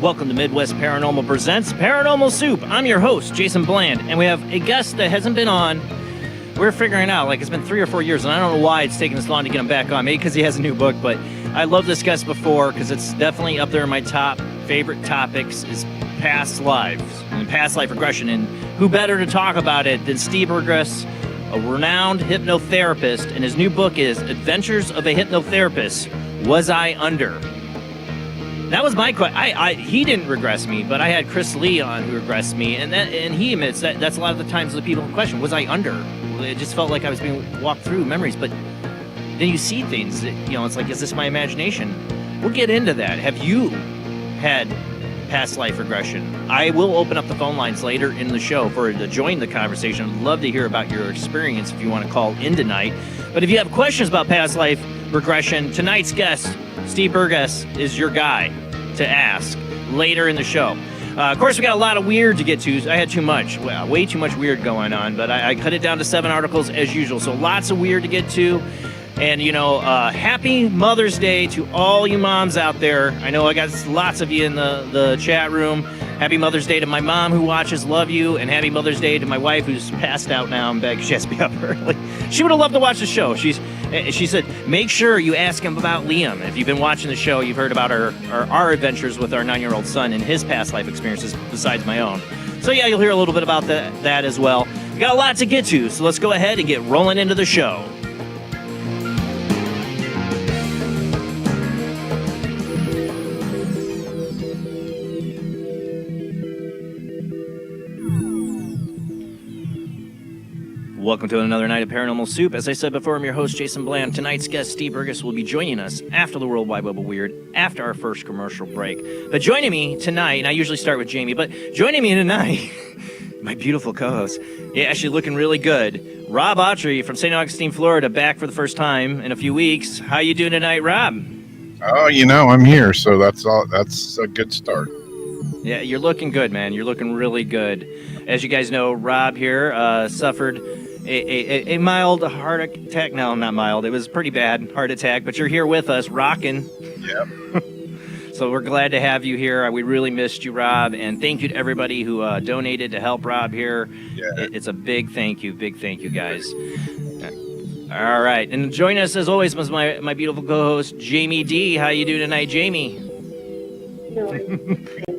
Welcome to Midwest Paranormal Presents Paranormal Soup. I'm your host, Jason Bland, and we have a guest that hasn't been on. We're figuring out, it's been 3 or 4 years, and I don't know why it's taken this long to get him back on. Maybe because he has a new book, but I love this guest before because it's definitely up there in my top favorite topics is past lives and past life regression. And who better to talk about it than Steve Burgess, a renowned hypnotherapist, and his new book is Adventures of a Hypnotherapist. Was I under? That was my question. He didn't regress me, but I had Chris Lee on who regressed me, and he admits that's a lot of the times the people in question. Was I under? It just felt like I was being walked through memories, but then you see things that, it's like, is this my imagination? We'll get into that. Have you had past life regression? I will open up the phone lines later in the show to join the conversation. I'd love to hear about your experience if you want to call in tonight. But if you have questions about past life regression, tonight's guest, Steve Burgess, is your guy to ask later in the show. Of course, we got a lot of weird to get to. I had too much, way too much weird going on, but I cut it down to 7 articles as usual. So lots of weird to get to. And, happy Mother's Day to all you moms out there. I know I got lots of you in the chat room. Happy Mother's Day to my mom who watches. Love you. And happy Mother's Day to my wife who's passed out now and begged. She has to be up early. She would have loved to watch the show. She said, make sure you ask him about Liam. If you've been watching the show, you've heard about our adventures with our 9-year-old son and his past life experiences besides my own. So yeah, you'll hear a little bit about that as well. We got a lot to get to, so let's go ahead and get rolling into the show. Welcome to another night of Paranormal Soup. As I said before, I'm your host, Jason Bland. Tonight's guest, Steve Burgess, will be joining us after the World Wide Web of Weird, after our first commercial break. But joining me tonight, and I usually start with Jamie, but joining me tonight, my beautiful co-host, actually looking really good, Rob Autry from St. Augustine, Florida, back for the first time in a few weeks. How you doing tonight, Rob? Oh, I'm here, so that's a good start. Yeah, you're looking good, man. You're looking really good. As you guys know, Rob here suffered a mild heart attack. No, not mild. It was pretty bad heart attack, but you're here with us, rocking. Yep. So we're glad to have you here. We really missed you, Rob, and thank you to everybody who donated to help Rob here. Yeah. It's a big thank you, guys. All right, and join us as always was my beautiful co-host, Jamie D. How you doing tonight, Jamie? Thank you.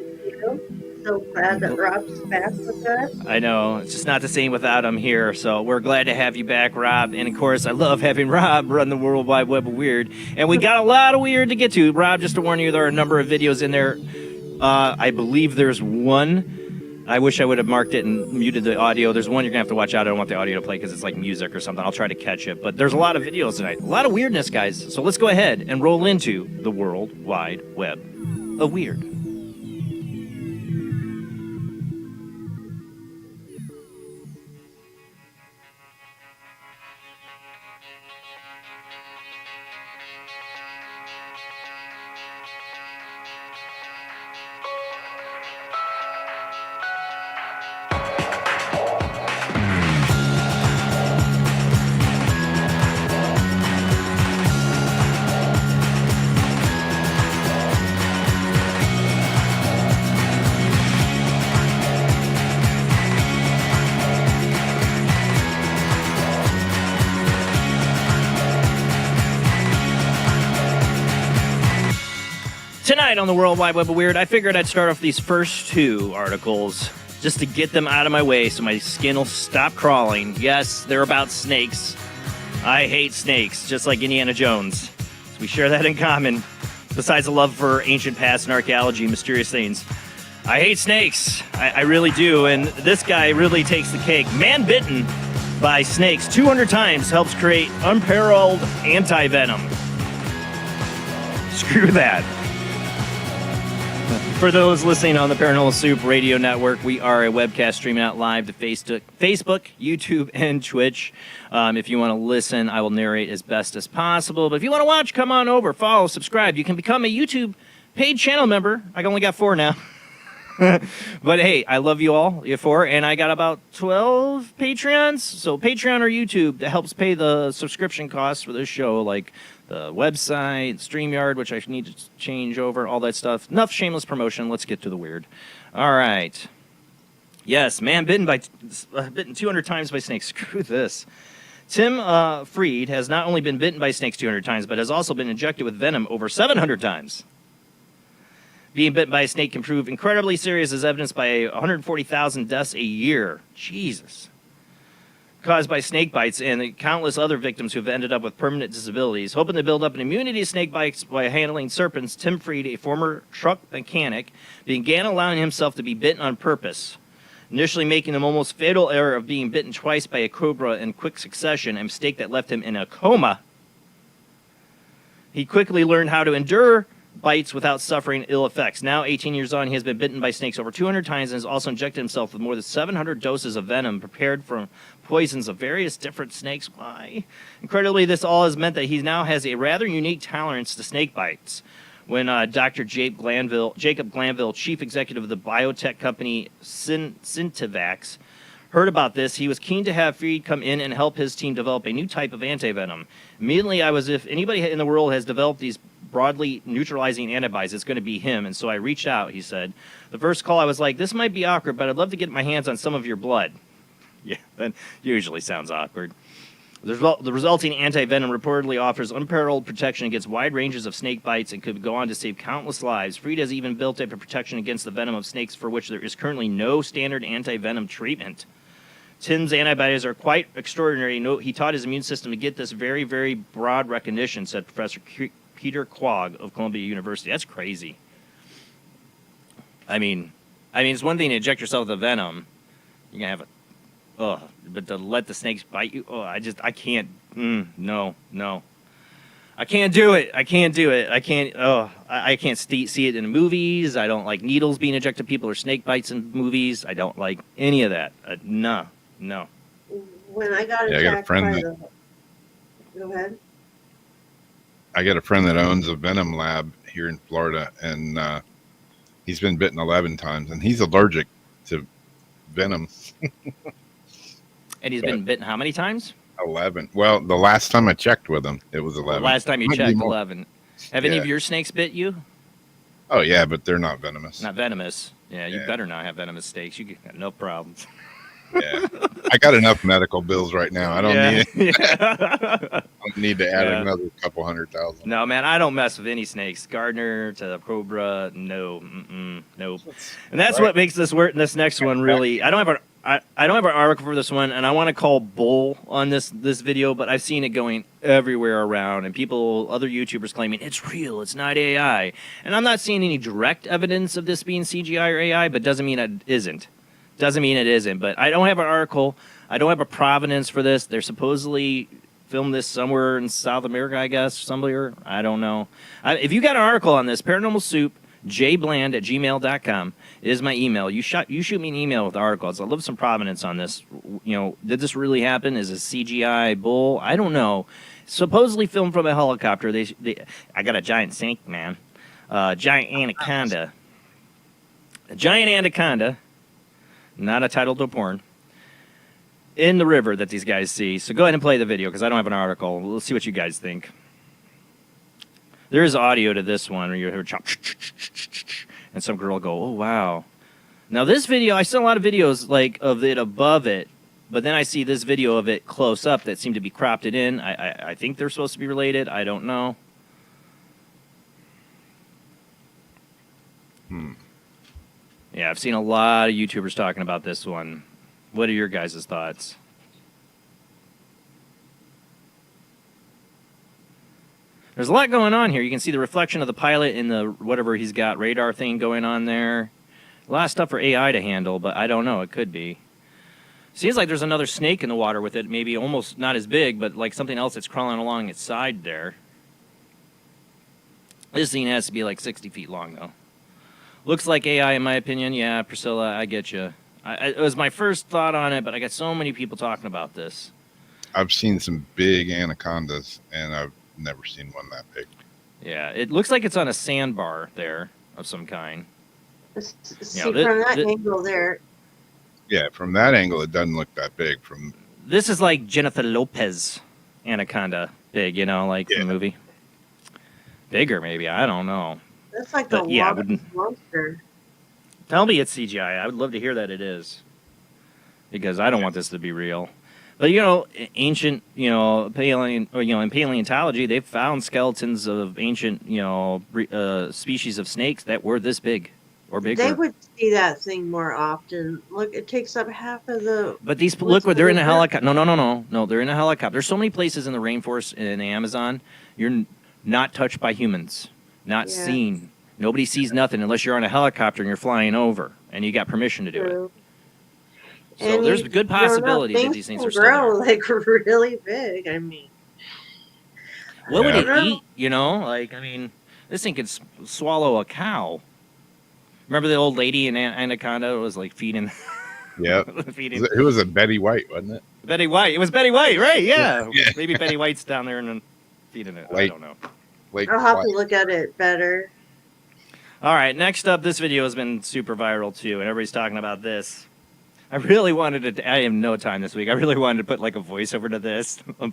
So glad that Rob's back with us. I know. It's just not the same without him here. So we're glad to have you back, Rob. And, of course, I love having Rob run the World Wide Web of Weird. And we got a lot of weird to get to. Rob, just to warn you, there are a number of videos in there. I believe there's one. I wish I would have marked it and muted the audio. There's one you're going to have to watch out. I don't want the audio to play because it's like music or something. I'll try to catch it. But there's a lot of videos tonight. A lot of weirdness, guys. So let's go ahead and roll into the World Wide Web of Weird. Tonight on the World Wide Web of Weird, I figured I'd start off these first 2 articles just to get them out of my way so my skin will stop crawling. Yes, they're about snakes. I hate snakes, just like Indiana Jones. So we share that in common, besides a love for ancient past and archaeology and mysterious things. I hate snakes. I really do, and this guy really takes the cake. Man bitten by snakes 200 times helps create unparalleled anti-venom. Screw that. For those listening on the Paranormal Soup Radio Network, we are a webcast streaming out live to Facebook, YouTube, and Twitch. If you want to listen, I will narrate as best as possible. But if you want to watch, come on over, follow, subscribe. You can become a YouTube paid channel member. I only got 4 now. But hey, I love you all, you 4, and I got about 12 Patreons. So Patreon or YouTube, that helps pay the subscription costs for this show, like the website, StreamYard, which I need to change over, all that stuff. Enough shameless promotion. Let's get to the weird. All right. Yes, man bitten 200 times by snakes. Screw this. Tim Freed has not only been bitten by snakes 200 times, but has also been injected with venom over 700 times. Being bitten by a snake can prove incredibly serious, as evidenced by 140,000 deaths a year. Jesus. Caused by snake bites and the countless other victims who have ended up with permanent disabilities. Hoping to build up an immunity to snake bites by handling serpents, Tim Freed, a former truck mechanic, began allowing himself to be bitten on purpose, initially making the almost fatal error of being bitten twice by a cobra in quick succession, a mistake that left him in a coma. He quickly learned how to endure bites without suffering ill effects. Now, 18 years on, he has been bitten by snakes over 200 times and has also injected himself with more than 700 doses of venom prepared from poisons of various different snakes. Why? Incredibly, this all has meant that he now has a rather unique tolerance to snake bites. When Dr. Jacob Glanville, chief executive of the biotech company Syntivax, heard about this, he was keen to have Freed come in and help his team develop a new type of antivenom. Immediately, I was, if anybody in the world has developed these broadly neutralizing antibodies, it's going to be him. And so I reached out, he said. The first call, I was like, this might be awkward, but I'd love to get my hands on some of your blood. Yeah, that usually sounds awkward. The resulting antivenom reportedly offers unparalleled protection against wide ranges of snake bites and could go on to save countless lives. Freed has even built up a protection against the venom of snakes for which there is currently no standard antivenom treatment. Tim's antibodies are quite extraordinary. He taught his immune system to get this very, very broad recognition, said Professor Peter Quagg of Columbia University. That's crazy. I mean, it's one thing to inject yourself with the venom. You're going to have but to let the snakes bite you, I can't, no. I can't do it. I can't see it in movies. I don't like needles being injected people or snake bites in movies. I don't like any of that. No. When I got I got a friend that, Go ahead. I got a friend that owns a venom lab here in Florida, and he's been bitten 11 times, and he's allergic to venom. And he's been bitten how many times? 11. Well, the last time I checked with him, it was 11. The last time you checked, 11. Have any of your snakes bit you? Oh, yeah, but they're not venomous. Not venomous. Yeah, you better not have venomous snakes. You got no problems. Yeah. I got enough medical bills right now. I don't need to add another couple 100,000. No, man, I don't mess with any snakes. Gardener to cobra, no. Nope. And that's what makes this next one really... I don't have an article for this one, and I want to call bull on this video, but I've seen it going everywhere around, and other YouTubers claiming it's real, it's not AI. And I'm not seeing any direct evidence of this being CGI or AI, but doesn't mean it isn't. Doesn't mean it isn't, but I don't have an article. I don't have a provenance for this. They're supposedly filmed this somewhere in South America, I guess, somewhere. I don't know. If you got an article on this, Paranormal Soup, jbland@gmail.com is my email. You shoot me an email with articles. I'd love some provenance on this. Did this really happen? Is it CGI bull? I don't know. Supposedly filmed from a helicopter. I got a giant snake, man. Giant anaconda. A giant anaconda. Not a title to a porn. In the river that these guys see. So go ahead and play the video because I don't have an article. We'll see what you guys think. There is audio to this one where you hear chop, and some girl go, "Oh wow!" Now this video, I saw a lot of videos of it above it, but then I see this video of it close up that seem to be cropped it in. I think they're supposed to be related. I don't know. Yeah, I've seen a lot of YouTubers talking about this one. What are your guys' thoughts? There's a lot going on here. You can see the reflection of the pilot in the whatever he's got radar thing going on there. A lot of stuff for AI to handle, but I don't know. It could be. Seems like there's another snake in the water with it. Maybe almost not as big, but like something else that's crawling along its side there. This thing has to be like 60 feet long, though. Looks like AI, in my opinion. Yeah, Priscilla, I get you. It was my first thought on it, but I got so many people talking about this. I've seen some big anacondas, and I've never seen one that big. Yeah, it looks like it's on a sandbar there of some kind. See, from that angle there. Yeah, from that angle, it doesn't look that big. This is like Jennifer Lopez anaconda big, you know, like the movie. Bigger, maybe. I don't know. That's like the monster. Tell me it's CGI. I would love to hear that it is, because I don't want this to be real. But you know, ancient, in paleontology, they've found skeletons of ancient, species of snakes that were this big or bigger. They would see that thing more often. Look, it takes up half of the. But these they're in a helicopter. No, they're in a helicopter. There's so many places in the rainforest and in the Amazon. You're not touched by humans, not seen. Nobody sees nothing unless you're on a helicopter and you're flying over, and you got permission to do it. So and there's a good possibility that these things are still grow like really big. I mean, what would it eat? This thing could swallow a cow. Remember the old lady in Anaconda was like feeding? Yeah, it was a Betty White, wasn't it? Betty White. It was Betty White, right? Yeah. Maybe Betty White's down there and feeding it. I don't know. I'll have to look at it better. All right, next up, this video has been super viral too, and everybody's talking about this. I really wanted to, I have no time this week. I really wanted to put like a voiceover to this. All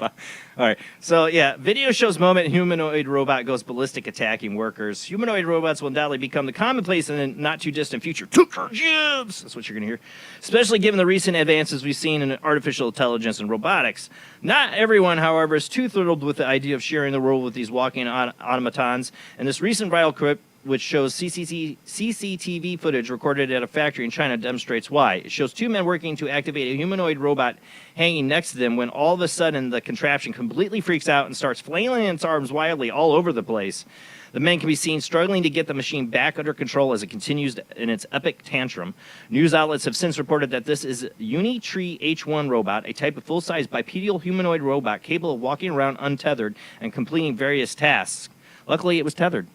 right. So yeah, video shows moment humanoid robot goes ballistic attacking workers. Humanoid robots will undoubtedly become the commonplace in the not too distant future. Took our jobs. That's what you're going to hear. Especially given the recent advances we've seen in artificial intelligence and robotics. Not everyone, however, is too thrilled with the idea of sharing the world with these walking automatons. And this recent viral clip, which shows CCTV footage recorded at a factory in China, demonstrates why. It shows two men working to activate a humanoid robot hanging next to them when all of a sudden the contraption completely freaks out and starts flailing its arms wildly all over the place. The men can be seen struggling to get the machine back under control as it continues in its epic tantrum. News outlets have since reported that this is Unitree H1 robot, a type of full-size bipedal humanoid robot capable of walking around untethered and completing various tasks. Luckily, it was tethered.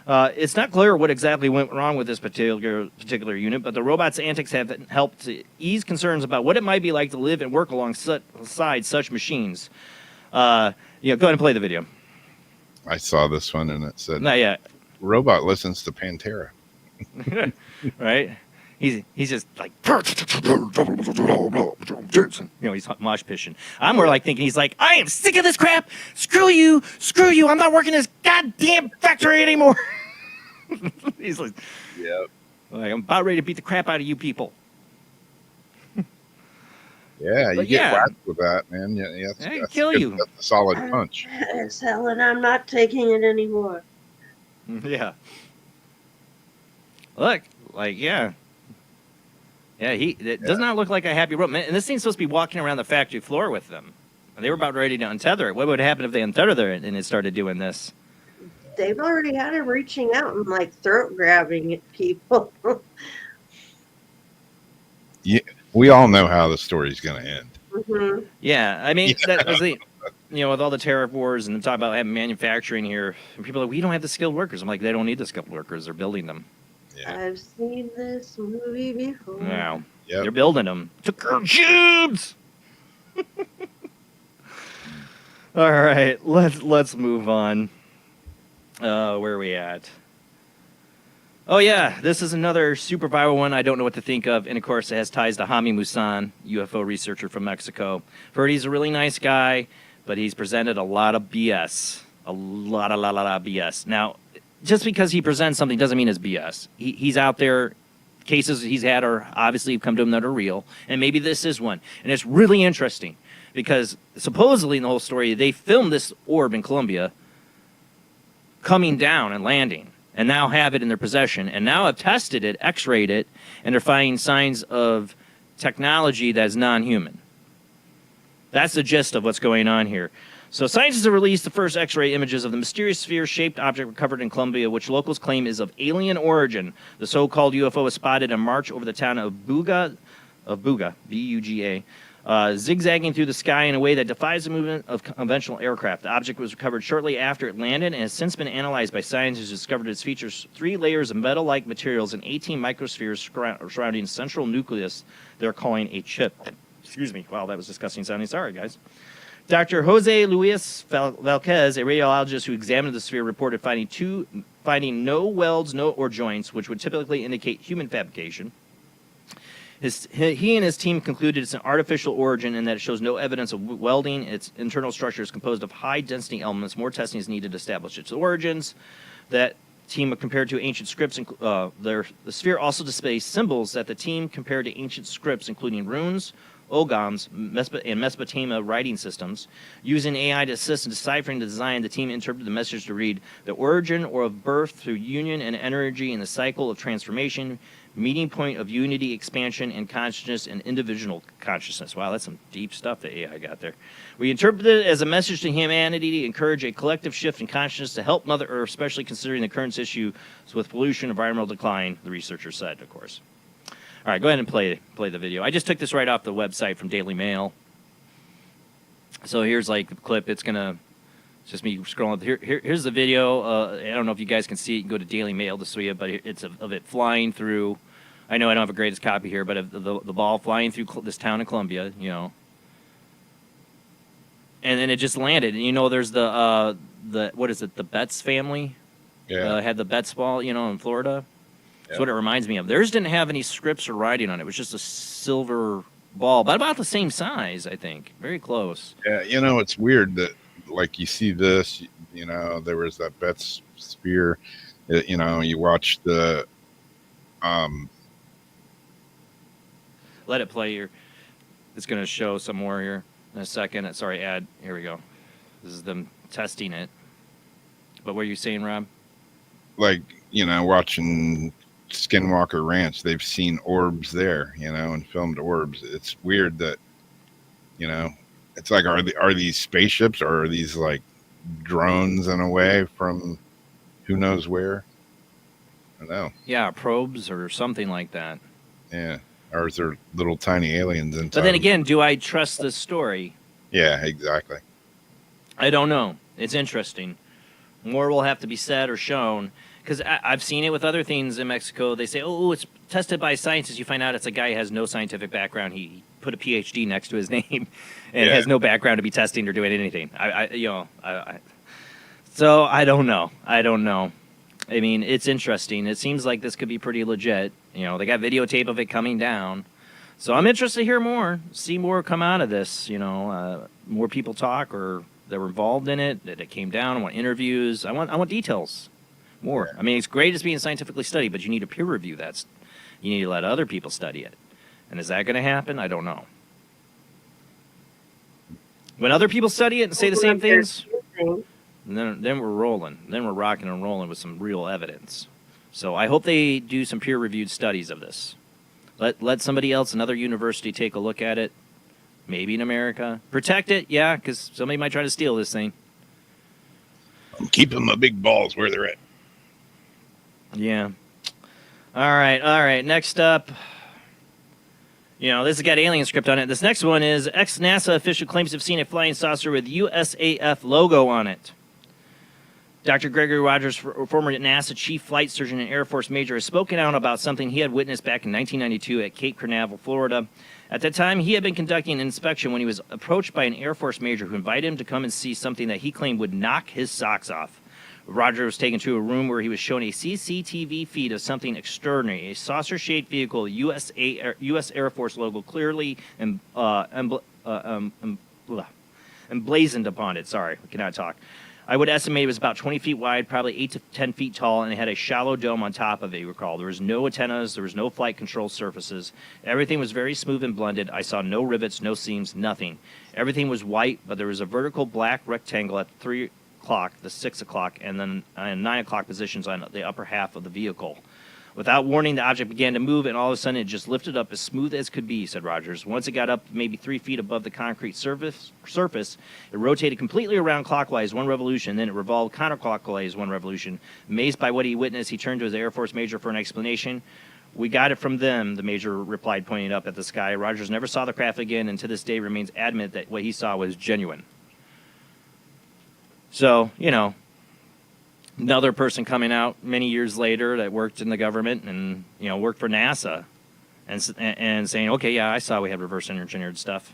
It's not clear what exactly went wrong with this particular unit, but the robot's antics have helped to ease concerns about what it might be like to live and work alongside such machines. Go ahead and play the video. I saw this one, and it said, "Not yet." Robot listens to Pantera. Right? He's just like, he's mosh pitching. I'm more like thinking he's like, I am sick of this crap. Screw you. I'm not working this goddamn factory anymore. He's like, I'm about ready to beat the crap out of you people. Yeah, you get whacked with that, man. Yeah, that's kill you. That's a solid punch. It's Helen. I'm not taking it anymore. Yeah. Look, it does not look like a happy robot. And this thing's supposed to be walking around the factory floor with them. And they were about ready to untether it. What would happen if they untethered it and it started doing this? They've already had him reaching out and like throat grabbing at people. Yeah, we all know how the story's going to end. Mm-hmm. Yeah, I mean, that was the, with all the tariff wars and talk about having manufacturing here, and people are like, we don't have the skilled workers. I'm like, they don't need the skilled workers. They're building them. Yeah. I've seen this movie before. Wow. Yep. They're building them. Took our jobs. All right, let's move on. Where are we at? Oh yeah, this is another super viral one I don't know what to think of, and of course it has ties to Jaime Maussan, UFO researcher from Mexico. Heard he's a really nice guy, but he's presented a lot of BS. A lot of BS. Now, just because he presents something doesn't mean it's BS. He's out there. Cases he's had are obviously come to him that are real, and maybe this is one. And it's really interesting because supposedly in the whole story, they filmed this orb in Colombia coming down and landing. and now have it in their possession, and now have tested it, x-rayed it, and they're finding signs of technology that is non-human. That's the gist of what's going on here. So scientists have released the first X-ray images of the mysterious sphere-shaped object recovered in Colombia, which locals claim is of alien origin. The so-called UFO was spotted in March over the town of Buga, B-U-G-A, zigzagging through the sky in a way that defies the movement of conventional aircraft. The object was recovered shortly after it landed and has since been analyzed by scientists who discovered its features 3 layers of metal-like materials and 18 microspheres surrounding a central nucleus they're calling a chip. Excuse me. Wow, that was disgusting sounding. Sorry, guys. Dr. Jose Luis Valquez, a radiologist who examined the sphere, reported finding no welds or joints, which would typically indicate human fabrication. He and his team concluded it's an artificial origin and that it shows no evidence of welding. Its internal structure is composed of high-density elements. More testing is needed to establish its origins. That team compared to ancient scripts. The sphere also displays symbols that the team compared to ancient scripts, including runes, ogams, and Mesopotamia writing systems. Using AI to assist in deciphering the design, the team interpreted the message to read, the origin or of birth through union and energy in the cycle of transformation, meeting point of unity, expansion, and consciousness and individual consciousness. Wow, that's some deep stuff that AI got there. We interpreted it as a message to humanity to encourage a collective shift in consciousness to help Mother Earth, especially considering the current issues with pollution, environmental decline, the researcher said, of course. All right, go ahead and play the video. I just took this right off the website from Daily Mail. So here's like the clip. It's just me scrolling. Here's the video. I don't know if you guys can see it. You can go to Daily Mail to see it, but it's of it flying through. I know I don't have a greatest copy here, but of the ball flying through this town in Colombia, you know. And then it just landed. And you know, there's the what is it? The Betts family. Yeah. Had the Betts ball, you know, in Florida. Yeah. That's what it reminds me of. Theirs didn't have any scripts or writing on it. It was just a silver ball, but about the same size, I think. Very close. Yeah, you know, it's weird that, like, you see this, you know, there was that Betts sphere, you know, you watch the, Let it play here. It's going to show some more here in a second. Sorry, ad. Here we go. This is them testing it. But what are you saying, Rob? like, you know, watching Skinwalker Ranch, they've seen orbs there, you know, and filmed orbs. It's weird that, you know, it's like, are these spaceships, or are these like drones in a way from who knows where? I don't know. Yeah, probes or something like that. Yeah. Or is there little tiny aliens inside? But then again, do I trust this story? Yeah, exactly. I don't know. It's interesting. More will have to be said or shown. Because I've seen it with other things in Mexico. They say, oh, it's tested by scientists. You find out it's a guy who has no scientific background. He put a PhD next to his name and has no background to be testing or doing anything. So I don't know. I mean, it's interesting. It seems like this could be pretty legit. You know, they got videotape of it coming down. So I'm interested to hear more, see more come out of this. You know, more people talk or that were involved in it, that it came down. I want interviews. I want details. More. I mean, it's great as being scientifically studied, but you need to peer review that. You need to let other people study it. And is that going to happen? I don't know. When other people study it and say the same things, then we're rolling. Then we're rocking and rolling with some real evidence. So I hope they do some peer-reviewed studies of this. Let somebody else, another university, take a look at it. Maybe in America. Protect it, yeah, because somebody might try to steal this thing. I'm keeping my big balls where they're at. Yeah. All right. Next up, you know, this has got alien script on it. This next one is ex-NASA official claims to have seen a flying saucer with USAF logo on it. Dr. Gregory Rogers, former NASA chief flight surgeon and Air Force major, has spoken out about something he had witnessed back in 1992 at Cape Canaveral, Florida. At that time, he had been conducting an inspection when he was approached by an Air Force major who invited him to come and see something that he claimed would knock his socks off. Roger was taken to a room where he was shown a CCTV feed of something extraordinary, a saucer-shaped vehicle, U.S. Air Force logo clearly emblazoned upon it. Sorry, I cannot talk. I would estimate it was about 20 feet wide, probably 8 to 10 feet tall, and it had a shallow dome on top of it, you recall. There was no antennas. There was no flight control surfaces. Everything was very smooth and blended. I saw no rivets, no seams, nothing. Everything was white, but there was a vertical black rectangle at the o'clock, the 6 o'clock, and then 9 o'clock positions on the upper half of the vehicle. Without warning, the object began to move, and all of a sudden it just lifted up as smooth as could be, said Rogers. Once it got up maybe 3 feet above the concrete surface, it rotated completely around clockwise 1 revolution, then it revolved counterclockwise 1 revolution. Amazed by what he witnessed, he turned to his Air Force major for an explanation. We got it from them, the major replied, pointing up at the sky. Rogers never saw the craft again, and to this day remains adamant that what he saw was genuine. So, you know, another person coming out many years later that worked in the government and, you know, worked for NASA and saying, okay, yeah, I saw we had reverse engineered stuff.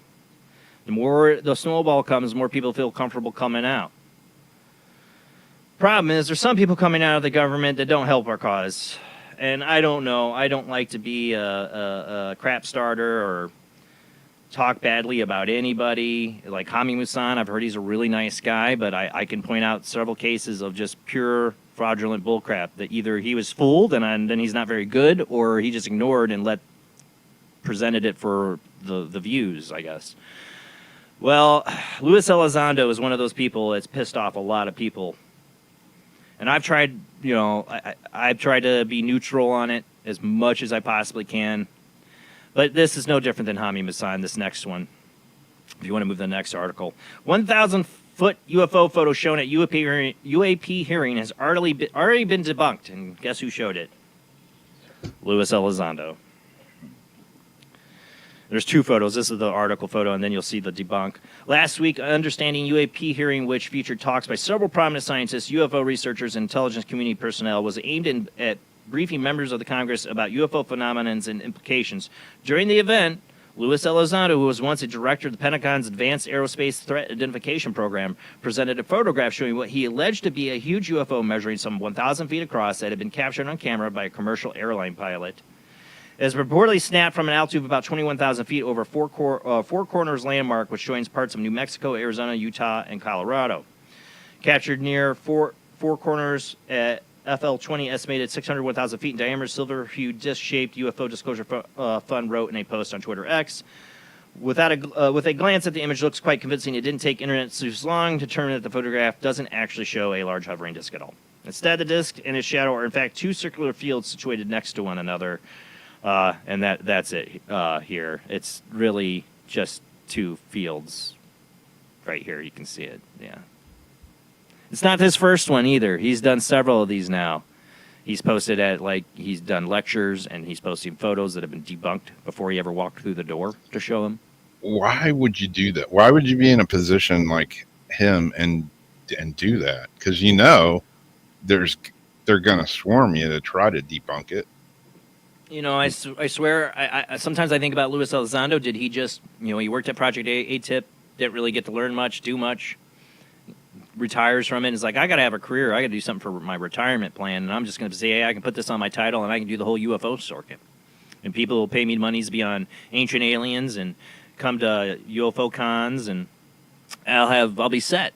The more the snowball comes, the more people feel comfortable coming out. Problem is, there's some people coming out of the government that don't help our cause. And I don't know. I don't like to be a crap starter or talk badly about anybody. Like Hami Musan, I've heard he's a really nice guy, but I can point out several cases of just pure fraudulent bullcrap that either he was fooled and then he's not very good, or he just ignored and presented it for the views, I guess. Well, Luis Elizondo is one of those people that's pissed off a lot of people. And I've tried, you know, I've tried to be neutral on it as much as I possibly can. But this is no different than Hami Musan, this next one. If you want to move to the next article. 1,000-foot UFO photo shown at UAP hearing has already been debunked. And guess who showed it? Luis Elizondo. There's 2 photos. This is the article photo, and then you'll see the debunk. Last week, Understanding UAP hearing, which featured talks by several prominent scientists, UFO researchers, and intelligence community personnel, was aimed at briefing members of the Congress about UFO phenomena and implications. During the event, Luis Elizondo, who was once a director of the Pentagon's Advanced Aerospace Threat Identification Program, presented a photograph showing what he alleged to be a huge UFO measuring some 1,000 feet across that had been captured on camera by a commercial airline pilot. It was reportedly snapped from an altitude of about 21,000 feet over Four Corners landmark, which joins parts of New Mexico, Arizona, Utah, and Colorado. Captured near Four Corners at FL-20, estimated 601,000 feet in diameter, silver-hued disc-shaped UFO Disclosure Fund wrote in a post on Twitter X. With a glance at the image, looks quite convincing. It didn't take internet search long to determine that the photograph doesn't actually show a large hovering disc at all. Instead, the disc and its shadow are in fact 2 circular fields situated next to one another. And that's it here. It's really just 2 fields right here. You can see it. Yeah. It's not his first one either. He's done several of these now. He's posted he's done lectures, and he's posting photos that have been debunked before he ever walked through the door to show them. Why would you do that? Why would you be in a position like him and do that? Because you know they're going to swarm you to try to debunk it. You know, I swear, I sometimes I think about Luis Elizondo. Did he just, you know, he worked at Project A-Tip, didn't really get to learn much, do much, retires from it, and is like, I got to have a career. I got to do something for my retirement plan, and I'm just going to say, hey, I can put this on my title, and I can do the whole UFO circuit. And people will pay me money to be on Ancient Aliens and come to UFO cons, and I'll be set.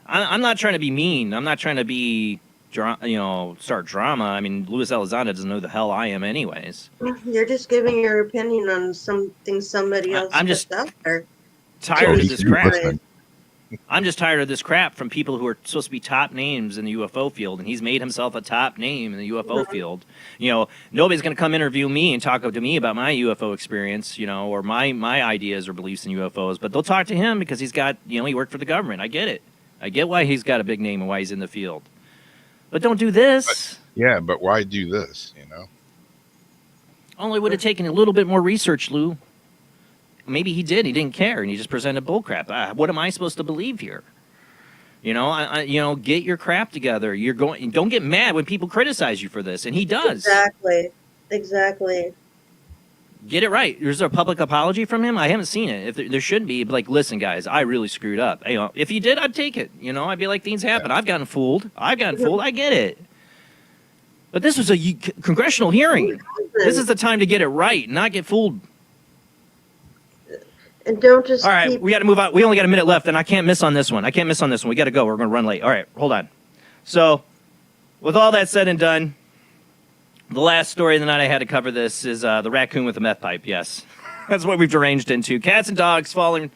I'm not trying to be mean. I'm not trying to be... start drama. I mean, Luis Elizondo doesn't know who the hell I am anyways. You're just giving your opinion on something somebody else I'm just out there. Tired of this crap. Listening. I'm just tired of this crap from people who are supposed to be top names in the UFO field, and he's made himself a top name in the UFO field. You know, nobody's going to come interview me and talk to me about my UFO experience, you know, or my ideas or beliefs in UFOs, but they'll talk to him because he's got, you know, he worked for the government. I get it. I get why he's got a big name and why he's in the field. But don't do this. But why do this, you know? Only would have taken a little bit more research, Lou. Maybe he did. He didn't care, and he just presented bullcrap. What am I supposed to believe here? You know, get your crap together. Don't get mad when people criticize you for this, and he does. Exactly. Get it right. There's a public apology from him. I haven't seen it. If there should be, like, listen, guys, I really screwed up. You know, if he did, I'd take it. You know, I'd be like, things happen. I've gotten fooled. I get it. But this was a congressional hearing. This is the time to get it right, not get fooled. And don't just. All right, we got to move on. We only got a minute left, and I can't miss on this one. We got to go. We're going to run late. All right, hold on. So, with all that said and done, the last story of the night I had to cover this is the raccoon with the meth pipe. Yes, that's what we've deranged into. Cats and dogs falling,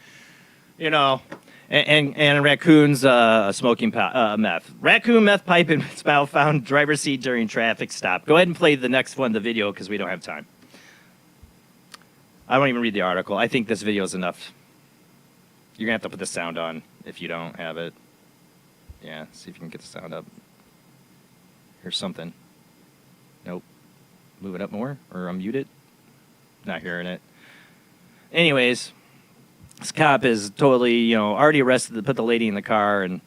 you know, And raccoons smoking meth. Raccoon meth pipe in its mouth found driver's seat during traffic stop. Go ahead and play the next one, the video, because we don't have time. I won't even read the article. I think this video is enough. You're going to have to put the sound on if you don't have it. Yeah, see if you can get the sound up. Here's something. Nope. Move it up more, or unmute it. Not hearing it. Anyways, this cop is totally, already arrested, put the lady in the car, and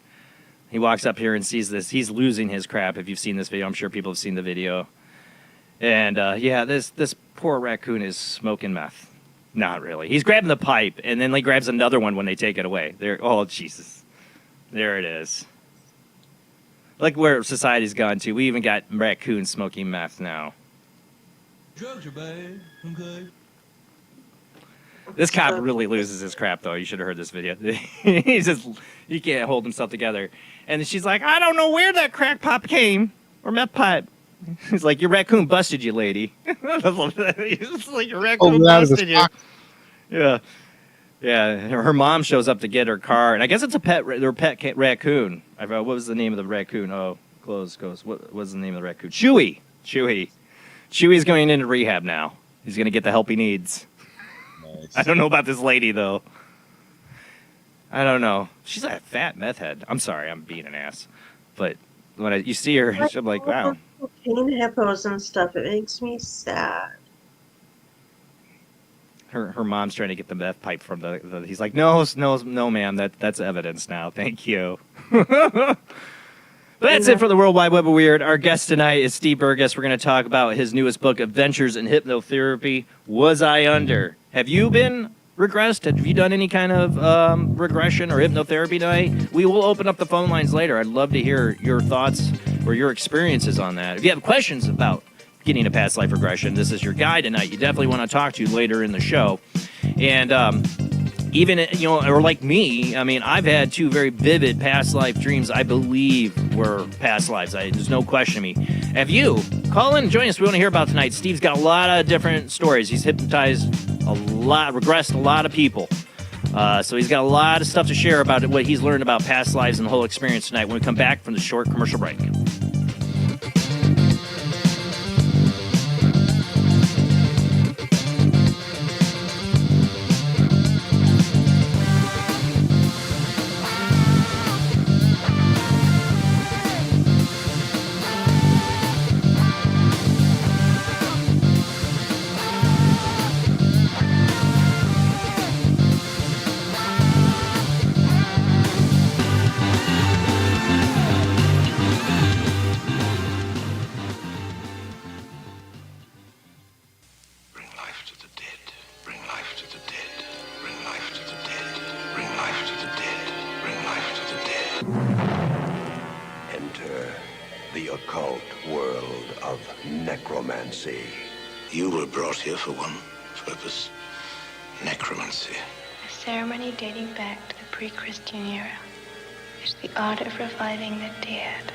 he walks up here and sees this. He's losing his crap. If you've seen this video, I'm sure people have seen the video. And, this poor raccoon is smoking meth. Not really. He's grabbing the pipe, and then he grabs another one when they take it away. Oh, Jesus. There it is. Like where society's gone to. We even got raccoons smoking meth now. Drugs are bad, okay? This cop really loses his crap, though. You should have heard this video. He can't hold himself together. And she's like, I don't know where that crack pop came, or meth pipe. He's like, your raccoon busted you, lady. It's like, your raccoon busted you. Yeah. Yeah, her mom shows up to get her car, and I guess it's their pet raccoon. I forgot, what was the name of the raccoon? Oh, close. What was the name of the raccoon? Chewy. Chewy's going into rehab now. He's going to get the help he needs. Nice. I don't know about this lady, though. I don't know. She's a fat meth head. I'm sorry, I'm being an ass. But when you see her, I'm like, wow. Cocaine hippos and stuff, it makes me sad. Her mom's trying to get the meth pipe from he's like, no, ma'am, that's evidence now. Thank you. That's it for the World Wide Web of Weird. Our guest tonight is Steve Burgess. We're going to talk about his newest book, Adventures in Hypnotherapy. Was I Under? Have you been regressed? Have you done any kind of regression or hypnotherapy tonight? We will open up the phone lines later. I'd love to hear your thoughts or your experiences on that. If you have questions about getting a past life regression, this is your guy tonight. You definitely want to talk to later in the show. And even, or like me, I mean, I've had two very vivid past life dreams I believe were past lives. There's no question to me. Have you? Call in and join us. We want to hear about tonight. Steve's got a lot of different stories. He's hypnotized a lot, regressed a lot of people. So he's got a lot of stuff to share about what he's learned about past lives and the whole experience tonight when we come back from the short commercial break. You were brought here for one purpose, necromancy. A ceremony dating back to the pre-Christian era. It's the art of reviving the dead.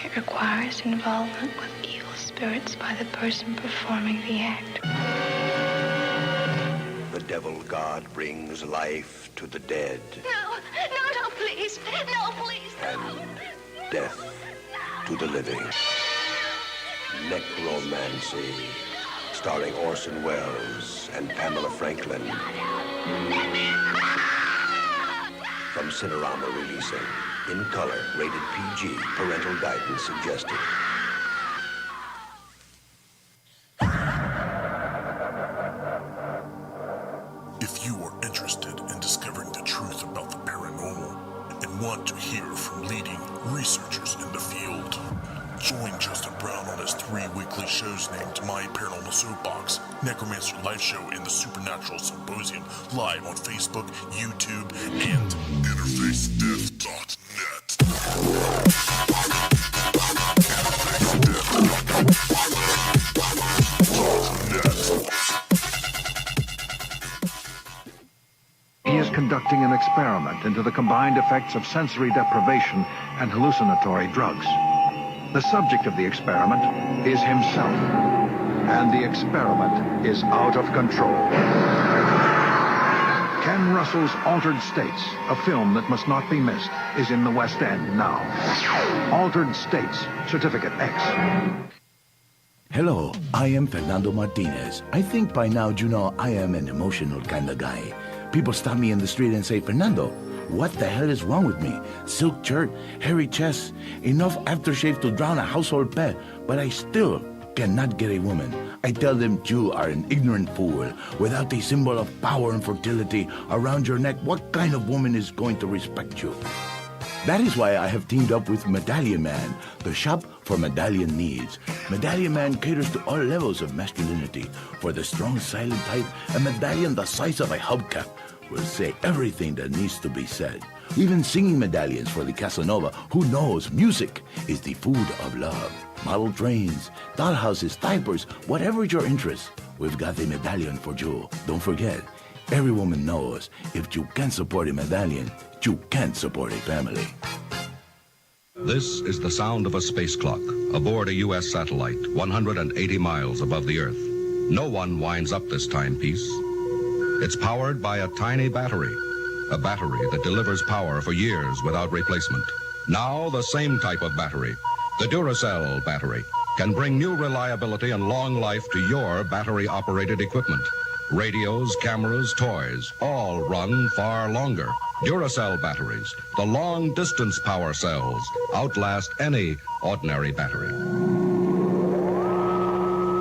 It requires involvement with evil spirits by the person performing the act. The devil god brings life to the dead. No, please. No, please. And death to the living. Necromancy. Starring Orson Welles and Pamela Franklin. From Cinerama releasing. In color, rated PG, parental guidance suggested. If you are interested in discovering the truth about the paranormal and want to hear from leading researchers in the field, join Justin Brown on his 3 weekly shows named My Paranormal Soapbox, Necromancer Live Show, and the Supernatural Symposium, live on Facebook, YouTube, and InterfaceDeath.net. He is conducting an experiment into the combined effects of sensory deprivation and hallucinatory drugs. The subject of the experiment is himself, and the experiment is out of control. Can Ken Russell's Altered States, a film that must not be missed, is in the West End now. Altered States, Certificate X. Hello, I am Fernando Martinez. I think by now you know I am an emotional kind of guy. People stop me in the street and say, Fernando, what the hell is wrong with me? Silk shirt, hairy chest, enough aftershave to drown a household pet, but I still cannot get a woman. I tell them you are an ignorant fool. Without a symbol of power and fertility around your neck, what kind of woman is going to respect you? That is why I have teamed up with Medallion Man, the shop for medallion needs. Medallion Man caters to all levels of masculinity. For the strong, silent type, a medallion the size of a hubcap will say everything that needs to be said. Even singing medallions for the Casanova, who knows music is the food of love. Model trains, dollhouses, diapers, whatever your interest, we've got the medallion for you. Don't forget, every woman knows if you can't support a medallion, you can't support a family. This is the sound of a space clock aboard a U.S. satellite 180 miles above the Earth. No one winds up this timepiece. It's powered by a tiny battery, a battery that delivers power for years without replacement. Now the same type of battery, the Duracell battery, can bring new reliability and long life to your battery-operated equipment. Radios, cameras, toys, all run far longer. Duracell batteries, the long-distance power cells, outlast any ordinary battery.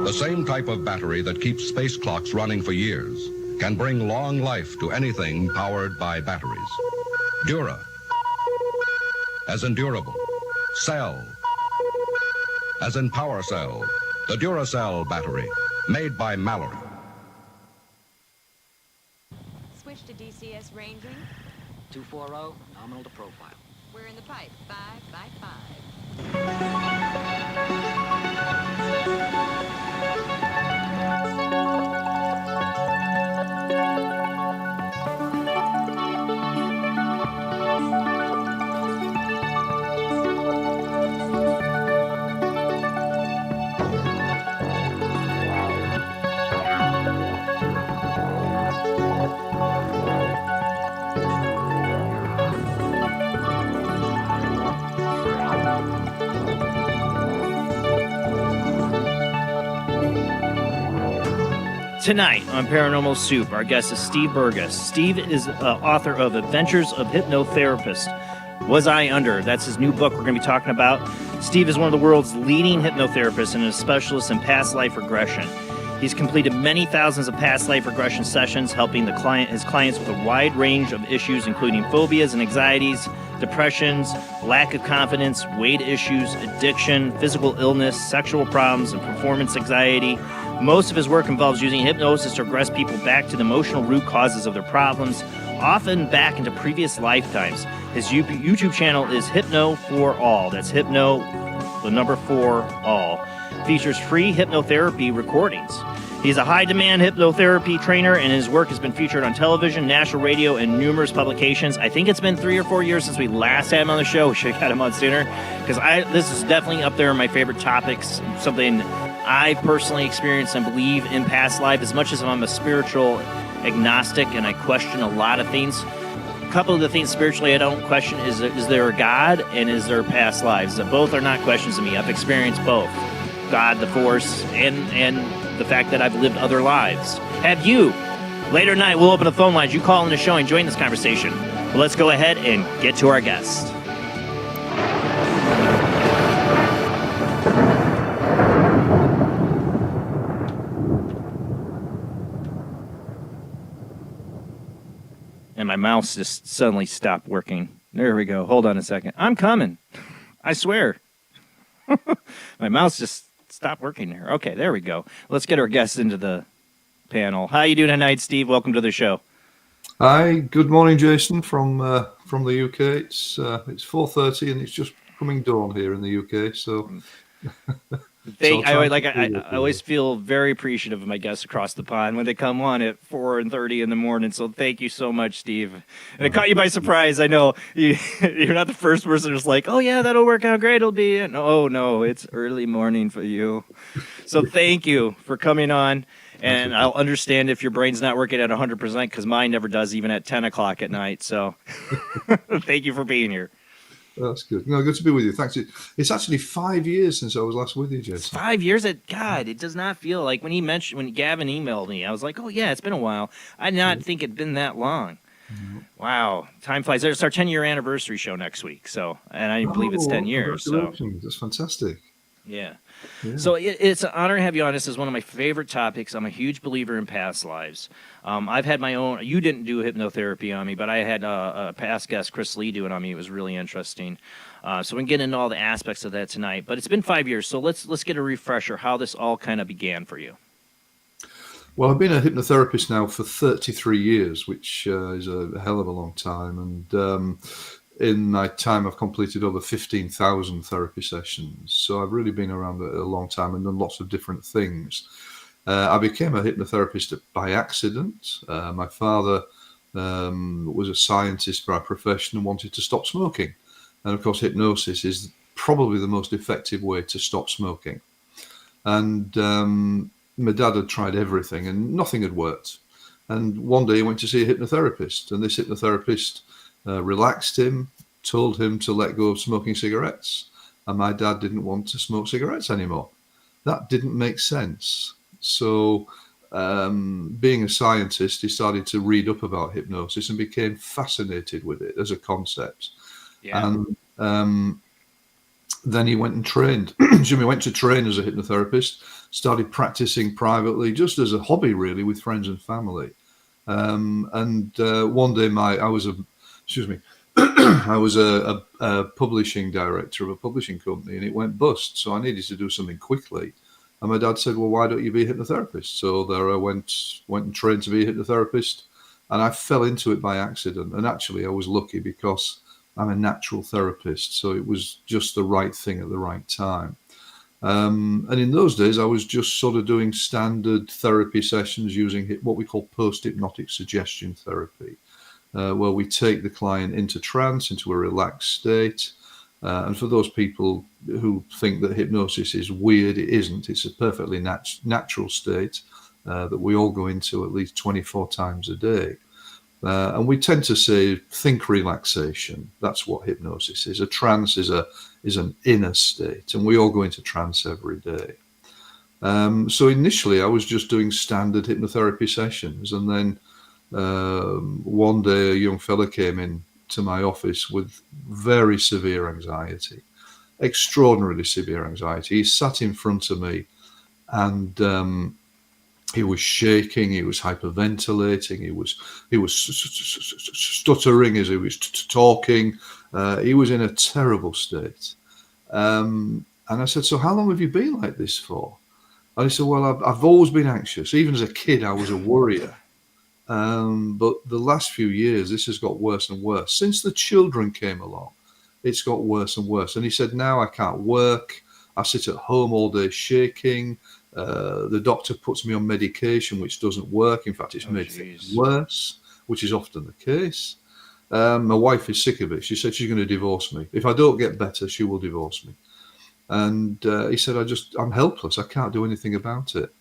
The same type of battery that keeps space clocks running for years can bring long life to anything powered by batteries. Dura, as in durable. Cell, as in power cell. The Duracell battery, made by Mallory. Switch to DCS ranging. 240, nominal to profile. We're in the pipe. 5 by Tonight on Paranormal Soup, our guest is Steve Burgess. Steve is author of Adventures of Hypnotherapist. Was I Under? That's his new book we're going to be talking about. Steve is one of the world's leading hypnotherapists and a specialist in past life regression. He's completed many thousands of past life regression sessions, helping his clients with a wide range of issues, including phobias and anxieties, depressions, lack of confidence, weight issues, addiction, physical illness, sexual problems, and performance anxiety. Most of his work involves using hypnosis to regress people back to the emotional root causes of their problems, often back into previous lifetimes. His YouTube channel is Hypno for All. That's Hypno, the number 4, all. Features free hypnotherapy recordings. He's a high-demand hypnotherapy trainer, and his work has been featured on television, national radio, and numerous publications. I think it's been 3 or 4 years since we last had him on the show. We should have had him on sooner, because this is definitely up there in my favorite topics, something I personally experienced and believe in past life. As much as I'm a spiritual agnostic and I question a lot of things, a couple of the things spiritually I don't question is there a God and is there past lives? Both are not questions to me. I've experienced both. God, the force, and the fact that I've lived other lives. Have you? Later tonight, we'll open the phone lines. You call in the show and join this conversation. But let's go ahead and get to our guest. And my mouse just suddenly stopped working. There we go. Hold on a second. I'm coming. I swear. My mouse just stopped working there. Okay, there we go. Let's get our guests into the panel. How you doing tonight, Steve? Welcome to the show. Hi. Good morning, Jason, from the UK. It's 4:30 and it's just coming dawn here in the UK. So. I always feel very appreciative of my guests across the pond when they come on at 4:30 in the morning. So thank you so much, Steve. And it caught you by surprise. I know you're not the first person who's like, "Oh yeah, that'll work out great. It'll be." No, it's early morning for you. So thank you for coming on. And I'll understand if your brain's not working at 100% because mine never does, even at 10 o'clock at night. So thank you for being here. That's good. No, good to be with you. Thanks. It's actually 5 years since I was last with you, Jason. 5 years God, it does not feel like when Gavin emailed me, I was like, oh yeah, it's been a while. I did not think it'd been that long. Wow, time flies. It's our 10-year anniversary show next week. So, and I believe it's 10 years. So that's fantastic. Yeah. So it's an honor to have you on. This is one of my favorite topics. I'm a huge believer in past lives. I've had my own. You didn't do hypnotherapy on me, but I had a past guest, Chris Lee, do it on me. It was really interesting. So we can get into all the aspects of that tonight. But it's been 5 years, so let's get a refresher how this all kind of began for you. Well, I've been a hypnotherapist now for 33 years, which is a hell of a long time. And in my time, I've completed over 15,000 therapy sessions. So I've really been around a long time and done lots of different things. I became a hypnotherapist by accident. My father was a scientist by profession and wanted to stop smoking. And of course, hypnosis is probably the most effective way to stop smoking. And my dad had tried everything and nothing had worked. And one day he went to see a hypnotherapist, and this hypnotherapist relaxed him, told him to let go of smoking cigarettes. And my dad didn't want to smoke cigarettes anymore. That didn't make sense. So being a scientist, he started to read up about hypnosis and became fascinated with it as a concept. Yeah. And then he went and trained. He went to train as a hypnotherapist, started practicing privately, just as a hobby, really, with friends and family. And one day I was a publishing director of a publishing company, and it went bust. So I needed to do something quickly. And my dad said, well, why don't you be a hypnotherapist? So there I went and trained to be a hypnotherapist, and I fell into it by accident. And actually, I was lucky because I'm a natural therapist, so it was just the right thing at the right time. And in those days, I was just sort of doing standard therapy sessions using what we call post-hypnotic suggestion therapy, where we take the client into trance, into a relaxed state. And for those people who think that hypnosis is weird, it isn't. It's a perfectly natural state that we all go into at least 24 times a day. And we tend to say, think relaxation. That's what hypnosis is. A trance is an inner state, and we all go into trance every day. So initially, I was just doing standard hypnotherapy sessions, and then one day a young fella came in to my office with very severe anxiety, extraordinarily severe anxiety. He sat in front of me, and he was shaking, he was hyperventilating, he was stuttering as he was talking. He was in a terrible state. And I said, so how long have you been like this for? And he said, well, I've always been anxious. Even as a kid, I was a worrier. But the last few years, this has got worse and worse. Since the children came along, it's got worse and worse. And he said, now I can't work. I sit at home all day shaking. The doctor puts me on medication, which doesn't work. In fact, it's made things worse, which is often the case. My wife is sick of it. She said she's going to divorce me. If I don't get better, she will divorce me. And he said, I'm helpless. I can't do anything about it.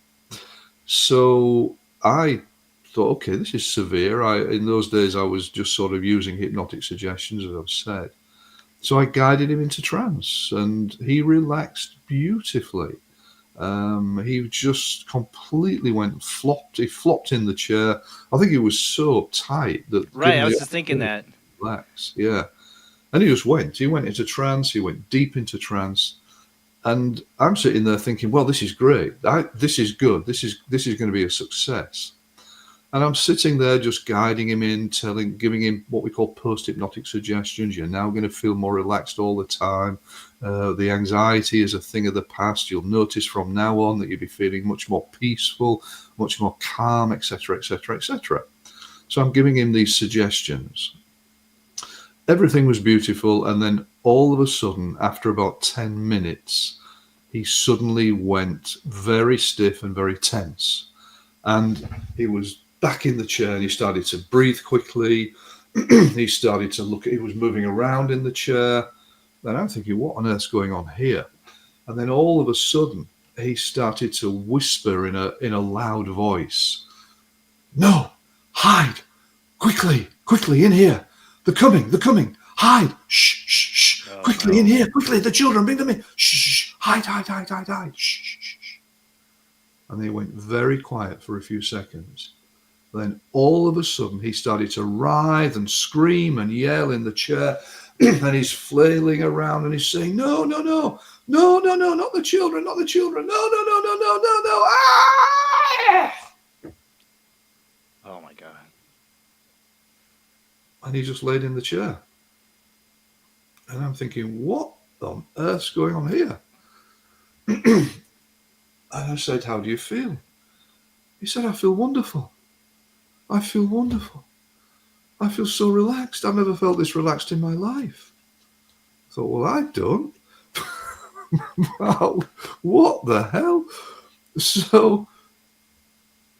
So I thought, okay, this is severe. In those days, I was just sort of using hypnotic suggestions, as I've said. So I guided him into trance, and he relaxed beautifully. He just completely flopped. He flopped in the chair. I think he was so tight that. Right, I was just thinking that. Relax, yeah. And he just went. He went into trance. He went deep into trance. And I'm sitting there thinking, well, this is great. This is good. This is going to be a success. And I'm sitting there just guiding him in, giving him what we call post-hypnotic suggestions. You're now going to feel more relaxed all the time. The anxiety is a thing of the past. You'll notice from now on that you'll be feeling much more peaceful, much more calm, etc., etc., etc. So I'm giving him these suggestions. Everything was beautiful. And then all of a sudden, after about 10 minutes, he suddenly went very stiff and very tense. And he was back in the chair, and he started to breathe quickly. He started to he was moving around in the chair. And I'm thinking, what on earth's going on here? And then all of a sudden, he started to whisper in a loud voice, "No, hide! Quickly, in here! They're coming! Hide! Shh! Quickly, in here! Quickly, the children, bring them in! Shh! Hide! Shh! And they went very quiet for a few seconds. Then all of a sudden, he started to writhe and scream and yell in the chair, and he's flailing around and he's saying, "No, not the children, no, ah!" Oh my God. And he just laid in the chair. And I'm thinking, what on earth's going on here? And I said, "How do you feel?" He said, "I feel wonderful. I feel wonderful. I feel so relaxed. I've never felt this relaxed in my life." I thought, well, I don't. Wow, what the hell? So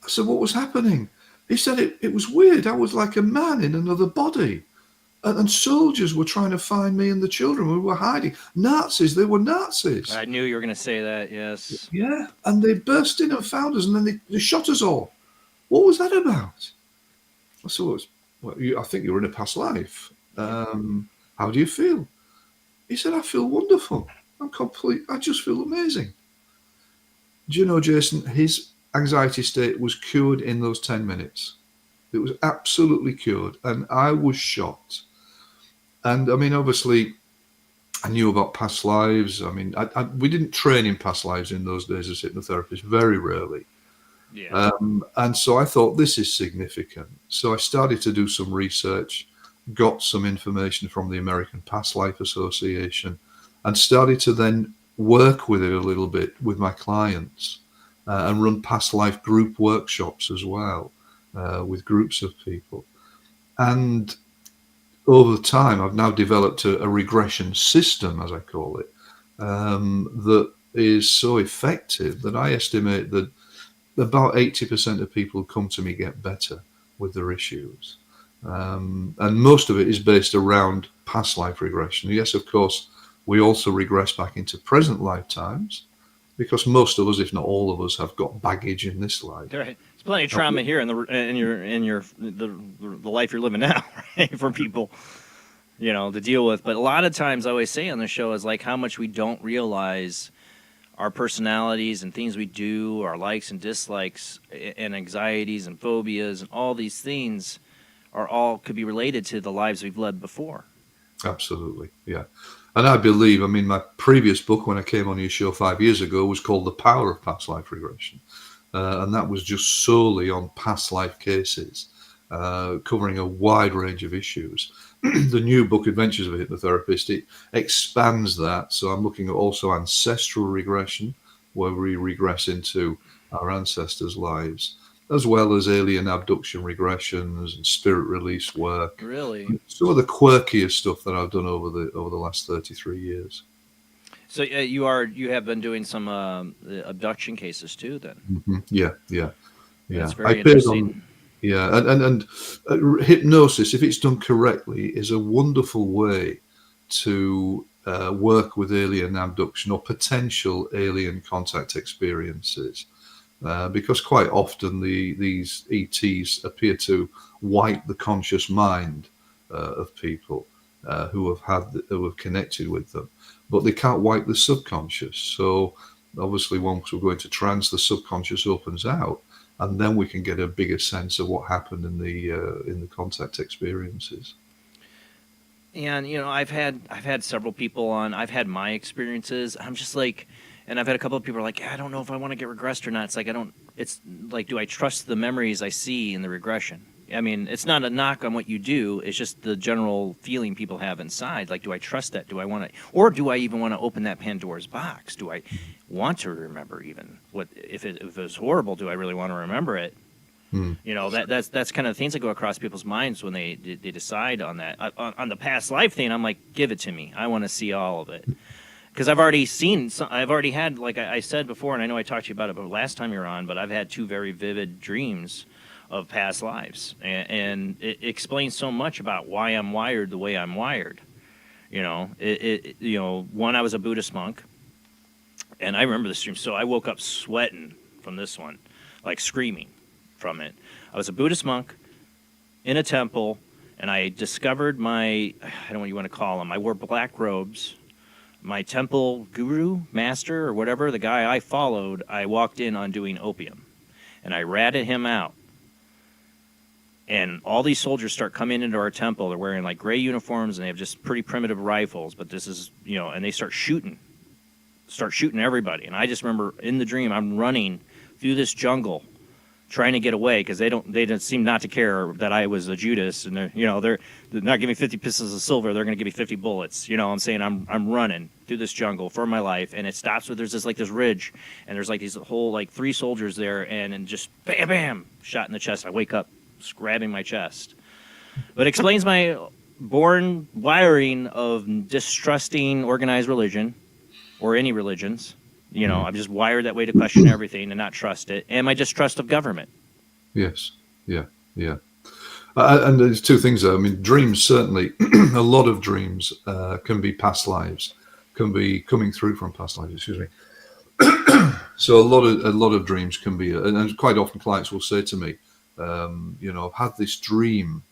I said, "What was happening?" He said, it was weird. I was like a man in another body. And soldiers were trying to find me and the children. We were hiding. Nazis, they were Nazis. I knew you were going to say that, yes. Yeah, and they burst in and found us, and then they shot us all. What was that about? I said, well, I think you were in a past life. How do you feel? He said, "I feel wonderful. I just feel amazing." Do you know, Jason, his anxiety state was cured in those 10 minutes. It was absolutely cured, and I was shocked. And I mean, obviously, I knew about past lives. I mean, we didn't train in past lives in those days as hypnotherapists, very rarely. Yeah. And so I thought, this is significant. So I started to do some research, got some information from the American Past Life Association, and started to then work with it a little bit with my clients and run past life group workshops as well with groups of people. And over time, I've now developed a regression system, as I call it, that is so effective that I estimate that about 80% of people who come to me get better with their issues. And most of it is based around past life regression. Yes, of course, we also regress back into present lifetimes because most of us, if not all of us, have got baggage in this life. Right. There's plenty of trauma here in the life you're living now, right? For people, to deal with. But a lot of times I always say on the show is like how much we don't realize our personalities and things we do, our likes and dislikes and anxieties and phobias and all these things could be related to the lives we've led before. Absolutely, yeah. And I believe, my previous book when I came on your show 5 years ago was called The Power of Past Life Regression. And that was just solely on past life cases, covering a wide range of issues. The new book, Adventures of a Hypnotherapist, it expands that. So I'm looking at also ancestral regression, where we regress into our ancestors' lives, as well as alien abduction regressions and spirit release work. Really? Some of the quirkiest stuff that I've done over the last 33 years. So you have been doing some abduction cases too, then? Mm-hmm. Yeah. That's very interesting. And hypnosis, if it's done correctly, is a wonderful way to work with alien abduction or potential alien contact experiences. Because quite often these ETs appear to wipe the conscious mind of people who have connected with them, but they can't wipe the subconscious. So obviously, once we're going to trance, the subconscious opens out, and then we can get a bigger sense of what happened in the contact experiences. And I've had several people on. I've had my experiences. I'm just like. And I've had a couple of people are like, I don't know if I want to get regressed or not. It's like, it's like, do I trust the memories I see in the regression? I mean, it's not a knock on what you do. It's just the general feeling people have inside. Like, do I trust that? Do I want to, or do I even want to open that Pandora's box? Do I want to remember even what, if it was horrible, do I really want to remember it? That's kind of things that go across people's minds when they decide on that. On the past life thing, I'm like, give it to me. I want to see all of it. Because I've already had, like I said before, and I know I talked to you about it but last time you were on, but I've had 2 very vivid dreams of past lives. And it explains so much about why I'm wired the way I'm wired. One, I was a Buddhist monk, and And I remember this dream. So I woke up sweating from this one, like screaming from it. I was a Buddhist monk in a temple, and I discovered I don't know what you want to call him. I wore black robes. My temple guru, master, or whatever, the guy I followed, I walked in on doing opium. And I ratted him out. And all these soldiers start coming into our temple. They're wearing like gray uniforms, and they have just pretty primitive rifles. But this is, and they start shooting everybody. And I just remember in the dream, I'm running through this jungle, trying to get away because they don't seem not to care that I was a Judas, and they're not giving me 50 pieces of silver. They're going to give me 50 bullets. I'm saying I'm running through this jungle for my life, and it stops where there's this ridge, and there's like these whole 3 soldiers there, and just bam, bam, shot in the chest. I wake up, just grabbing my chest. But it explains my born wiring of distrusting organized religion or any religions. I'm just wired that way to question everything and not trust it, and my distrust of government. Yes, yeah. And there's 2 things there. I mean, dreams, certainly, a lot of dreams can be past lives, can be coming through from past lives, excuse me. So a lot of dreams can be, and quite often clients will say to me, I've had this dream,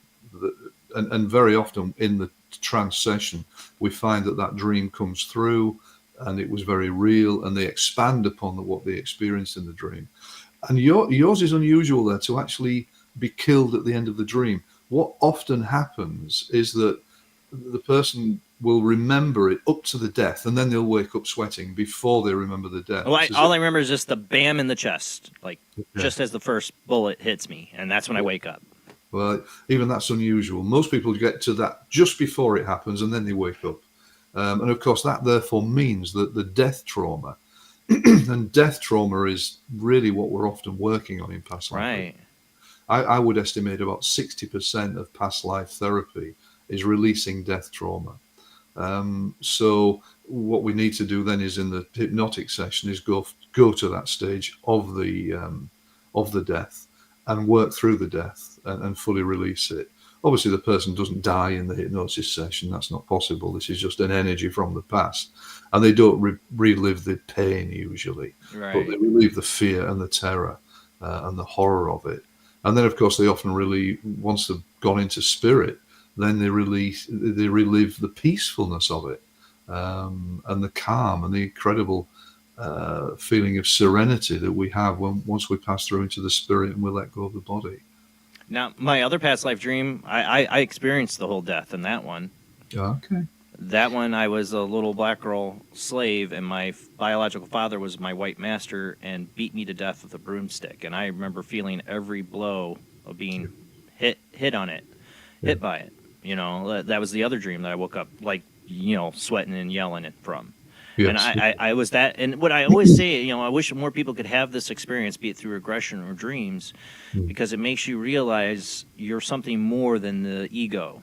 and very often in the trance session, we find that dream comes through, and it was very real, and they expand upon what they experienced in the dream. And yours is unusual there to actually be killed at the end of the dream. What often happens is that the person will remember it up to the death, and then they'll wake up sweating before they remember the death. Well, all I remember is just the bam in the chest, just as the first bullet hits me, and that's when I wake up. Well, even that's unusual. Most people get to that just before it happens, and then they wake up. And of course, that therefore means that the death trauma, and death trauma is really what we're often working on in past life. Right. I would estimate about 60% of past life therapy is releasing death trauma. So what we need to do then is in the hypnotic session is go to that stage of the death and work through the death and fully release it. Obviously, the person doesn't die in the hypnosis session. That's not possible. This is just an energy from the past. And they don't relive the pain usually, right. But they relieve the fear and the terror and the horror of it. And then, of course, they often once they've gone into spirit, then they relive the peacefulness of it and the calm and the incredible feeling of serenity that we have once we pass through into the spirit and we let go of the body. Now, my other past life dream, I experienced the whole death in that one. Okay. That one, I was a little black girl slave, and my biological father was my white master and beat me to death with a broomstick. And I remember feeling every blow of being hit by it. That was the other dream that I woke up sweating and yelling from. Yes. And I was that. And what I always say, I wish more people could have this experience, be it through regression or dreams, because it makes you realize you're something more than the ego.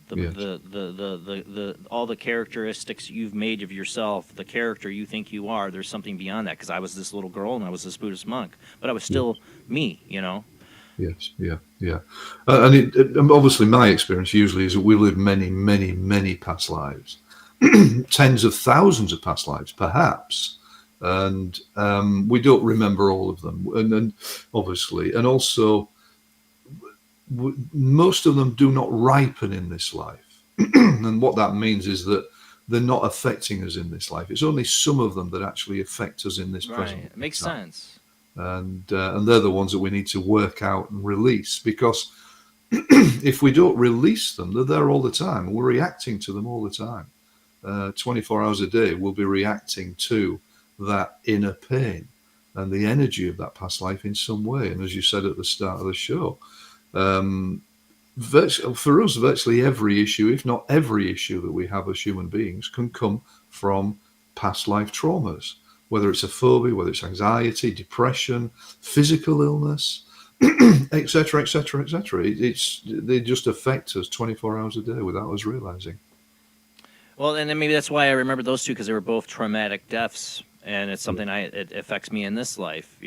The all the characteristics you've made of yourself, the character you think you are, there's something beyond that. Because I was this little girl and I was this Buddhist monk, but I was still me, Yes, yeah. And obviously my experience usually is that we live many, many, many past lives, tens of thousands of past lives, perhaps. And we don't remember all of them. And obviously, and also, most of them do not ripen in this life. And what that means is that they're not affecting us in this life. It's only some of them that actually affect us in this present. Right, it makes sense. And they're the ones that we need to work out and release, because if we don't release them, they're there all the time. We're reacting to them all the time. 24 hours a day, we'll be reacting to that inner pain and the energy of that past life in some way. And as you said at the start of the show, for us, virtually every issue, if not every issue that we have as human beings, can come from past life traumas, whether it's a phobia, whether it's anxiety, depression, physical illness, etc., etc., etc. They just affect us 24 hours a day without us realizing. Well, and then maybe that's why I remember those two, because they were both traumatic deaths, and it's something it affects me in this life.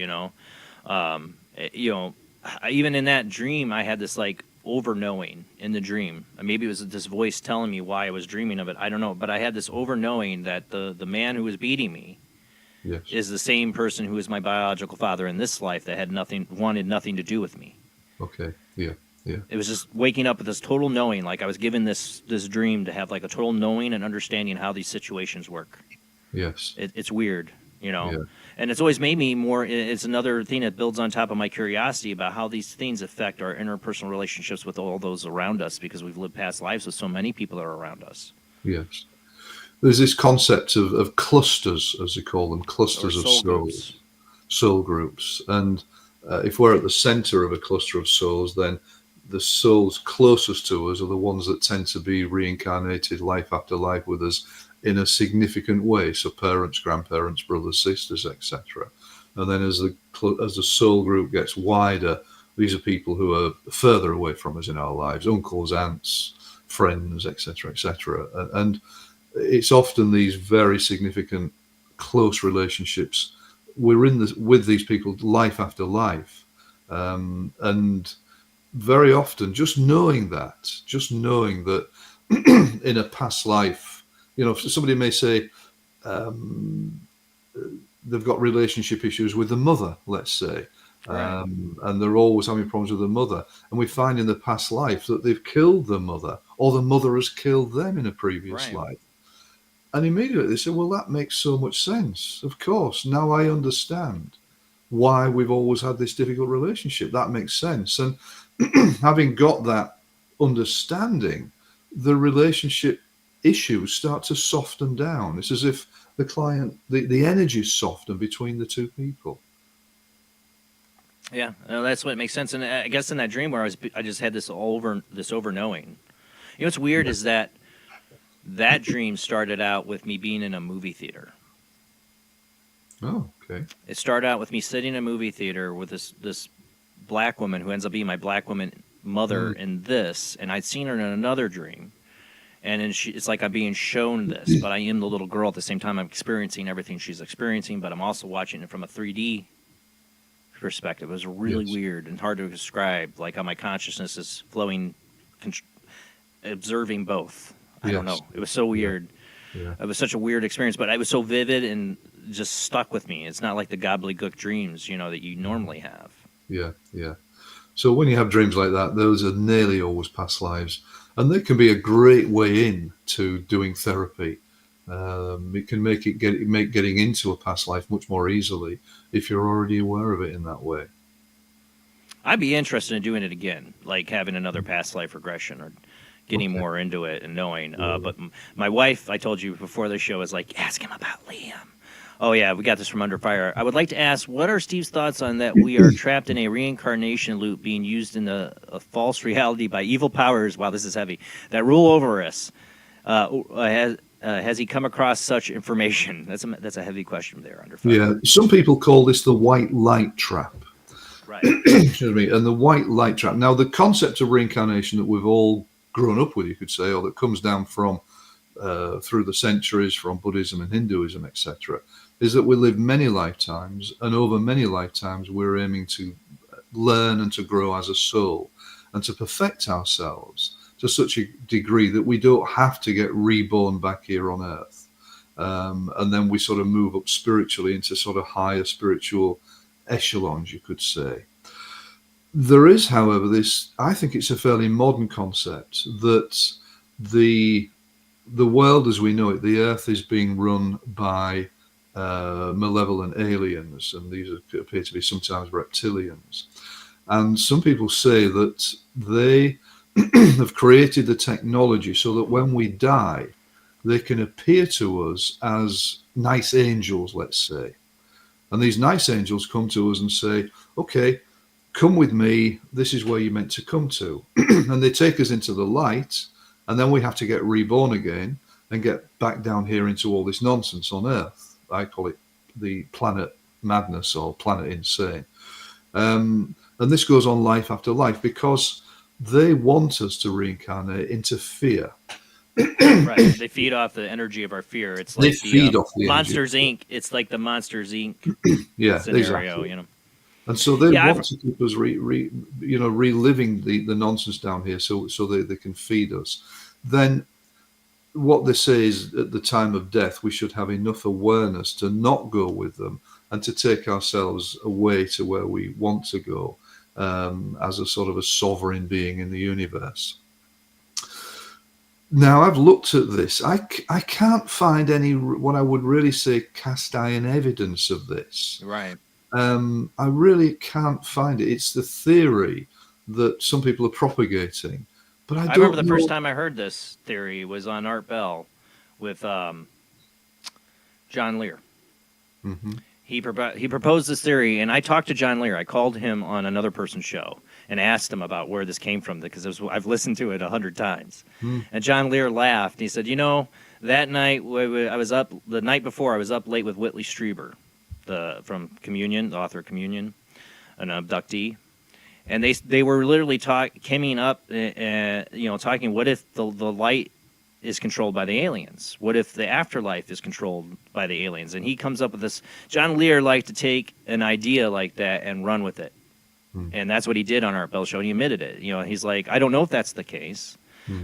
Even in that dream, I had this over-knowing in the dream. Maybe it was this voice telling me why I was dreaming of it. I don't know. But I had this over-knowing that the man who was beating me Yes. is the same person who is my biological father in this life that wanted nothing to do with me. Okay. Yeah. Yeah. It was just waking up with this total knowing, like I was given this dream to have like a total knowing and understanding how these situations work. Yes. It's weird, you know, Yeah. and it's always made me more. It's another thing that builds on top of my curiosity about how these things affect our interpersonal relationships with all those around us, because we've lived past lives with so many people that are around us. Yes. There's this concept of clusters, as they call them, clusters Or of soul souls, groups. soul groups. And if we're at the center of a cluster of souls, then the souls closest to us are the ones that tend to be reincarnated life after life with us in a significant way. So parents, grandparents, brothers, sisters, etc. And then as the soul group gets wider, these are people who are further away from us in our lives, uncles, aunts, friends, etc., etc. And it's often these very significant, close relationships. We're in this with these people life after life, and very often just knowing that in a past life, you know, somebody may say they've got relationship issues with the mother, let's say, Right. and they're always having problems with the mother, and we find in the past life that they've killed the mother, or the mother has killed them in a previous Right. life. And immediately they say, well, that makes so much sense. Of course, now I understand why we've always had this difficult relationship. That makes sense. And having got that understanding, the relationship issues start to soften down. It's as if the client, the energy soften between the two people. Yeah, that's what makes sense. And I guess in that dream where I just had this over knowing. You know what's weird is that dream started out with me being in a movie theater. Oh, okay. It started out with me sitting in a movie theater with this black woman who ends up being my black woman mother in this, and I'd seen her in another dream. And then it's like I'm being shown this, but I am the little girl at the same time. I'm experiencing everything she's experiencing, but I'm also watching it from a 3D perspective. It was really weird and hard to describe, like how my consciousness is flowing, observing both. I don't know. It was so weird. Yeah. It was such a weird experience, but it was so vivid and just stuck with me. It's not like the gobbledygook dreams, you know, that you normally have. Yeah, yeah. So when you have dreams like that, those are nearly always past lives, and they can be a great way in to doing therapy. It can make getting into a past life much more easily if you're already aware of it in that way. I'd be interested in doing it again, like having another past life regression or getting more into it and knowing. But my wife, I told you before the show, is like, ask him about Liam. Oh, yeah, we got this from Under Fire. I would like to ask, what are Steve's thoughts on that we are trapped in a reincarnation loop being used in a false reality by evil powers, wow, this is heavy, that rule over us? Has he come across such information? That's a heavy question there, Under Fire. Yeah, some people call this the white light trap. Right. Excuse me. And the white light trap. Now, the concept of reincarnation that we've all grown up with, you could say, or that comes down from through the centuries from Buddhism and Hinduism, etc., is that we live many lifetimes, and over many lifetimes we're aiming to learn and to grow as a soul and to perfect ourselves to such a degree that we don't have to get reborn back here on earth. And then we sort of move up spiritually into sort of higher spiritual echelons, you could say. There is, however, this, I think it's a fairly modern concept that the world as we know it, the earth, is being run by malevolent aliens, and these appear to be sometimes reptilians. And some people say that they have created the technology so that when we die, they can appear to us as nice angels, let's say. And these nice angels come to us and say, okay, come with me, this is where you're meant to come to. And they take us into the light, and then we have to get reborn again and get back down here into all this nonsense on Earth. I call it the planet madness or planet insane. And this goes on life after life because they want us to reincarnate into fear. Right. They feed off the energy of our fear. It's like Monsters Inc. It's like the Monsters Inc. scenario, exactly. You know. And so they want to keep us reliving the nonsense down here so they can feed us. Then what they say is at the time of death, we should have enough awareness to not go with them and to take ourselves away to where we want to go, as a sort of a sovereign being in the universe. Now, I've looked at this. I can't find any, what I would really say, cast iron evidence of this. Right. I really can't find it. It's the theory that some people are propagating. But I remember the know. first time I heard this theory was on Art Bell with John Lear. Mm-hmm. He proposed this theory, and I talked to John Lear. I called him on another person's show and asked him about where this came from, because I've listened to it 100 times. And John Lear laughed. He said, that night I was up, the night before, I was up late with Whitley Strieber, from Communion, the author of Communion, an abductee. And they were literally talking, what if the light is controlled by the aliens? What if the afterlife is controlled by the aliens? And he comes up with this. John Lear liked to take an idea like that and run with it. And that's what he did on Art Bell Show, and he admitted it. He's like, I don't know if that's the case,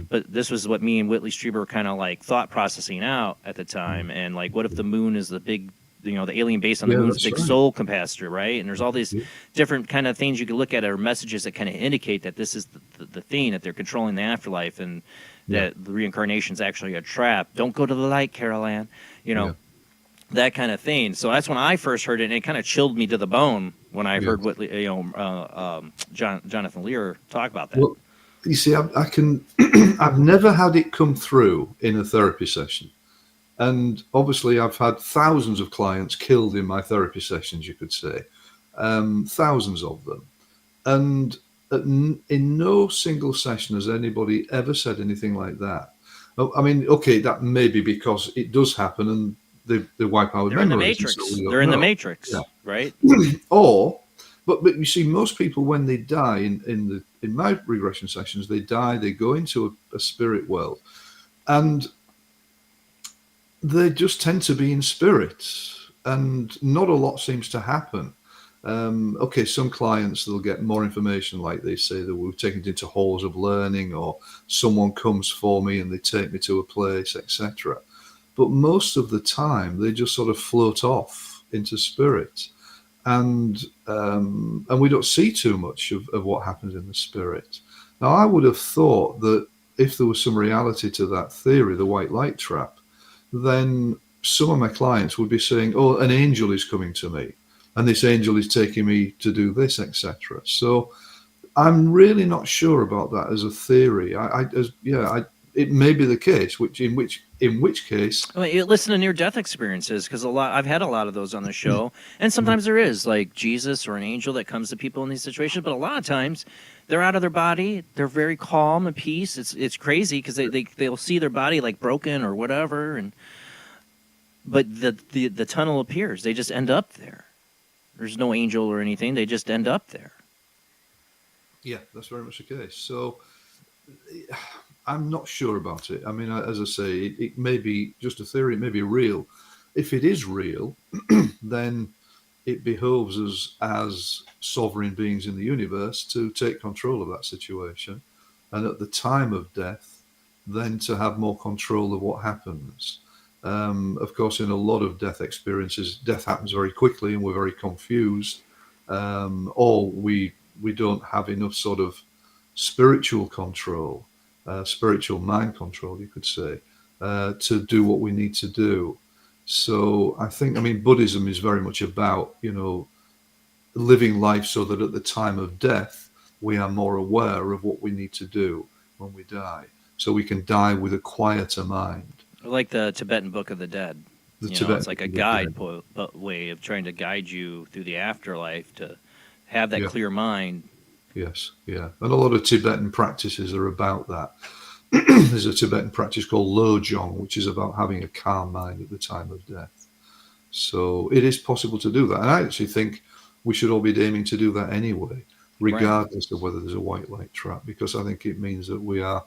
but this was what me and Whitley Strieber were kind of like thought processing out at the time. And like, what if the moon is the big, the alien base on the moon is a big soul capacitor, right? And there's all these different kind of things you can look at, or messages that kind of indicate that this is the thing, that they're controlling the afterlife, and that the reincarnation is actually a trap. Don't go to the light, Carol Ann. That kind of thing. So that's when I first heard it, and it kind of chilled me to the bone when I heard Whitley, Jonathan Lear talk about that. Well, you see, I can. I've never had it come through in a therapy session, and obviously, I've had thousands of clients killed in my therapy sessions. You could say, thousands of them, and in no single session has anybody ever said anything like that. I mean, okay, that may be because it does happen, and they wipe out They're in the memories. Matrix. So They're in the Matrix, right? But you see, most people, when they die in my regression sessions, they die. They go into a spirit world, and they just tend to be in spirit, and not a lot seems to happen. Some clients, they'll get more information, like they say that we're taken into halls of learning, or someone comes for me and they take me to a place, etc. But most of the time, they just sort of float off into spirit, and we don't see too much of what happens in the spirit. Now, I would have thought that if there was some reality to that theory, the white light trap, then some of my clients would be saying, "Oh, an angel is coming to me, and this angel is taking me to do this, etc." So I'm really not sure about that as a theory. It may be the case, in which case, Well, you listen to near-death experiences, because I've had a lot of those on the show, and sometimes there is like Jesus or an angel that comes to people in these situations, but a lot of times they're out of their body, they're very calm and peace. It's crazy because they'll see their body like broken or whatever, but the tunnel appears. They just end up there. There's no angel or anything. They just end up there. Yeah, that's very much the case. So I'm not sure about it. I mean, as I say, it may be just a theory. It may be real. If it is real, then it behoves us as sovereign beings in the universe to take control of that situation. And at the time of death, then to have more control of what happens. Of course, in a lot of death experiences, death happens very quickly and we're very confused. Or we don't have enough sort of spiritual control, spiritual mind control, you could say, to do what we need to do. So I mean, Buddhism is very much about, living life so that at the time of death, we are more aware of what we need to do when we die. So we can die with a quieter mind. Like the Tibetan Book of the Dead. It's like a guide way of trying to guide you through the afterlife to have that clear mind. Yes, yeah. And a lot of Tibetan practices are about that. There's a Tibetan practice called Lojong, which is about having a calm mind at the time of death. So it is possible to do that. And I actually think we should all be aiming to do that anyway, regardless of whether there's a white light trap, because I think it means that we are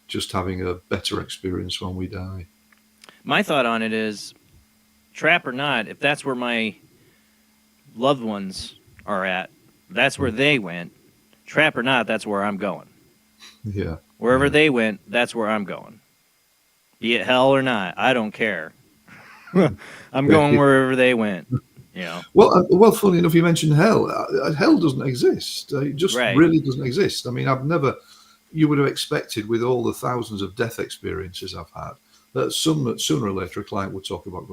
just having a better experience when we die. My thought on it is, trap or not, if that's where my loved ones are at, that's where they went. Trap or not, that's where I'm going. Yeah. Wherever they went, that's where I'm going. Be it hell or not, I don't care. I'm going wherever they went. You know. Well, funny enough, you mentioned hell. Hell doesn't exist. It just Right. really doesn't exist. I mean, I've never. You would have expected, with all the thousands of death experiences I've had, that sooner or later a client would talk about,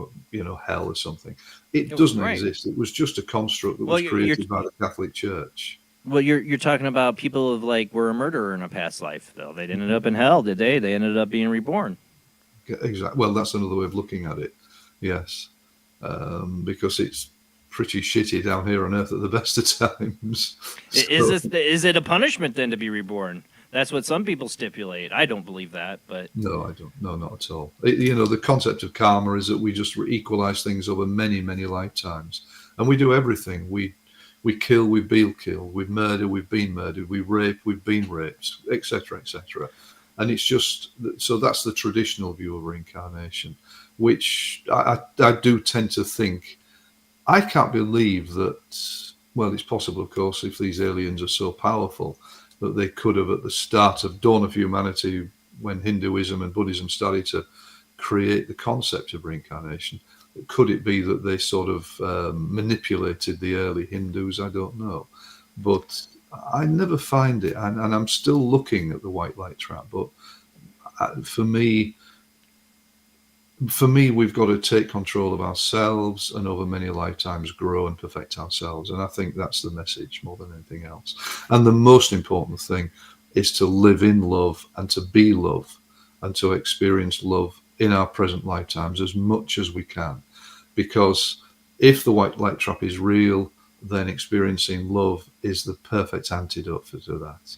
hell or something. It doesn't Right. exist. It was just a construct that Well, was created by the Catholic Church. Well, you're talking about people who were a murderer in a past life, though. They ended up in hell, did they? They ended up being reborn. Exactly. Well, that's another way of looking at it. Yes, because it's pretty shitty down here on Earth at the best of times. Is it a punishment then to be reborn? That's what some people stipulate. I don't believe that, but No, I don't. No, not at all. The concept of karma is that we just equalize things over many, many lifetimes, and we do everything. We kill, we've been killed. We murder, we've been murdered. We rape, we've been raped, etc., etc. And it's just so that's the traditional view of reincarnation, which I do tend to think. I can't believe that. Well, it's possible, of course, if these aliens are so powerful, that they could have, at the start of dawn of humanity, when Hinduism and Buddhism started to create the concept of reincarnation, could it be that they sort of manipulated the early Hindus? I don't know. But I never find it, and I'm still looking at the white light trap. But for me, we've got to take control of ourselves and over many lifetimes grow and perfect ourselves. And I think that's the message more than anything else. And the most important thing is to live in love and to be love and to experience love in our present lifetimes as much as we can. Because if the white light trap is real, then experiencing love is the perfect antidote to that.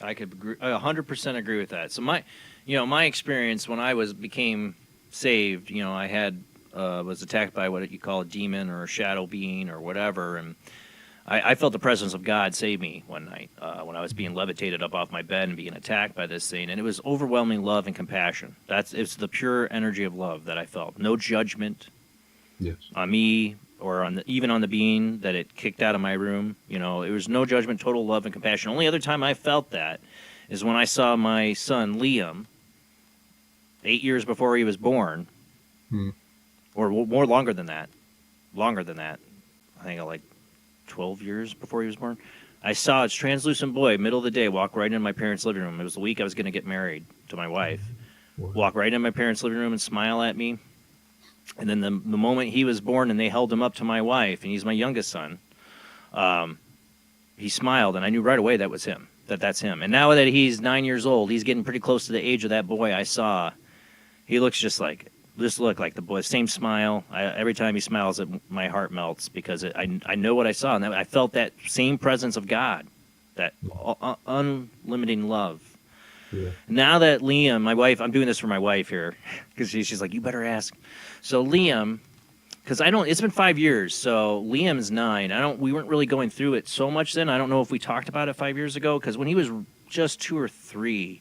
I could 100% agree with that. So my experience when I became saved, I had was attacked by what you call a demon or a shadow being or whatever, and I felt the presence of God save me one night when I was being levitated up off my bed and being attacked by this thing, and it was overwhelming love and compassion. It's the pure energy of love that I felt. No judgment on me or even on the being that it kicked out of my room. It was no judgment, total love and compassion. Only other time I felt that is when I saw my son Liam 8 years before he was born, or more longer than that. I think like 12 years before he was born. I saw this translucent boy, middle of the day, walk right into my parents' living room. It was the week I was going to get married to my wife. Walk right into my parents' living room and smile at me. And then the moment he was born and they held him up to my wife, and he's my youngest son, he smiled, and I knew right away that was him, that's him. And now that he's 9 years old, he's getting pretty close to the age of that boy I saw. He looks just like the boy, same smile. Every time he smiles, my heart melts because I know what I saw, and I felt that same presence of God, that unlimiting love. Yeah. Now that Liam, my wife, I'm doing this for my wife here because she's like, you better ask. So Liam, because it's been 5 years, so Liam's 9. We weren't really going through it so much then. I don't know if we talked about it 5 years ago, because when he was just 2 or 3,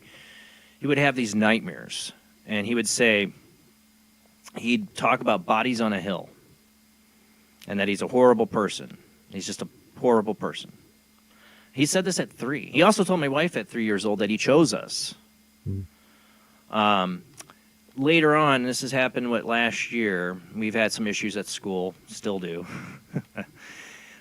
he would have these nightmares. And he would say, he'd talk about bodies on a hill and that he's a horrible person. He's just a horrible person. He said this at 3. He also told my wife at 3 years old that he chose us. Later on, this has happened, last year, we've had some issues at school, still do.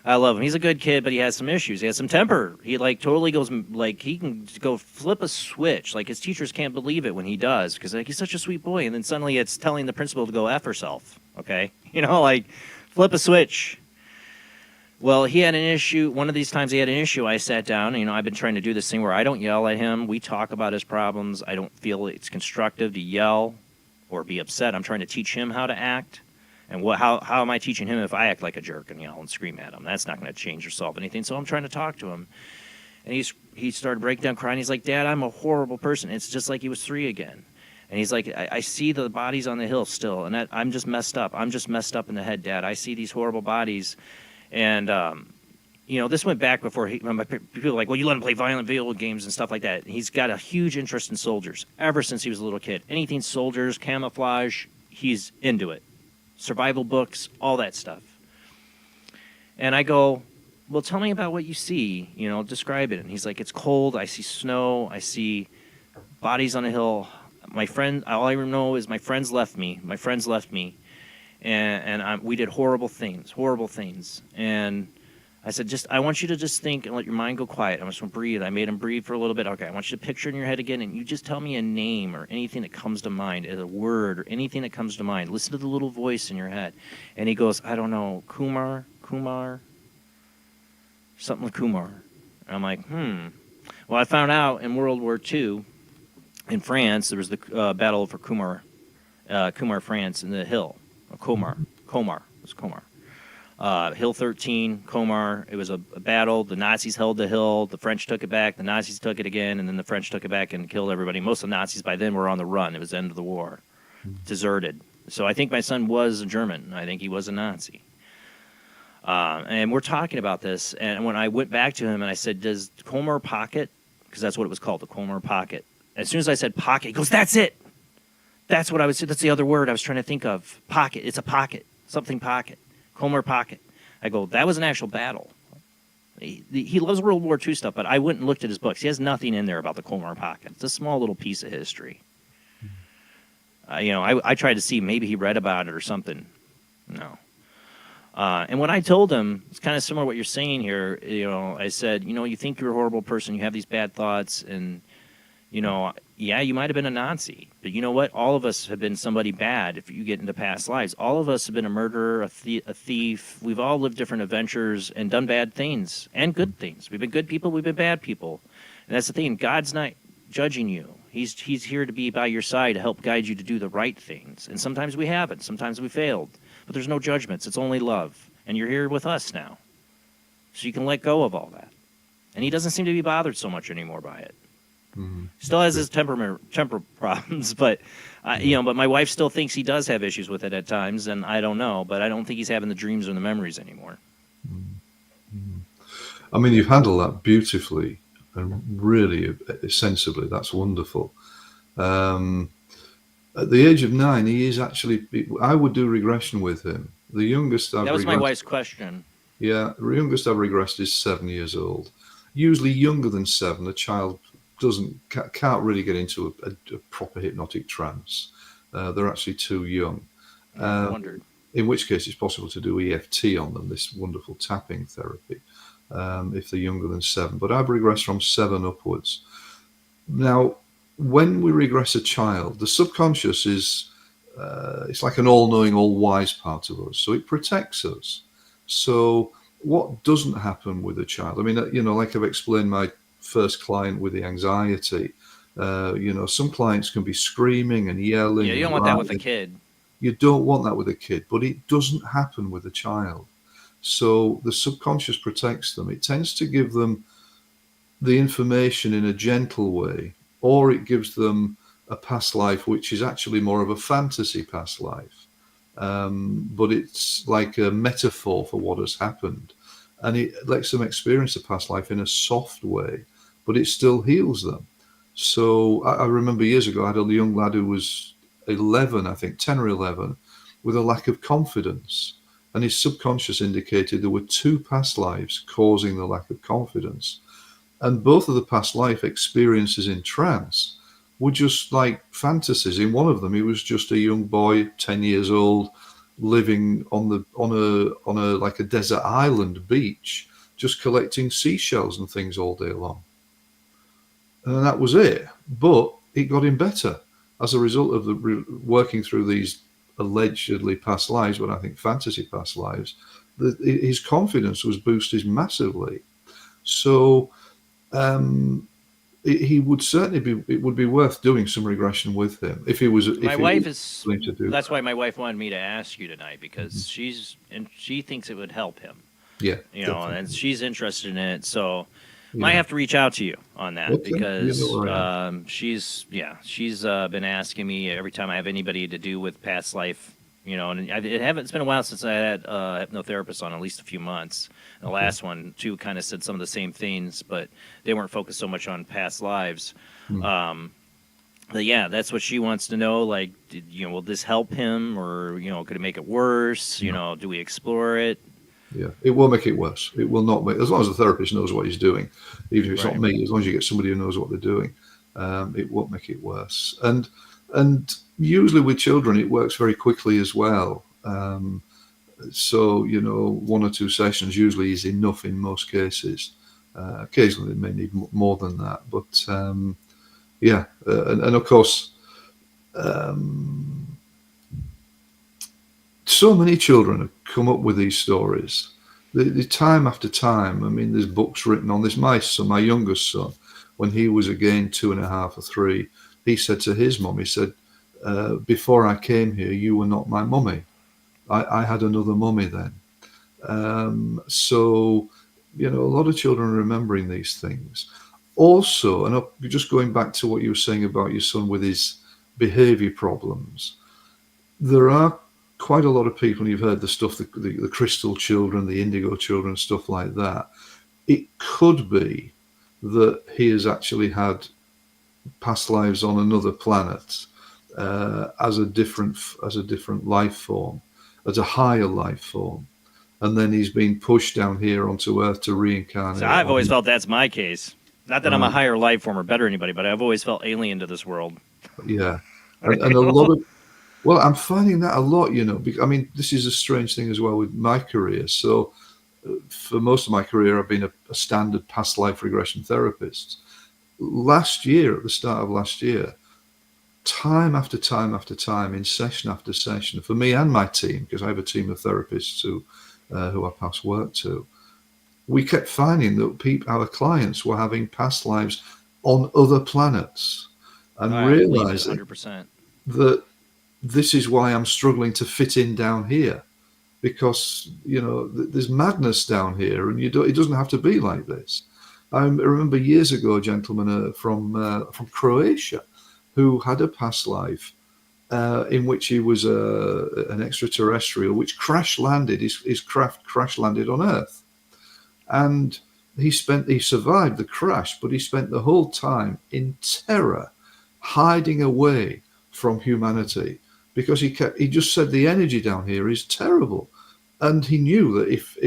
I love him. He's a good kid, but he has some issues. He has some temper. He totally goes he can go flip a switch. His teachers can't believe it when he does because he's such a sweet boy. And then suddenly it's telling the principal to go F herself. Okay, flip a switch. Well, he had an issue. One of these times he had an issue. I sat down. And, I've been trying to do this thing where I don't yell at him. We talk about his problems. I don't feel it's constructive to yell or be upset. I'm trying to teach him how to act. And how am I teaching him if I act like a jerk and yell and scream at him? That's not going to change or solve anything. So I'm trying to talk to him. And he started breaking down crying. He's like, Dad, I'm a horrible person. It's just like he was 3 again. And he's like, I see the bodies on the hill still. And I'm just messed up. I'm just messed up in the head, Dad. I see these horrible bodies. And, this went back before people were like, well, you let him play violent video games and stuff like that. He's got a huge interest in soldiers ever since he was a little kid. Anything soldiers, camouflage, he's into it. Survival books, all that stuff. And I go, well, tell me about what you see, describe it. And he's like, it's cold, I see snow, I see bodies on a hill, my friend, all I know is my friends left me. My friends left me, and we did horrible things. And I said, I want you to just think and let your mind go quiet. I just want to breathe. I made him breathe for a little bit. Okay, I want you to picture in your head again, and you just tell me a name or anything that comes to mind, a word or anything that comes to mind. Listen to the little voice in your head. And he goes, I don't know, Kumar, something like Kumar. And I'm like, Well, I found out in World War II, in France, there was the battle for Kumar, France, in the hill. Comar. It was Comar. Hill 13, Comar. It was a battle. The Nazis held the hill. The French took it back. The Nazis took it again, and then the French took it back and killed everybody. Most of the Nazis by then were on the run. It was the end of the war. Deserted. So I think my son was a German. I think he was a Nazi. And we're talking about this, and when I went back to him and I said, does Comar pocket, because that's what it was called, the Comar pocket. As soon as I said pocket, he goes, that's it. That's the other word I was trying to think of. Pocket. It's a pocket. Something pocket. Comar pocket. I go, that was an actual battle. He loves World War II stuff, but I went and looked at his books. He has nothing in there about the Comar pocket. It's a small little piece of history. I tried to see maybe he read about it or something. No. And when I told him, it's kind of similar to what you're saying here, I said, you think you're a horrible person, you have these bad thoughts, and, yeah, you might have been a Nazi, but you know what? All of us have been somebody bad if you get into past lives. All of us have been a murderer, a thief. We've all lived different adventures and done bad things and good things. We've been good people, we've been bad people. And that's the thing. God's not judging you. He's here to be by your side to help guide you to do the right things. And sometimes we haven't. Sometimes we failed. But there's no judgments. It's only love. And you're here with us now. So you can let go of all that. And he doesn't seem to be bothered so much anymore by it. Still has his temper problems, but but my wife still thinks he does have issues with it at times, and I don't know, but I don't think he's having the dreams or the memories anymore. I mean, you've handled that beautifully and really sensibly. That's wonderful. At the age of 9, he is actually. I would do regression with him. The youngest I've that was my wife's question. Yeah, the youngest I've regressed is 7 years old. Usually younger than 7, a child can't really get into a proper hypnotic trance. They're actually too young. I wondered. In which case it's possible to do EFT on them, this wonderful tapping therapy, if they're younger than 7. But I've regressed from 7 upwards. Now, when we regress a child, the subconscious is it's like an all-knowing, all-wise part of us. So it protects us. So what doesn't happen with a child? I mean, like I've explained my first client with the anxiety, some clients can be screaming and yelling. Yeah, you don't want that with a kid. You don't want that with a kid, but it doesn't happen with a child. So the subconscious protects them. It tends to give them the information in a gentle way, or it gives them a past life, which is actually more of a fantasy past life. But it's like a metaphor for what has happened. And it lets them experience a past life in a soft way, but it still heals them. So I remember years ago, I had a young lad who was 11, I think 10 or 11, with a lack of confidence. And his subconscious indicated there were 2 past lives causing the lack of confidence. And both of the past life experiences in trance were just like fantasies. In one of them, he was just a young boy, 10 years old, living on a like a desert island beach, just collecting seashells and things all day long. And that was it. But it got him better as a result of working through these allegedly past lives, but I think fantasy past lives. His confidence was boosted massively. So he would certainly be. It would be worth doing some regression with him if he was. My wife is. To do that's why my wife wanted me to ask you tonight, because she thinks it would help him. Yeah, and she's interested in it. So might have to reach out to you on that, because she's been asking me every time I have anybody to do with past life. And it's been a while since I had a hypnotherapist on, at least a few months. The last one, too, kind of said some of the same things, but they weren't focused so much on past lives. But yeah, that's what she wants to know. Like, will this help him, or, could it make it worse? Do we explore it? Yeah, it will make it worse. It will not make, as long as the therapist knows what he's doing, even if it's not me, as long as you get somebody who knows what they're doing, it won't make it worse. And And usually with children, it works very quickly as well. So, 1 or 2 sessions usually is enough in most cases. Occasionally, they may need more than that. But yeah, and of course, so many children have come up with these stories. The time after time, I mean, there's books written on this. My son, my youngest son, when he was again 2.5 or 3, he said to his mum, he said, before I came here, you were not my mummy. I had another mummy then. So, a lot of children are remembering these things. Also, and just going back to what you were saying about your son with his behavior problems, there are quite a lot of people, and you've heard the stuff, the crystal children, the indigo children, stuff like that. It could be that he has actually had past lives on another planet as a different life form, as a higher life form, and then he's been pushed down here onto Earth to reincarnate. So I've always felt that's my case. Not that I'm a higher life form or better than anybody, but I've always felt alien to this world. Yeah, and a lot of. Well, I'm finding that a lot, I mean, this is a strange thing as well with my career. So for most of my career, I've been a standard past life regression therapist. Last year, at the start of last year, time after time after time, in session after session, for me and my team, because I have a team of therapists who I pass work to, we kept finding that our clients were having past lives on other planets, and realizing 100%. that this is why I'm struggling to fit in down here, because there's madness down here, and it doesn't have to be like this. I remember years ago a gentleman from Croatia who had a past life in which he was an extraterrestrial, which crash landed. His craft crash landed on Earth, and he survived the crash, but he spent the whole time in terror, hiding away from humanity, because he just said the energy down here is terrible, and he knew that if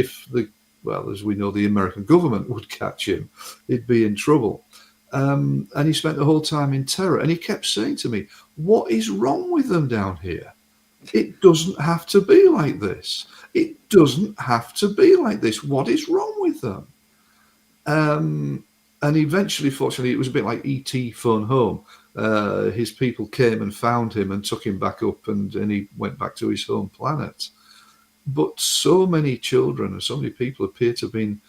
as we know, the American government would catch him, he'd be in trouble. And he spent the whole time in terror, and he kept saying to me, "What is wrong with them down here? It doesn't have to be like this. It doesn't have to be like this. What is wrong with them?" And eventually, fortunately, it was a bit like E.T. Phone Home. His people came and found him and took him back up, and he went back to his home planet. But so many children and so many people appear to have been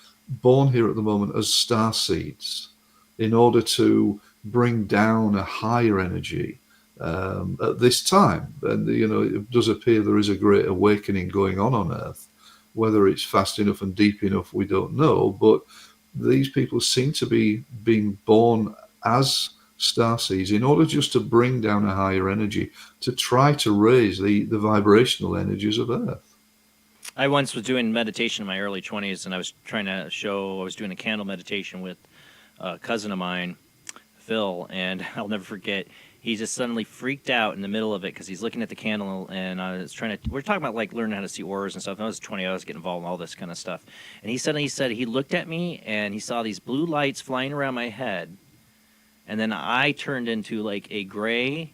born here at the moment as star seeds in order to bring down a higher energy at this time. And, it does appear there is a great awakening going on Earth. Whether it's fast enough and deep enough, we don't know. But these people seem to be being born as starseeds in order just to bring down a higher energy, to try to raise the vibrational energies of Earth. I once was doing meditation in my early 20s, and I was doing a candle meditation with a cousin of mine, Phil, and I'll never forget, he just suddenly freaked out in the middle of it because he's looking at the candle, and we're talking about like learning how to see auras and stuff. And I was 20, I was getting involved in all this kind of stuff. And he suddenly said he looked at me and he saw these blue lights flying around my head. And then I turned into like a gray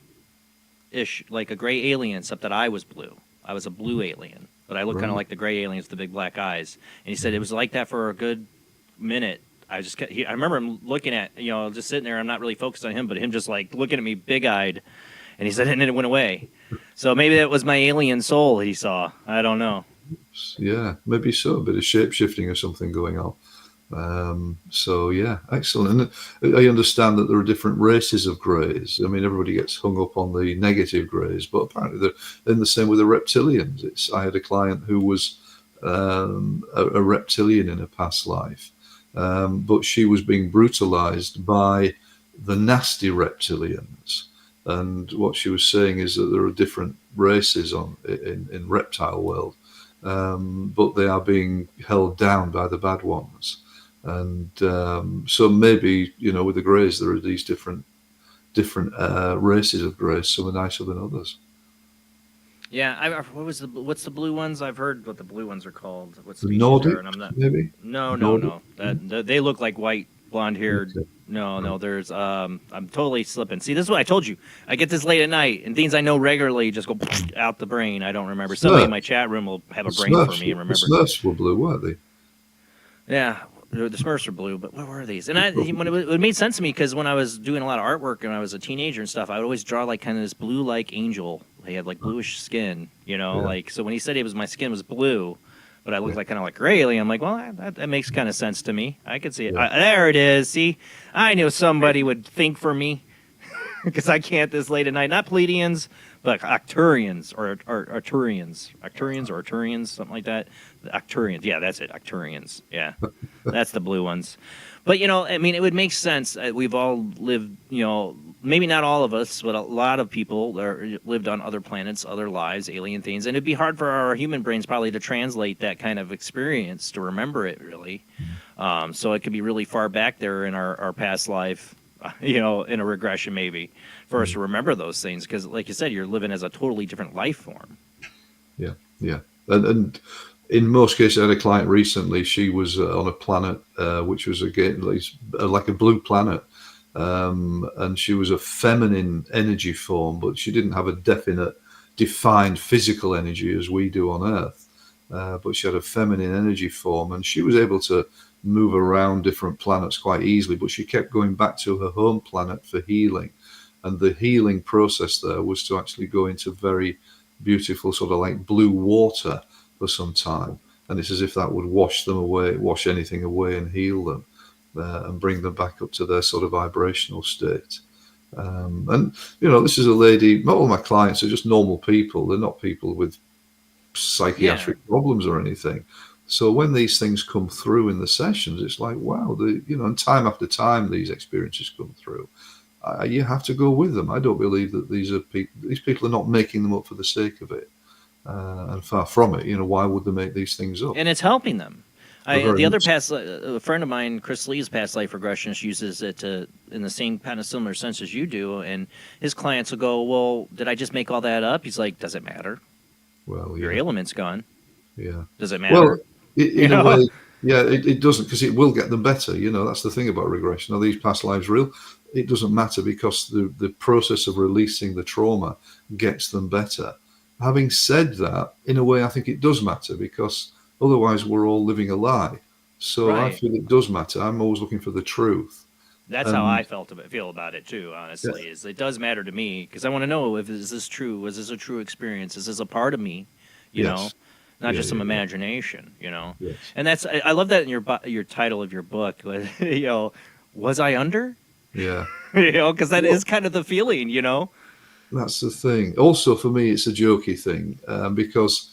alien, except that I was blue. I was a blue alien, but I looked kind of like the gray aliens with the big black eyes. And he said it was like that for a good minute. I remember him looking at, just sitting there. I'm not really focused on him, but him just like looking at me big-eyed. And he said, and then it went away. So maybe that was my alien soul he saw. I don't know. Yeah, maybe so. A bit of shape-shifting or something going on. So, yeah, excellent. And I understand that there are different races of greys. I mean, everybody gets hung up on the negative greys, but apparently they're in the same with the reptilians. I had a client who was a reptilian in a past life. But she was being brutalized by the nasty reptilians. And what she was saying is that there are different races in reptile world, but they are being held down by the bad ones. And so maybe, with the greys, there are these different races of greys. Some are nicer than others. Yeah, what's the blue ones? I've heard what the blue ones are called. What's the Nordic, are, and I'm not, maybe? No. They look like white blonde-haired. No, there's I'm totally slipping. See, this is what I told you. I get this late at night, and things I know regularly just go out the brain. I don't remember. Somebody in my chat room will have a brain for me and remember. The Smurfs were blue, weren't they? Yeah, the Smurfs are blue, but what were these? And it made sense to me because when I was doing a lot of artwork and I was a teenager and stuff, I would always draw like kind of this blue-like angel. He had like bluish skin, like so. When he said my skin was blue, but I looked like kind of like gray alien, I'm like, well, that makes kind of sense to me. I could see it. There it is. See, I knew somebody would think for me because I can't this late at night. Not Pleiadians, but Arcturians or Arcturians, something like that. The Arcturians, yeah, that's it. Arcturians, yeah, that's the blue ones. But I mean, it would make sense. We've all lived, maybe not all of us, but a lot of people lived on other planets, other lives, alien things, and it'd be hard for our human brains probably to translate that kind of experience, to remember it really. So it could be really far back there in our past life, in a regression maybe, for us to remember those things, because like you said, you're living as a totally different life form. Yeah. And in most cases, I had a client recently. She was on a planet which was again like a blue planet, and she was a feminine energy form, but she didn't have a defined physical energy as we do on Earth. But she had a feminine energy form, and she was able to move around different planets quite easily. But she kept going back to her home planet for healing, and the healing process there was to actually go into very beautiful sort of like blue water for some time, and it's as if that would wash anything away and heal them, and bring them back up to their sort of vibrational state. And this is a lady. Not all my clients are just normal people. They're not people with psychiatric problems or anything. So when these things come through in the sessions, it's like, wow, and time after time these experiences come through. You have to go with them. I don't believe that these people are not making them up for the sake of it. And far from it. Why would they make these things up? And it's helping them. A friend of mine, Chris Lee's past life regression, uses it in the same kind of similar sense as you do, and his clients will go, well, did I just make all that up? He's like, does it matter? Well, your ailment's gone. Yeah. Does it matter? Well, in a way, yeah, it doesn't, because it will get them better. That's the thing about regression. Are these past lives real? It doesn't matter, because the process of releasing the trauma gets them better. Having said that, in a way, I think it does matter, because otherwise we're all living a lie. So I feel it does matter. I'm always looking for the truth. That's how I feel about it too, honestly. Is it does matter to me, because I want to know, is this true? Was this a true experience? Is this a part of me? Not just some imagination, Yes. And I love that in your title of your book, was I under? Yeah. Because that is kind of the feeling, That's the thing. Also, for me, it's a jokey thing, because,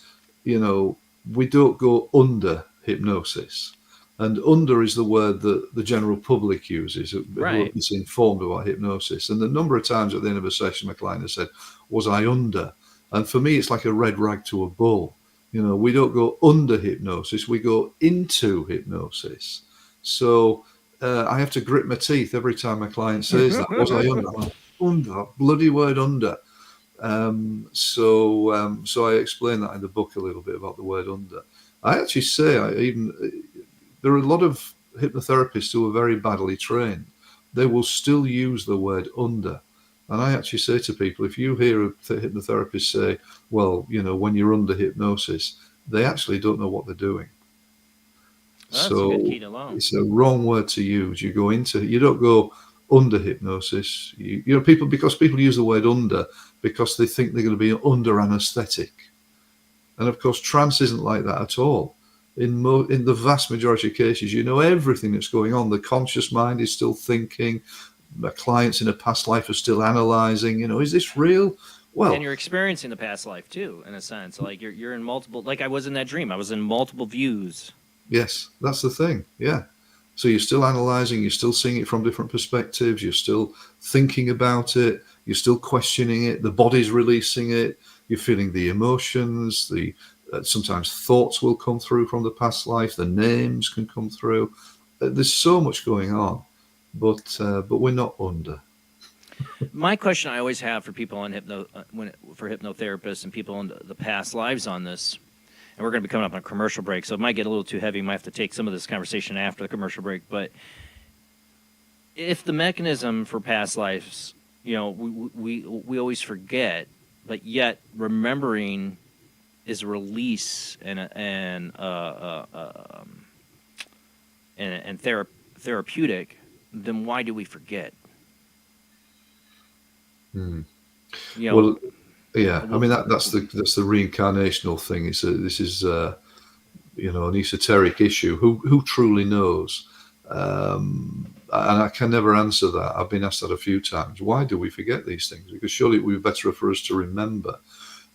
we don't go under hypnosis. And under is the word that the general public uses. Right. It's informed about hypnosis. And the number of times at the end of a session, my client has said, was I under? And for me, it's like a red rag to a bull. We don't go under hypnosis. We go into hypnosis. So I have to grit my teeth every time my client says that. Was I under? I'm like, under, that bloody word under. So I explain that in the book a little bit about the word under. I actually say there are a lot of hypnotherapists who are very badly trained. They will still use the word under. And I actually say to people, if you hear a hypnotherapist say, well, when you're under hypnosis, they actually don't know what they're doing. That's so a good key to learn. It's a wrong word to use. You don't go under hypnosis. People use the word under because they think they're going to be under anesthetic. And of course, trance isn't like that at all. In the vast majority of cases, everything that's going on. The conscious mind is still thinking. My clients in a past life are still analyzing. Is this real? Well, and you're experiencing the past life too, in a sense. Like you're in multiple. Like I was in that dream. I was in multiple views. Yes, that's the thing. Yeah. So you're still analyzing. You're still seeing it from different perspectives. You're still thinking about it. You're still questioning it. The body's releasing it. You're feeling the emotions. Sometimes thoughts will come through from the past life. The names can come through. There's so much going on, but we're not under. My question I always have for people on for hypnotherapists and people in the past lives on this, and we're going to be coming up on a commercial break, so it might get a little too heavy. We might have to take some of this conversation after the commercial break, but if the mechanism for past lives, we always forget, but yet remembering is a release and therapeutic, then why do we forget? Well, yeah. I mean, that's the reincarnational thing. This is an esoteric issue. Who truly knows? And I can never answer that. I've been asked that a few times. Why do we forget these things? Because surely it would be better for us to remember.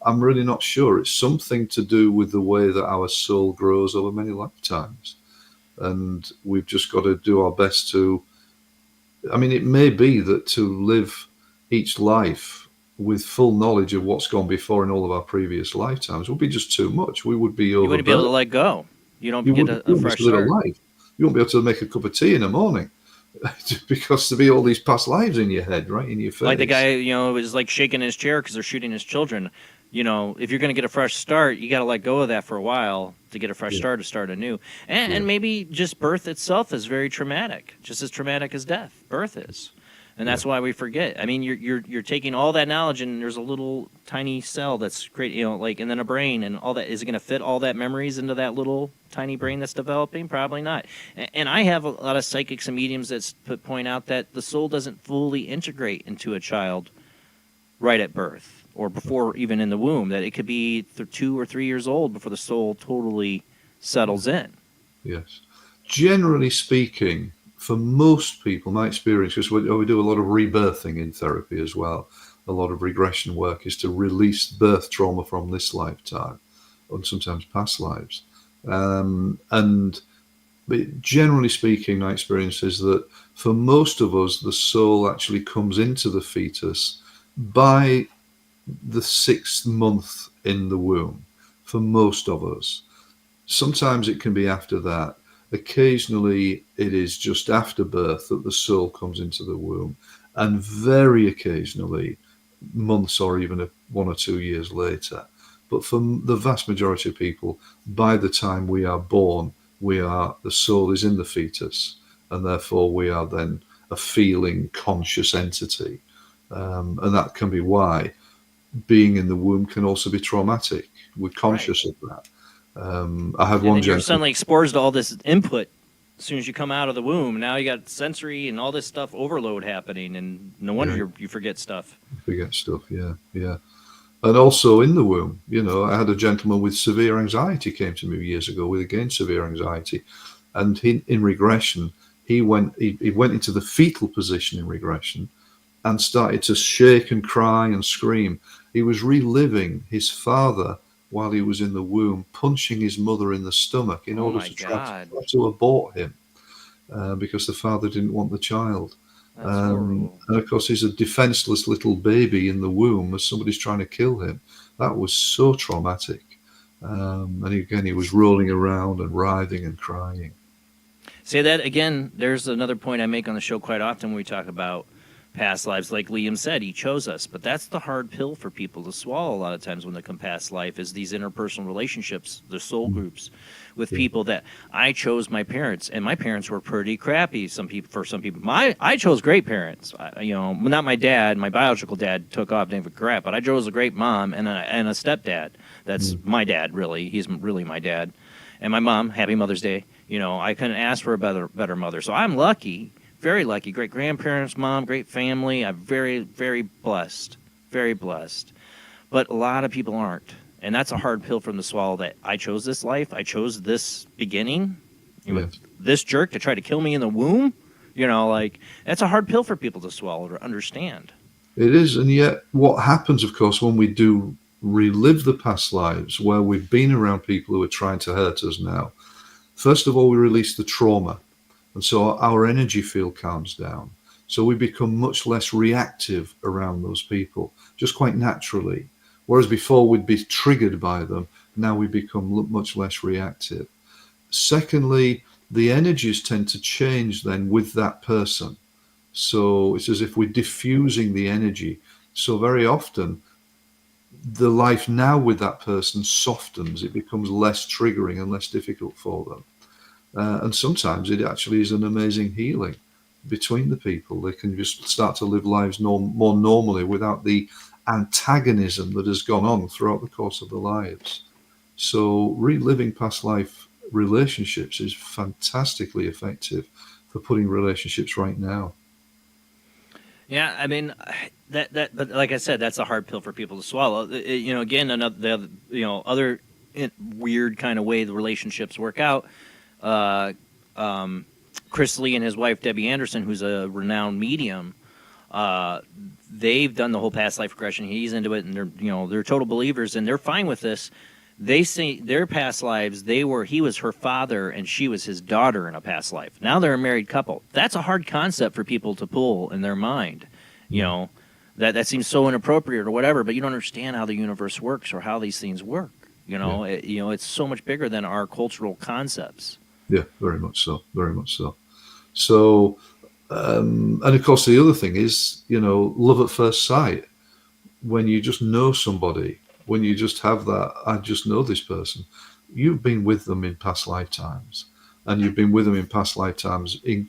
I'm really not sure. It's something to do with the way that our soul grows over many lifetimes. And we've just got to do our best to, I mean, it may be that to live each life with full knowledge of what's gone before in all of our previous lifetimes would be just too much. We would be over. You wouldn't be able to let go. You don't get a fresh start. You won't be able to make a cup of tea in the morning because there'll be all these past lives in your head, right in your face. Like the guy, is like shaking his chair because they're shooting his children. If you're going to get a fresh start, you got to let go of that for a while to get a fresh start, to start anew. And maybe just birth itself is very traumatic, just as traumatic as death. Birth is. And that's why we forget. I mean, you're taking all that knowledge, and there's a little tiny cell that's great, and then a brain and all that. Is it going to fit all that memories into that little tiny brain that's developing? Probably not. And I have a lot of psychics and mediums that point out that the soul doesn't fully integrate into a child right at birth or before even in the womb. That it could be 2 or 3 years old before the soul totally settles in. Yes. Generally speaking, for most people, my experience, because we do a lot of rebirthing in therapy as well, a lot of regression work, is to release birth trauma from this lifetime and sometimes past lives. But generally speaking, my experience is that for most of us, the soul actually comes into the fetus by the 6th month in the womb, for most of us. Sometimes it can be after that. Occasionally, it is just after birth that the soul comes into the womb, and very occasionally, months or even 1 or 2 years later. But for the vast majority of people, by the time we are born, the soul is in the fetus, and therefore we are then a feeling, conscious entity. And that can be why being in the womb can also be traumatic. We're conscious of that. I had one you're suddenly exposed to all this input as soon as you come out of the womb. Now you got sensory and all this stuff overload happening, and no wonder you forget stuff. Forget stuff, yeah. And also in the womb, I had a gentleman with severe anxiety came to me years ago with, again, severe anxiety. And in regression, he went into the fetal position in regression and started to shake and cry and scream. He was reliving his father while he was in the womb, punching his mother in the stomach in order to try to abort him because the father didn't want the child. And of course, he's a defenseless little baby in the womb as somebody's trying to kill him. That was so traumatic. And again, he was rolling around and writhing and crying. Say that again. There's another point I make on the show quite often when we talk about past lives. Like Liam said, he chose us, but that's the hard pill for people to swallow a lot of times when they come past life, is these interpersonal relationships, the soul groups with people that I chose my parents, and my parents were pretty crappy. For some people, I chose great parents. Not my dad. My biological dad took off, didn't give a crap, but I chose a great mom and a stepdad. That's my dad, really. He's really my dad. And my mom, happy Mother's Day. I couldn't ask for a better mother. So I'm lucky. Very lucky, great grandparents, mom, great family. I'm very, very blessed, very blessed. But a lot of people aren't. And that's a hard pill for them to swallow, that I chose this life. I chose this beginning with this jerk to try to kill me in the womb. That's a hard pill for people to swallow, to understand. It is. And yet what happens, of course, when we do relive the past lives where we've been around people who are trying to hurt us now, first of all, we release the trauma. And so our energy field calms down. So we become much less reactive around those people, just quite naturally. Whereas before we'd be triggered by them, now we become much less reactive. Secondly, the energies tend to change then with that person. So it's as if we're diffusing the energy. So very often, the life now with that person softens. It becomes less triggering and less difficult for them. And sometimes it actually is an amazing healing. between the people. They can just start to live lives more normally without the antagonism that has gone on throughout the course of their lives. So reliving past life relationships is fantastically effective for putting relationships right now. Yeah, I mean, but like I said, that's a hard pill for people to swallow. Again, other weird kind of way the relationships work out. Chris Lee and his wife Debbie Anderson, who's a renowned medium, they've done the whole past life regression. He's into it, and they're total believers, and they're fine with this. They say their past lives, he was her father and she was his daughter in a past life. Now they're a married couple. That's a hard concept for people to pull in their mind. That seems so inappropriate or whatever, but you don't understand how the universe works or how these things work. It's so much bigger than our cultural concepts. Yeah, very much so. Very much so. So, and of course, the other thing is, love at first sight. When you just know somebody, when you just have that, I just know this person, you've been with them in past lifetimes, and you've been with them in past lifetimes in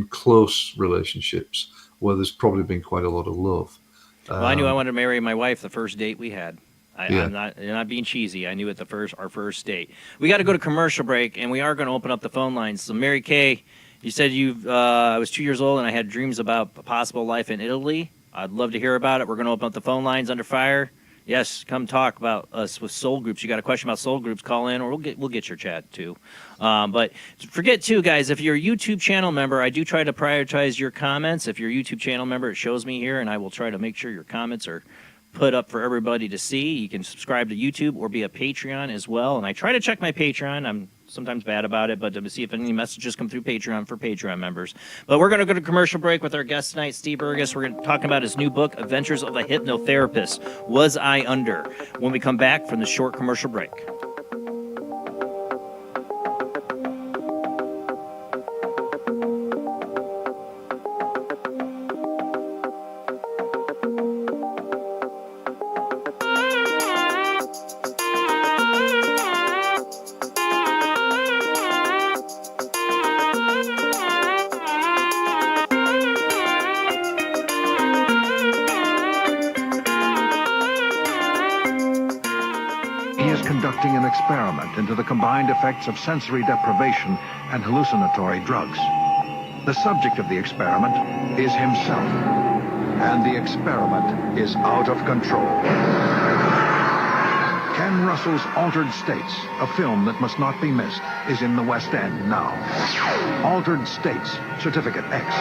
close relationships where there's probably been quite a lot of love. Well, I knew I wanted to marry my wife the first date we had. I'm not being cheesy. I knew it our first date. We got to go to commercial break, and we are going to open up the phone lines. So, Mary Kay, you said I was 2 years old and I had dreams about a possible life in Italy. I'd love to hear about it. We're going to open up the phone lines under fire. Yes, come talk about us with soul groups. You got a question about soul groups, call in, or we'll get your chat too. But forget too, guys, if you're a YouTube channel member, I do try to prioritize your comments. If you're a YouTube channel member, it shows me here, and I will try to make sure your comments are put up for everybody to see. You can subscribe to YouTube or be a Patreon as well. And I try to check my Patreon. I'm sometimes bad about it, but to see if any messages come through Patreon for Patreon members. But we're going to go to commercial break with our guest tonight, Steve Burgess. We're going to talk about his new book, Adventures of a Hypnotherapist. Was I Under? When we come back from the short commercial break. Conducting an experiment into the combined effects of sensory deprivation and hallucinatory drugs. The subject of the experiment is himself, and the experiment is out of control. Ken Russell's Altered States, a film that must not be missed, is in the West End now. Altered States, Certificate X.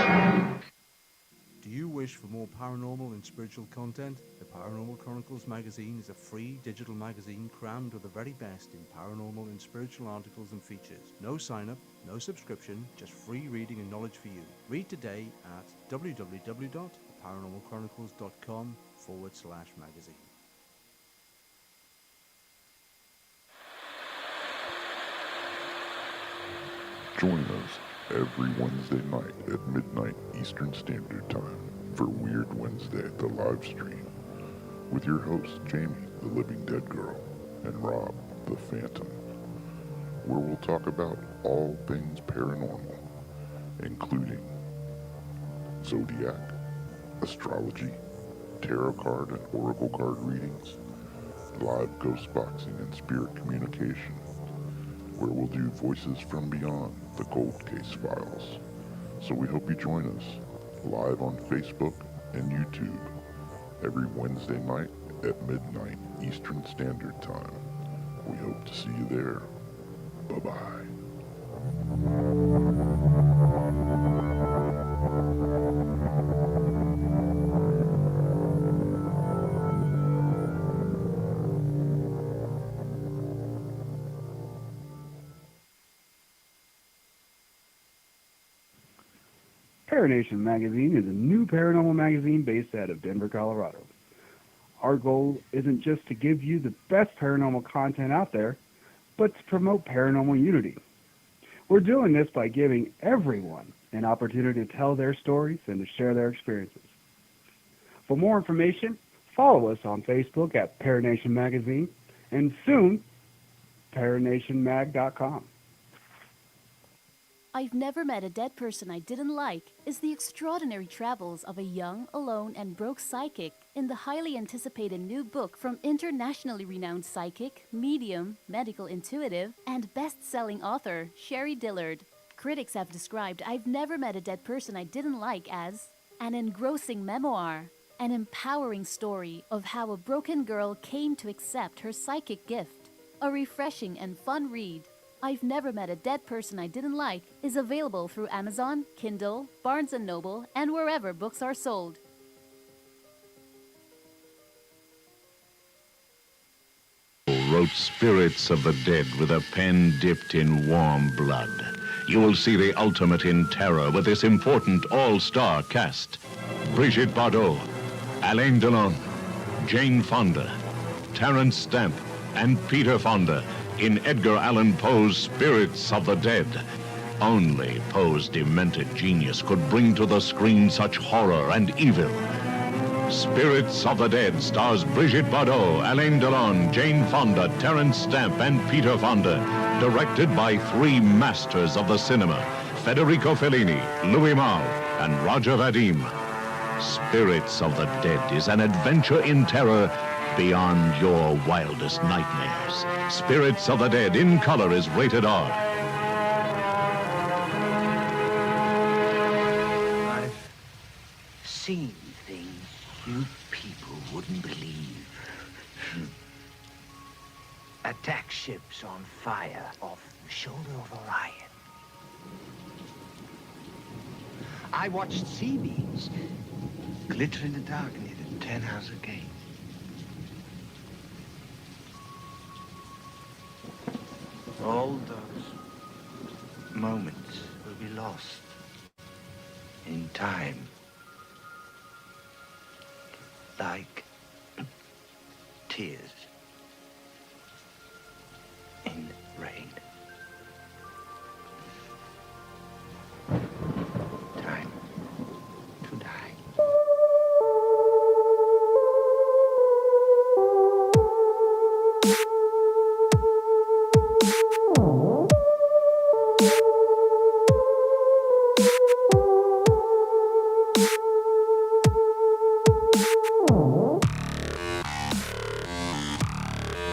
Do you wish for more paranormal and spiritual content? The Paranormal Chronicles magazine is a free digital magazine crammed with the very best in paranormal and spiritual articles and features. No sign-up, no subscription, just free reading and knowledge for you. Read today at www.paranormalchronicles.com/magazine. Join us every Wednesday night at midnight Eastern Standard Time for Weird Wednesday, the live stream, with your hosts Jamie, the Living Dead Girl, and Rob, the Phantom, where we'll talk about all things paranormal, including zodiac, astrology, tarot card and oracle card readings, live ghost boxing and spirit communication, where we'll do Voices from Beyond, the Cold Case Files. So we hope you join us live on Facebook and YouTube every Wednesday night at midnight Eastern Standard Time. We hope to see you there. Bye-bye. Paranation Magazine is a new paranormal magazine based out of Denver, Colorado. Our goal isn't just to give you the best paranormal content out there, but to promote paranormal unity. We're doing this by giving everyone an opportunity to tell their stories and to share their experiences. For more information, follow us on Facebook at Paranation Magazine and soon, paranationmag.com. I've Never Met a Dead Person I Didn't Like is the extraordinary travels of a young, alone, and broke psychic in the highly anticipated new book from internationally renowned psychic, medium, medical intuitive, and best-selling author Sherry Dillard. Critics have described I've Never Met a Dead Person I Didn't Like as an engrossing memoir, an empowering story of how a broken girl came to accept her psychic gift. A refreshing and fun read, I've Never Met a Dead Person I Didn't Like is available through Amazon, Kindle, Barnes & Noble, and wherever books are sold. Wrote Spirits of the Dead with a pen dipped in warm blood. You will see the ultimate in terror with this important all-star cast. Brigitte Bardot, Alain Delon, Jane Fonda, Terence Stamp, and Peter Fonda in Edgar Allan Poe's Spirits of the Dead. Only Poe's demented genius could bring to the screen such horror and evil. Spirits of the Dead stars Brigitte Bardot, Alain Delon, Jane Fonda, Terence Stamp, and Peter Fonda. Directed by three masters of the cinema, Federico Fellini, Louis Malle, and Roger Vadim. Spirits of the Dead is an adventure in terror beyond your wildest nightmares. Spirits of the Dead in color is rated R. I've seen things you people wouldn't believe. Attack ships on fire off the shoulder of Orion. I watched sea beams glitter in the dark near the 10-house gate. All those moments will be lost in time. Like tears in rain. Time to die.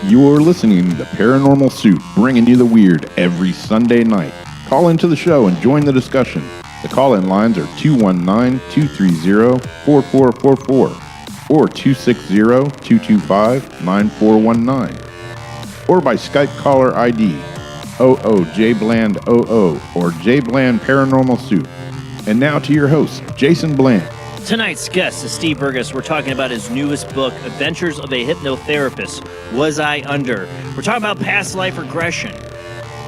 You're listening to Paranormal Soup, bringing you the weird every Sunday night. Call into the show and join the discussion. The call-in lines are 219-230-4444 or 260-225-9419 or by Skype caller ID OOJBland00 or JBland Paranormal Soup. And now to your host, Jason Bland. Tonight's guest is Steve Burgess. We're talking about his newest book, Adventures of a Hypnotherapist. Was I Under? We're talking about past life regression.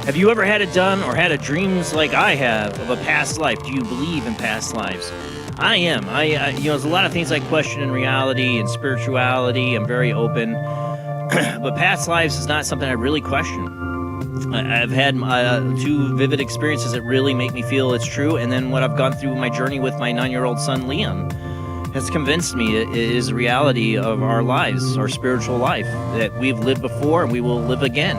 Have you ever had it done or had a dreams like I have of a past life? Do you believe in past lives? I am. There's a lot of things I question in reality and spirituality. I'm very open. But past lives is not something I really question. I've had two vivid experiences that really make me feel it's true, and then what I've gone through my journey with my 9-year-old son, Liam, has convinced me it is the reality of our lives, our spiritual life, that we've lived before and we will live again.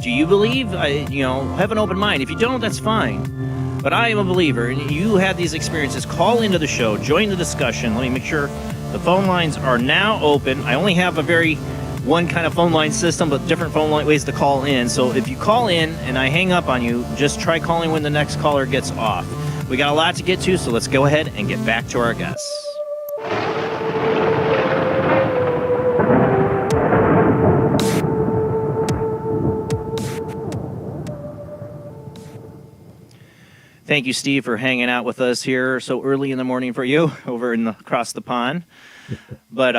Do you believe? Have an open mind. If you don't, that's fine. But I am a believer, and you had these experiences. Call into the show, join the discussion. Let me make sure the phone lines are now open. I only have one kind of phone line system, but different phone line ways to call in. So if you call in and I hang up on you, just try calling when the next caller gets off. We got a lot to get to, so let's go ahead and get back to our guests. Thank you, Steve, for hanging out with us here so early in the morning for you over across the pond. But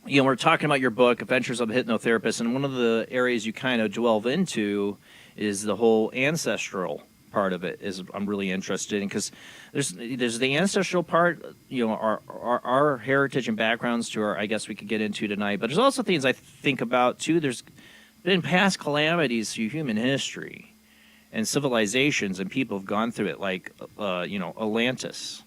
we're talking about your book, Adventures of a Hypnotherapist, and one of the areas you kind of delve into is the whole ancestral part of it. I'm really interested in, because there's the ancestral part, our heritage and backgrounds to our, I guess we could get into tonight. But there's also things I think about too. There's been past calamities through human history, and civilizations and people have gone through it, like Atlantis.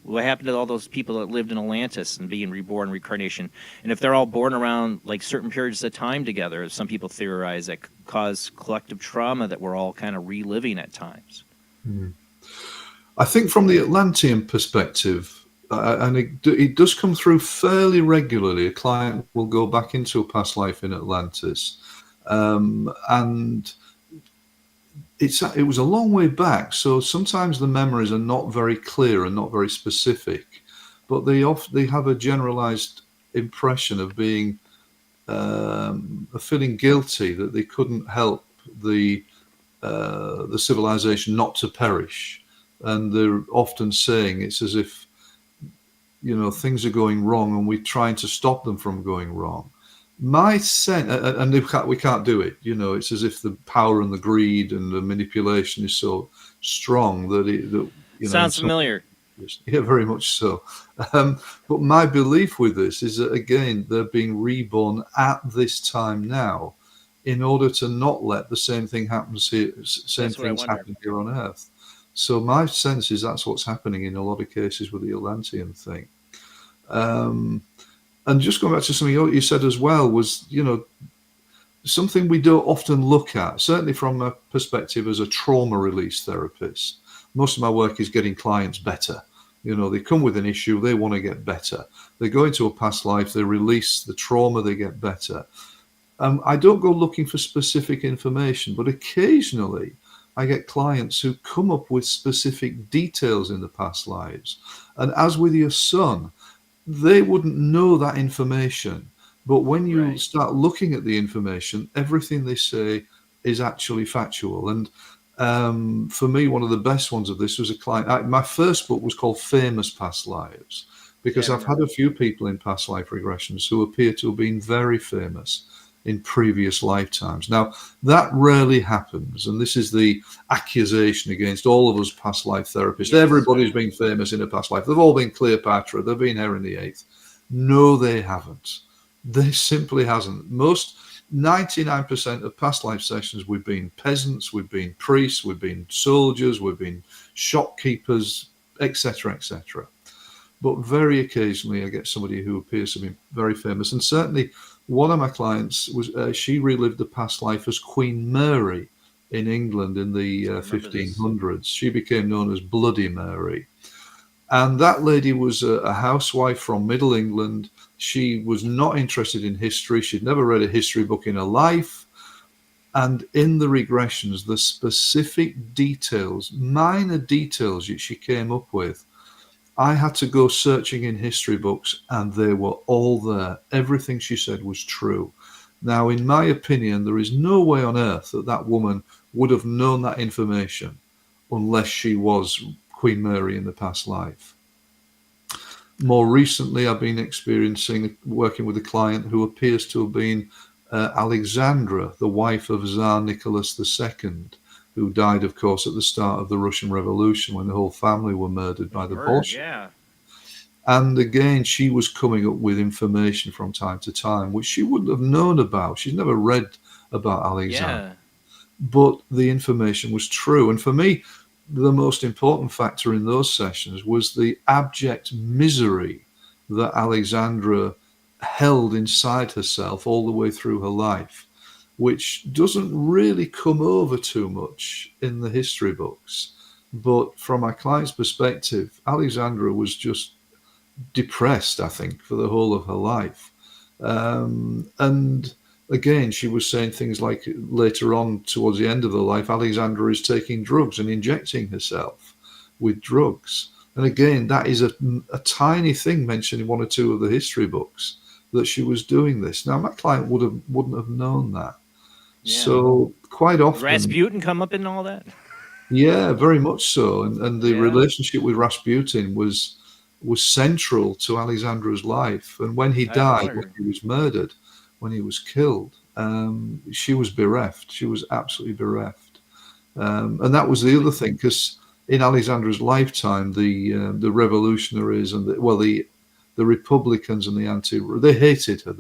What happened to all those people that lived in Atlantis and being reborn, reincarnation? And if they're all born around like certain periods of time together, some people theorize that cause collective trauma that we're all kind of reliving at times. Mm. I think from the Atlantean perspective, and it does come through fairly regularly, a client will go back into a past life in Atlantis. And it was a long way back, so sometimes the memories are not very clear and not very specific, but they have a generalized impression of being of feeling guilty that they couldn't help the civilization not to perish, and they're often saying it's as if things are going wrong and we're trying to stop them from going wrong. My sense, and we can't do it. It's as if the power and the greed and the manipulation is so strong that sounds familiar. Yeah, very much so. But my belief with this is that, again, they're being reborn at this time now in order to not let the same thing happen here, happen here on Earth. So my sense is that's what's happening in a lot of cases with the Atlantean thing. And just going back to something you said as well was, something we don't often look at, certainly from a perspective as a trauma release therapist. Most of my work is getting clients better. They come with an issue, they want to get better. They go into a past life, they release the trauma, they get better. I don't go looking for specific information, but occasionally I get clients who come up with specific details in the past lives. And as with your son, they wouldn't know that information. But when you start looking at the information, everything they say is actually factual. And for me, one of the best ones of this was a client. My first book was called Famous Past Lives, because I've had a few people in past life regressions who appear to have been very famous in previous lifetimes. Now, that rarely happens, and this is the accusation against all of us past life therapists. Everybody's been famous in a past life. They've all been Cleopatra. They've been Henry VIII. No, they haven't. They simply hasn't. 99% of past life sessions, we've been peasants, we've been priests, we've been soldiers, we've been shopkeepers, etc., etc. But very occasionally I get somebody who appears to be very famous. And certainly one of my clients, she relived the past life as Queen Mary in England in the 1500s. She became known as Bloody Mary. And that lady was a housewife from Middle England. She was not interested in history. She'd never read a history book in her life. And in the regressions, the specific details, minor details that she came up with, I had to go searching in history books, and they were all there. Everything she said was true. Now, in my opinion, there is no way on earth that that woman would have known that information unless she was Queen Mary in the past life. More recently, I've been working with a client who appears to have been Alexandra, the wife of Tsar Nicholas II, who died, of course, at the start of the Russian Revolution when the whole family were murdered by the Bolsheviks. Yeah. And again, she was coming up with information from time to time, which she wouldn't have known about. She's never read about Alexandra. But the information was true. And for me, the most important factor in those sessions was the abject misery that Alexandra held inside herself all the way through her life, which doesn't really come over too much in the history books. But from my client's perspective, Alexandra was just depressed, I think, for the whole of her life. And again, she was saying things like later on towards the end of her life, Alexandra is taking drugs and injecting herself with drugs. And again, that is a tiny thing mentioned in one or two of the history books, that she was doing this. Now, my client wouldn't have known that. Yeah. So quite often, Rasputin come up in all that? Yeah, very much so. And the relationship with Rasputin was central to Alexandra's life. And when he died, when he was murdered, when he was killed, she was bereft. She was absolutely bereft. And that was the other thing, because in Alexandra's lifetime, the revolutionaries and the Republicans and the they hated her.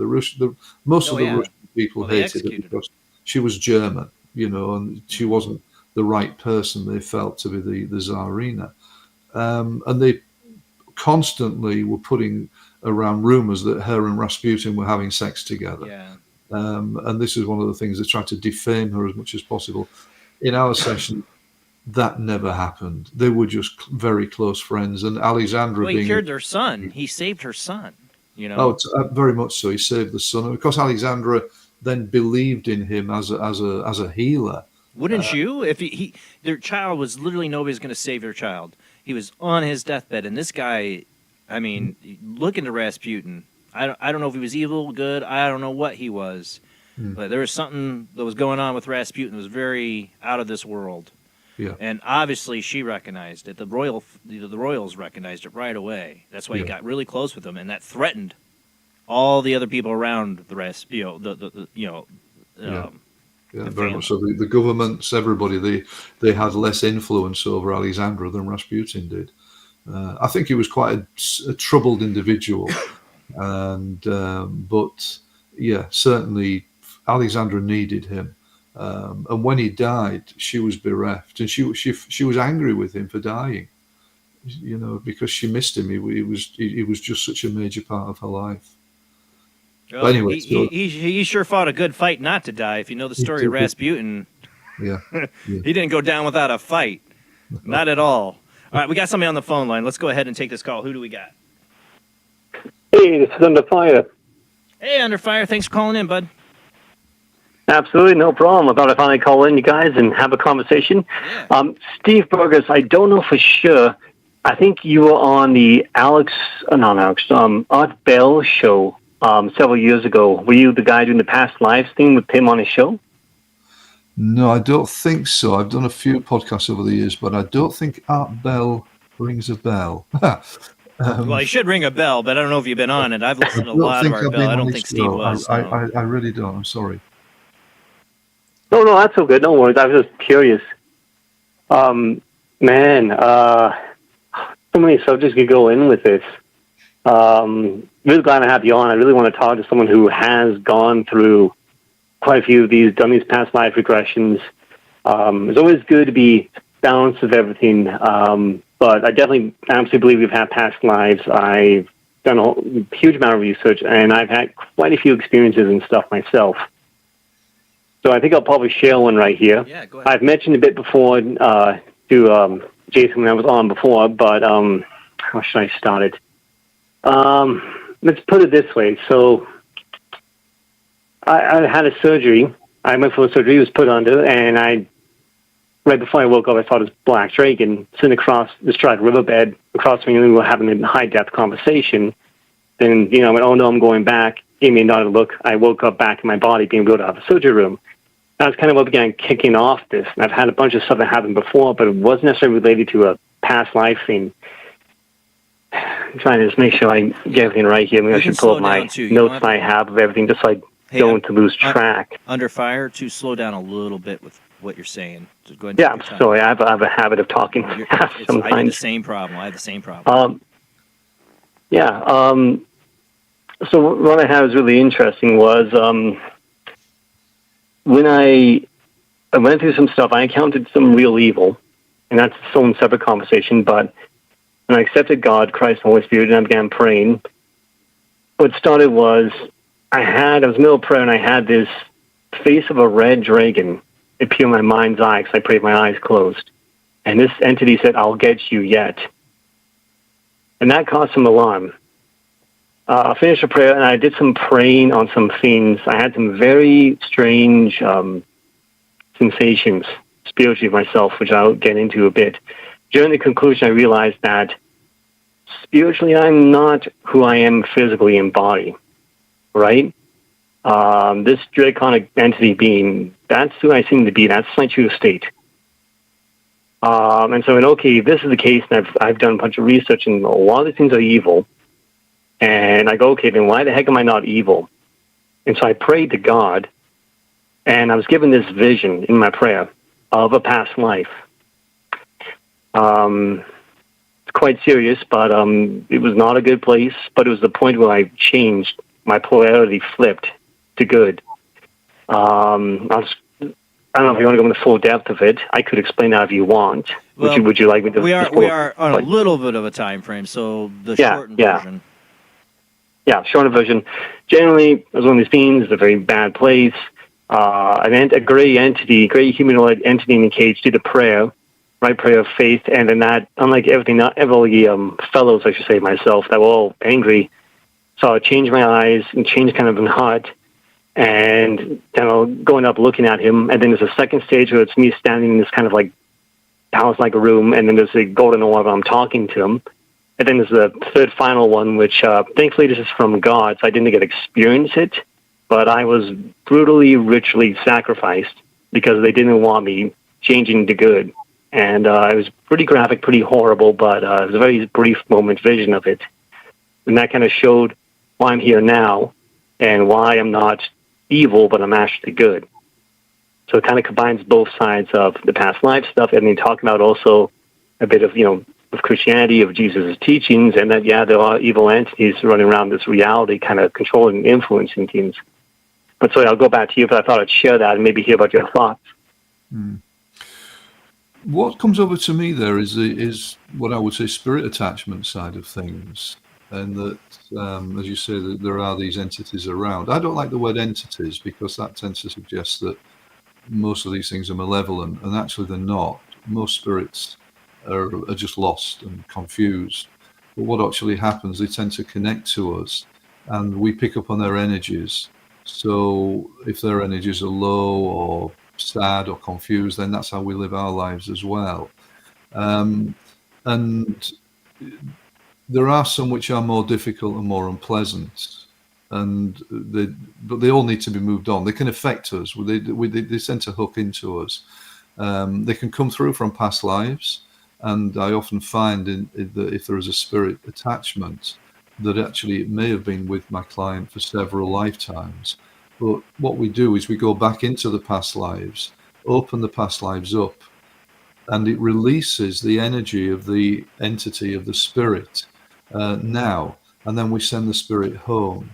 Most of the Russian people hated her because she was German, and she wasn't the right person they felt to be the Tsarina. And they constantly were putting around rumors that her and Rasputin were having sex together. Yeah. And this is one of the things they tried to defame her as much as possible. In our session, that never happened. They were just very close friends. And Alexandra Well, he being cured their son. He saved her son. You know. Oh, very much so. He saved the son. And of course, Alexandra then believed in him as a healer. Wouldn't you? If their child was literally nobody's going to save their child. He was on his deathbed, and this guy, I mean, look into Rasputin. I don't know if he was evil, good. I don't know what he was, but there was something that was going on with Rasputin that was very out of this world. Yeah. And obviously, she recognized it. The royals recognized it right away. That's why he got really close with him, and that threatened all the other people around the rest. Very much so. The governments, everybody, they had less influence over Alexandra than Rasputin did. I think he was quite a troubled individual, and but yeah, certainly Alexandra needed him. And when he died, she was bereft, and she was angry with him for dying, you know, because she missed him. He was just such a major part of her life. Well, but anyway, he sure fought a good fight not to die. If you know the story of Rasputin, yeah. He didn't go down without a fight, not at all. All right, we got somebody on the phone line. Let's go ahead and take this call. Who do we got? Hey, this is Under Fire. Hey, Under Fire. Thanks for calling in, bud. Absolutely, no problem. I thought I'd finally call in, you guys, and have a conversation. Yeah. Steve Burgess, I don't know for sure. I think you were on the Art Bell show several years ago. Were you the guy doing the past lives thing with him on his show? No, I don't think so. I've done a few podcasts over the years, but I don't think Art Bell rings a bell. Well, he should ring a bell, but I don't know if you've been on it. I've listened to a lot of Art Bell. I don't think Steve was. I really don't. I'm sorry. No, that's so good. No worries. I was just curious. So many subjects could go in with this. Really glad to have you on. I really want to talk to someone who has gone through quite a few of these, done these past life regressions. It's always good to be balanced with everything. But I definitely absolutely believe we've had past lives. I've done a huge amount of research, and I've had quite a few experiences and stuff myself. So I think I'll probably share one right here. Yeah, go ahead. I've mentioned a bit before to Jason when I was on before, but how should I start it? Let's put it this way. So I had a surgery. I went for a surgery, was put under, and right before I woke up, I saw this black dragon sitting across this dry riverbed across from me, and we were having a high-depth conversation. Then, I went, oh, no, I'm going back. Gave me another look. I woke up back in my body, being able to have a surgery room. That's kind of what began kicking off this. And I've had a bunch of stuff that happened before, but it wasn't necessarily related to a past life thing. I'm trying to just make sure I get everything right here. Maybe I should pull up my notes I have of everything just so I don't lose track. Under Fire, to slow down a little bit with what you're saying. Just go ahead. Yeah, I'm sorry. I have a habit of talking sometimes. I have the same problem. So what I had was really interesting was when I went through some stuff, I encountered some real evil, and that's its own separate conversation, but when I accepted God, Christ, and Holy Spirit, and I began praying, what started was I was in the middle of prayer, and I had this face of a red dragon appear in my mind's eye because I prayed with my eyes closed. And this entity said, I'll get you yet. And that caused some alarm. I finished the prayer, and I did some praying on some things. I had some very strange sensations spiritually myself, which I'll get into a bit. During the conclusion, I realized that spiritually, I'm not who I am physically in body, right? This draconic entity being, that's who I seem to be. That's my true state. And so, okay, if this is the case, and I've done a bunch of research, and a lot of these things are evil. And I go, okay, then why the heck am I not evil? And so I prayed to God, and I was given this vision in my prayer of a past life. It's quite serious, but it was not a good place. But it was the point where I changed, my polarity flipped to good. I don't know if you want to go into the full depth of it. I could explain that if you want. Well, would you like me to? We are on a little bit of a time frame, so the shortened version. Yeah, shortened version. Generally, as one of these beings, it's a very bad place. A gray humanoid entity in a cage did a prayer right prayer of faith, and then that, unlike everything, not every fellows, I should say myself, that were all angry, saw it change my eyes and change kind of in heart, and going up looking at him, and then there's a second stage where it's me standing in this kind of like house-like a room, and then there's a golden orb, I'm talking to him, and then there's the third final one, which thankfully this is from God, so I didn't get to experience it, but I was brutally, ritually sacrificed because they didn't want me changing to good. And it was pretty graphic, pretty horrible, but it was a very brief moment vision of it. And that kind of showed why I'm here now and why I'm not evil, but I'm actually good. So it kind of combines both sides of the past life stuff, and then talk about also a bit of, of Christianity, of Jesus' teachings, and that, there are evil entities running around this reality, kind of controlling and influencing things. But so I'll go back to you, but I thought I'd share that and maybe hear about your thoughts. What comes over to me there is what I would say spirit attachment side of things, and that, as you say, that there are these entities around. I don't like the word entities because that tends to suggest that most of these things are malevolent, and actually they're not. Most spirits are just lost and confused. But what actually happens, they tend to connect to us, and we pick up on their energies. So if their energies are low or sad or confused, then that's how we live our lives as well. And there are some which are more difficult and more unpleasant, but they all need to be moved on. They can affect us. They tend to hook into us. They can come through from past lives, and I often find that if there is a spirit attachment, that actually it may have been with my client for several lifetimes. But what we do is we go back into the past lives, open the past lives up, and it releases the energy of the entity of the spirit now, and then we send the spirit home.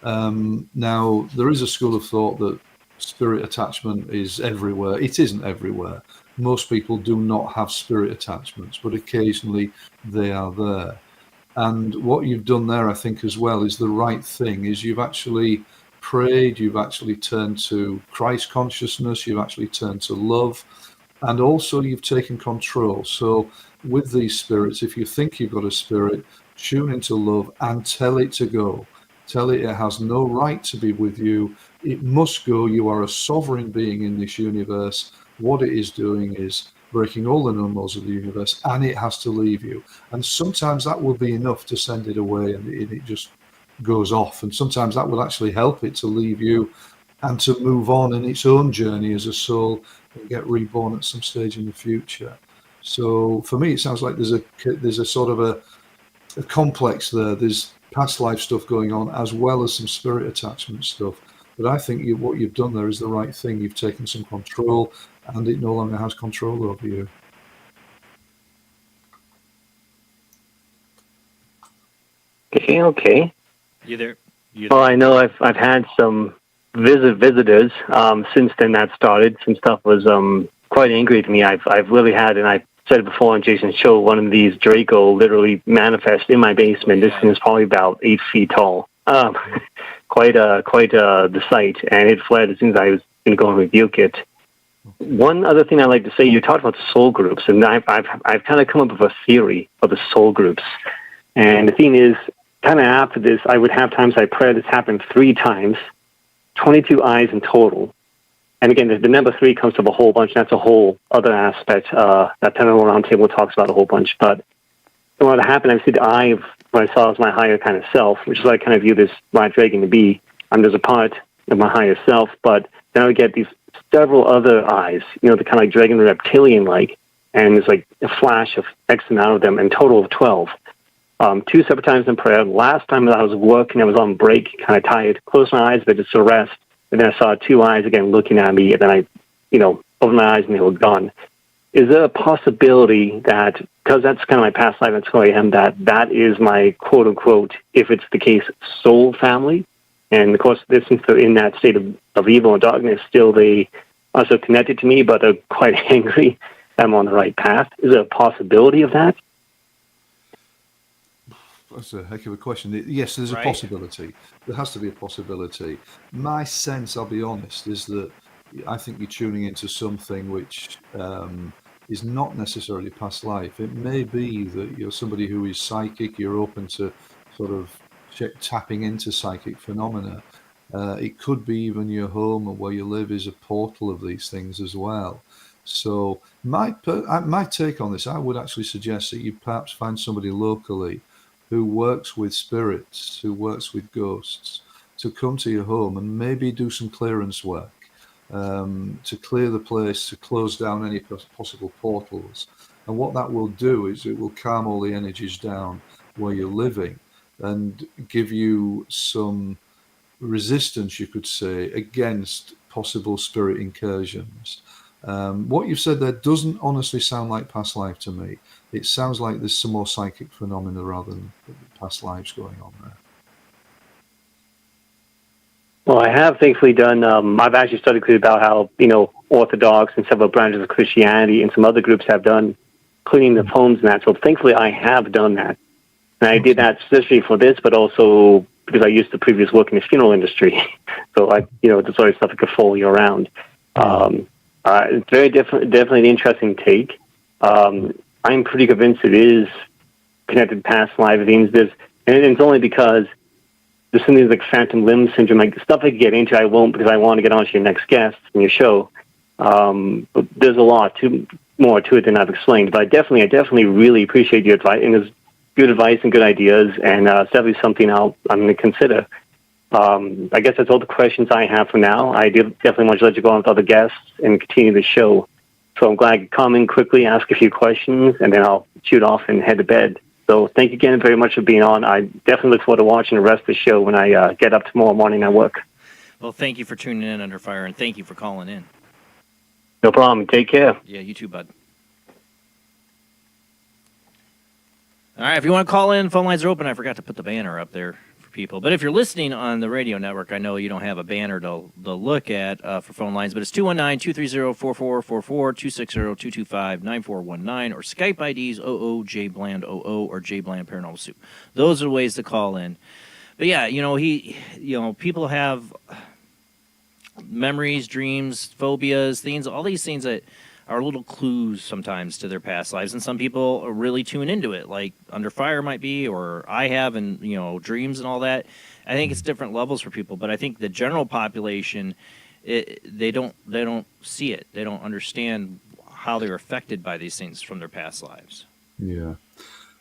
Now, there is a school of thought that spirit attachment is everywhere. It isn't everywhere. Most people do not have spirit attachments, but occasionally they are there. And what you've done there, I think, as well, is the right thing, is you've actually prayed, you've actually turned to Christ consciousness, you've actually turned to love, and also you've taken control. So with these spirits, if you think you've got a spirit, tune into love and tell it to go. Tell it has no right to be with you. It must go. You are a sovereign being in this universe. What it is doing is breaking all the known laws of the universe, and it has to leave you. And sometimes that will be enough to send it away, and it just goes off. And sometimes that will actually help it to leave you and to move on in its own journey as a soul and get reborn at some stage in the future. So for me, it sounds like there's a sort of a complex there. There's past life stuff going on as well as some spirit attachment stuff. But I think what you've done there is the right thing. You've taken some control, and it no longer has control over you. Okay. You there? Well, I know I've had some visitors since then that started. Some stuff was quite angry to me. I've literally had, and I said it before on Jason's show, one of these Draco literally manifest in my basement. This thing is probably about 8 feet tall. Quite the sight, and it fled as soon as I was going to go and rebuke it. One other thing I'd like to say, you talked about the soul groups, and I've kind of come up with a theory of the soul groups. And the thing is, kind of after this, I would have times I pray. This happened 3 times, 22 eyes in total. And again, the number 3 comes from a whole bunch. That's a whole other aspect that Paranormal Roundtable talks about a whole bunch. But when it happened, I see the eye of what I saw as my higher kind of self, which is what I kind of view this black dragon to be. I'm just a part of my higher self, but then I would get these several other eyes, the kind of like dragon reptilian-like, and there's like a flash of X amount of them, and total of 12. 2 separate times in prayer. Last time that I was working, I was on break, kind of tired, closed my eyes, but just to rest. And then I saw 2 eyes again looking at me, and then I, opened my eyes and they were gone. Is there a possibility that, because that's kind of my past life, that's who I am, that is my quote-unquote, if it's the case, soul family? And of course, since they're in that state of evil and darkness, still they are so connected to me, but they're quite angry that I'm on the right path. Is there a possibility of that? That's a heck of a question. Yes, there's a possibility. There has to be a possibility. My sense, I'll be honest, is that I think you're tuning into something which is not necessarily past life. It may be that you're somebody who is psychic, you're open to sort of tapping into psychic phenomena. It could be even your home or where you live is a portal of these things as well. So my take on this, I would actually suggest that you perhaps find somebody locally who works with spirits, who works with ghosts, to come to your home and maybe do some clearance work, to clear the place, to close down any possible portals. And what that will do is it will calm all the energies down where you're living and give you some resistance, you could say, against possible spirit incursions. What you've said there doesn't honestly sound like past life to me. It sounds like there's some more psychic phenomena rather than past lives going on there. Well, I have thankfully done, I've actually studied about how, Orthodox and several branches of Christianity and some other groups have done cleaning the homes and that. So thankfully I have done that. And I did that especially for this, but also because I used to previous work in the funeral industry. So the sort of stuff that could follow you around. It's very definitely an interesting take. I'm pretty convinced it is connected to past life things. And it's only because there's something like phantom limb syndrome, like stuff I could get into. I won't because I want to get on to your next guest in your show. But there's a lot more to it than I've explained. But I definitely really appreciate your advice, and there's good advice and good ideas, and it's definitely something I'm going to consider. I guess that's all the questions I have for now. I definitely want to let you go on with other guests and continue the show. So I'm glad I could come in quickly, ask a few questions, and then I'll shoot off and head to bed. So thank you again very much for being on. I definitely look forward to watching the rest of the show when I get up tomorrow morning at work. Well, thank you for tuning in, Under Fire, and thank you for calling in. No problem. Take care. Yeah, you too, bud. All right, if you want to call in, phone lines are open. I forgot to put the banner up there for people. But if you're listening on the radio network, I know you don't have a banner to look at for phone lines, but it's 219-230-4444, 260-225-9419, or Skype IDs OOJBland00 or JBland Paranormal Soup. Those are the ways to call in. But yeah, people have memories, dreams, phobias, things, all these things that are little clues sometimes to their past lives, and some people really tune into it, like Under Fire might be, or I have, and dreams and all that. I think it's different levels for people, but I think the general population, they don't see it, they don't understand how they're affected by these things from their past lives. Yeah,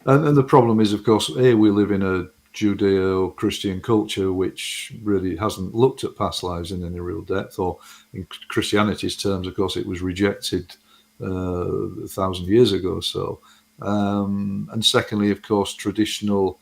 and the problem is, of course, we live in a Judeo-Christian culture which really hasn't looked at past lives in any real depth, or in Christianity's terms, of course, it was rejected 1,000 years ago or so. And secondly, of course, traditional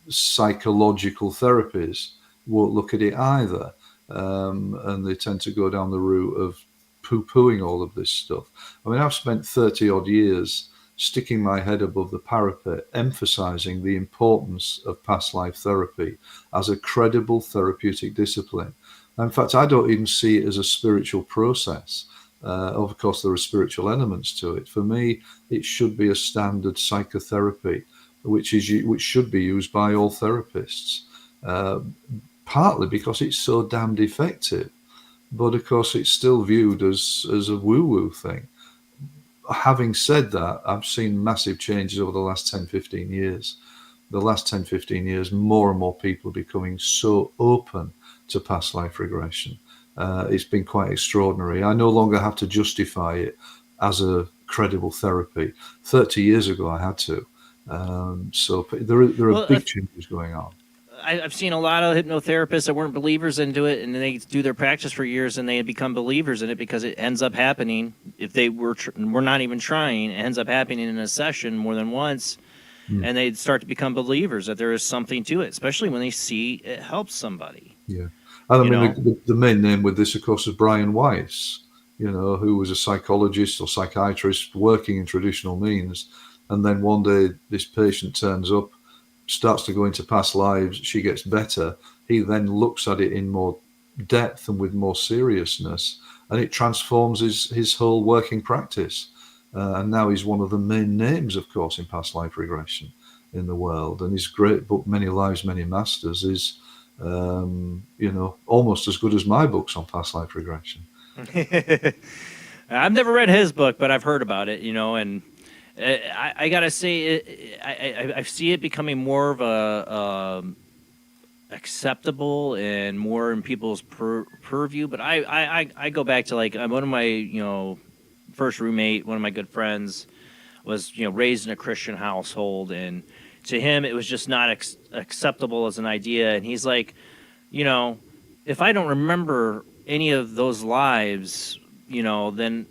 psychological therapies won't look at it either, and they tend to go down the route of poo-pooing all of this stuff. I mean, I've spent 30-odd years sticking my head above the parapet, emphasizing the importance of past life therapy as a credible therapeutic discipline. In fact, I don't even see it as a spiritual process. Of course, there are spiritual elements to it. For me, it should be a standard psychotherapy, which should be used by all therapists, partly because it's so damned effective. But of course, it's still viewed as a woo-woo thing. Having said that, I've seen massive changes over the last 10, 15 years. The last 10, 15 years, more and more people are becoming so open to past life regression. It's been quite extraordinary. I no longer have to justify it as a credible therapy. 30 years ago, I had to. So there are big changes going on. I've seen a lot of hypnotherapists that weren't believers into it, and they do their practice for years, and they become believers in it because it ends up happening. If they were not even trying, it ends up happening in a session more than once, and they start to become believers that there is something to it, especially when they see it helps somebody. Yeah, and I mean the main name with this, of course, is Brian Weiss, who was a psychologist or psychiatrist working in traditional means, and then one day this patient turns up, starts to go into past lives, she gets better. He then looks at it in more depth and with more seriousness, and it transforms his whole working practice. And now he's one of the main names, of course, in past life regression in the world. And his great book, Many Lives, Many Masters, is almost as good as my books on past life regression. I've never read his book, but I've heard about it, and I gotta say, I see it becoming more of a acceptable and more in people's purview. But I go back to like one of my first roommate, one of my good friends, was raised in a Christian household, and to him it was just not acceptable as an idea. And he's like, if I don't remember any of those lives, then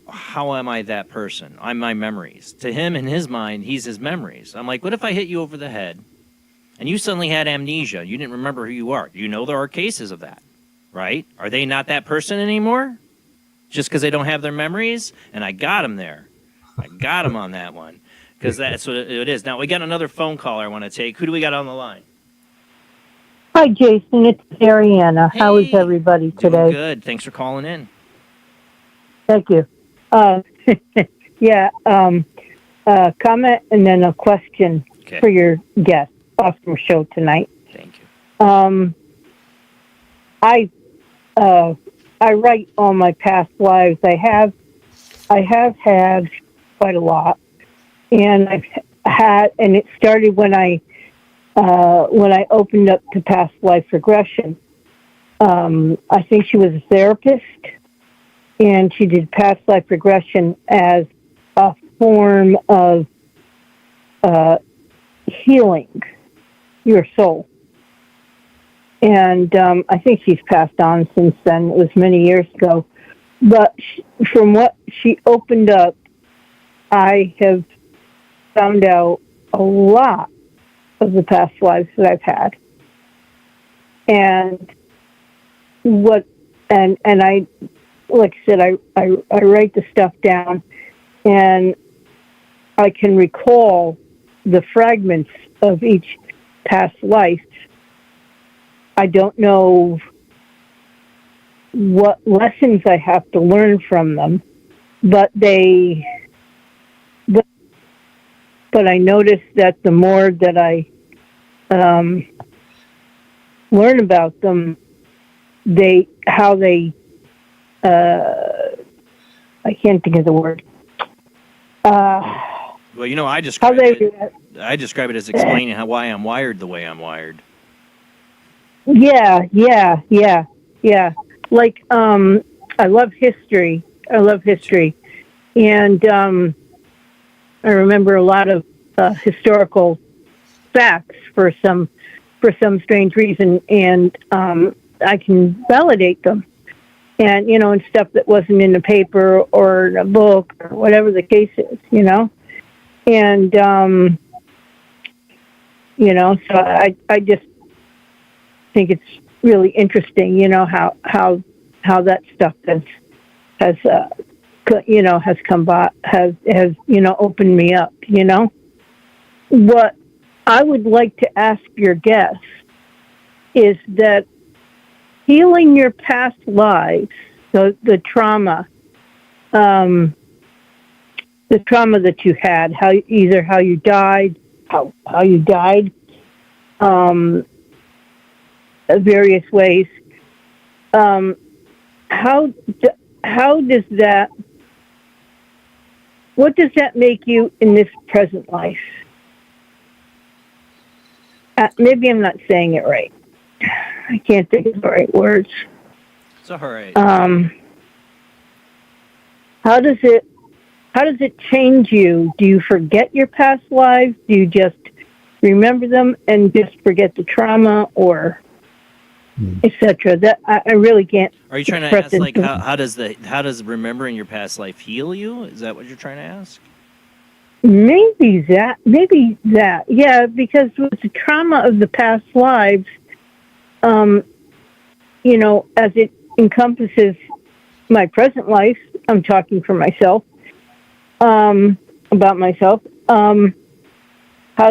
how am I that person? I'm my memories. To him, in his mind, he's his memories. I'm like, what if I hit you over the head and you suddenly had amnesia? You didn't remember who you are. There are cases of that, right? Are they not that person anymore just because they don't have their memories? And I got him there. I got him on that one because that's what it is. Now, we got another phone caller I want to take. Who do we got on the line? Hi, Jason. It's Ariana. How is everybody today? Doing good. Thanks for calling in. Thank you. Comment and then a question for your guest. Awesome show tonight. Thank you. I write all my past lives. I have had quite a lot, and and it started when I opened up to past life regression. I think she was a therapist, and she did past life regression as a form of healing your soul. And I think she's passed on since then. It was many years ago. But from what she opened up, I have found out a lot of the past lives that I've had. And I, like I said, I write the stuff down, and I can recall the fragments of each past life. I don't know what lessons I have to learn from them, but I notice that the more that I learn about them, I can't think of the word. Well, I describe it as explaining why I'm wired the way I'm wired. Yeah. Like, I love history. And I remember a lot of historical facts for some strange reason, and I can validate them. And, and stuff that wasn't in the paper or in a book or whatever the case is, And, so I just think it's really interesting, how that stuff has come by, has opened me up, What I would like to ask your guests is that healing your past lives, the trauma that you had, how you died, various ways. What does that make you in this present life? Maybe I'm not saying it right. I can't think of the right words. It's all right. How does it change you? Do you forget your past lives? Do you just remember them and just forget the trauma, or etc.? That I really can't. Are you trying to ask, like, how does remembering your past life heal you? Is that what you're trying to ask? Maybe that. Yeah, because with the trauma of the past lives, as it encompasses my present life, I'm talking for myself, about myself. How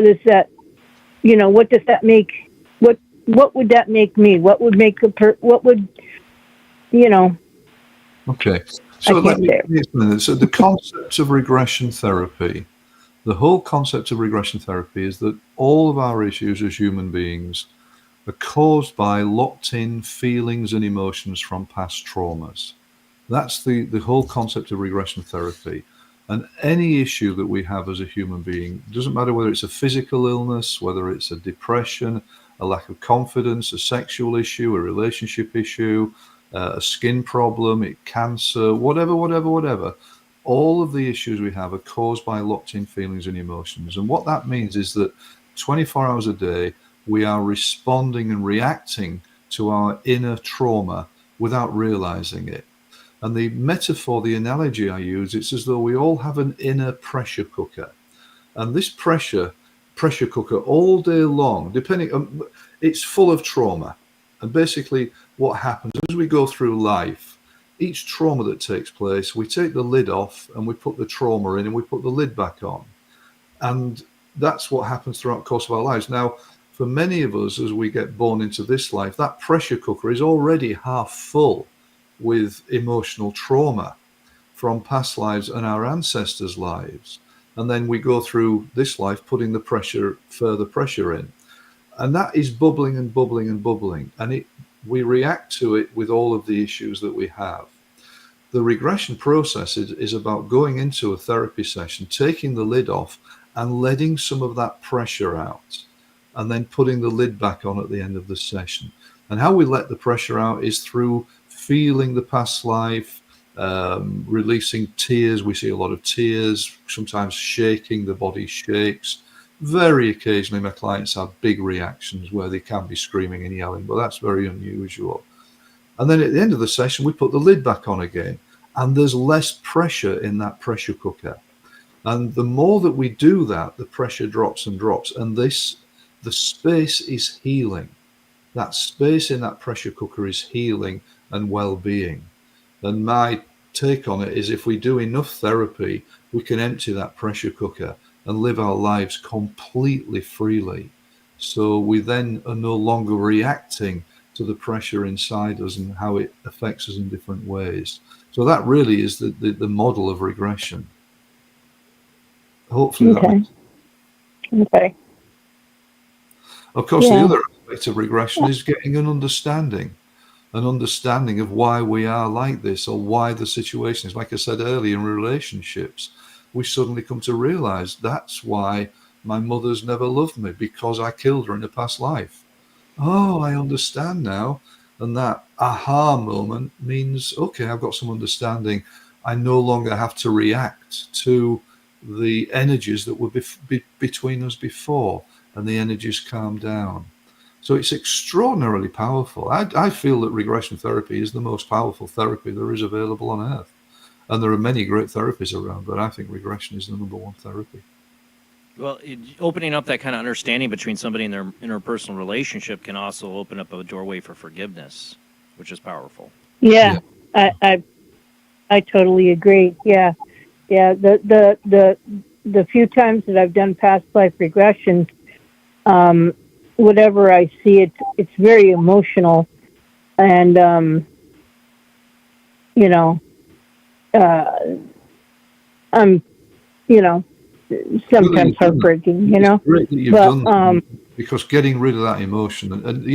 does that, what does that make? What would that make me? What would make Okay. So let me explain this. So the concept of regression therapy, the whole concept of regression therapy is that all of our issues as human beings are caused by locked-in feelings and emotions from past traumas. That's the whole concept of regression therapy. And any issue that we have as a human being, doesn't matter whether it's a physical illness, whether it's a depression, a lack of confidence, a sexual issue, a relationship issue, a skin problem, cancer, whatever. All of the issues we have are caused by locked-in feelings and emotions. And what that means is that 24 hours a day, we are responding and reacting to our inner trauma without realizing it. And the metaphor, the analogy I use, it's as though we all have an inner pressure cooker. And this pressure cooker all day long, it's full of trauma. And basically what happens as we go through life, each trauma that takes place, we take the lid off and we put the trauma in and we put the lid back on. And that's what happens throughout the course of our lives. Now, for many of us, as we get born into this life, that pressure cooker is already half full with emotional trauma from past lives and our ancestors' lives. And then we go through this life putting further pressure in. And that is bubbling and bubbling and bubbling. And we react to it with all of the issues that we have. The regression process is about going into a therapy session, taking the lid off and letting some of that pressure out, and then putting the lid back on at the end of the session. And how we let the pressure out is through feeling the past life, releasing tears. We see a lot of tears, sometimes shaking, the body shakes. Very occasionally, my clients have big reactions where they can be screaming and yelling, but that's very unusual. And then at the end of the session, we put the lid back on again, and there's less pressure in that pressure cooker. And the more that we do that, the pressure drops and drops, and the space is healing. That space in that pressure cooker is healing and well-being. And my take on it is if we do enough therapy, we can empty that pressure cooker and live our lives completely freely. So we then are no longer reacting to the pressure inside us and how it affects us in different ways. So that really is the model of regression. Hopefully that makes sense. Okay. Of course, the other aspect of regression is getting an understanding of why we are like this, or why the situation is. Like I said earlier, in relationships, we suddenly come to realize that's why my mother's never loved me, because I killed her in a past life. Oh, I understand now. And that aha moment means, okay, I've got some understanding. I no longer have to react to the energies that were between us before, and the energies calm down. So it's extraordinarily powerful. I feel that regression therapy is the most powerful therapy there is available on earth. And there are many great therapies around, but I think regression is the number one therapy. Well, opening up that kind of understanding between somebody in their interpersonal relationship can also open up a doorway for forgiveness, which is powerful. Yeah. I totally agree. Yeah. The few times that I've done past life regression, whatever I see, it's very emotional, and I'm sometimes heartbreaking, It's great that you've done that, because getting rid of that emotion, and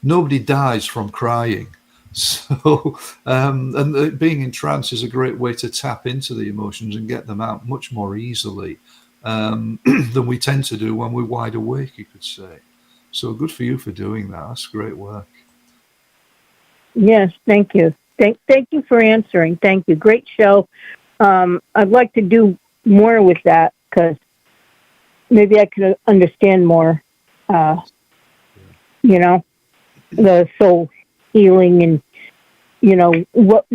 nobody dies from crying. So, and being in trance is a great way to tap into the emotions and get them out much more easily than we tend to do when we're wide awake, you could say. So good for you for doing that. That's great work. Yes, thank you. Thank you for answering. Thank you. Great show. I'd like to do more with that, because maybe I could understand more, the soul healing, and, what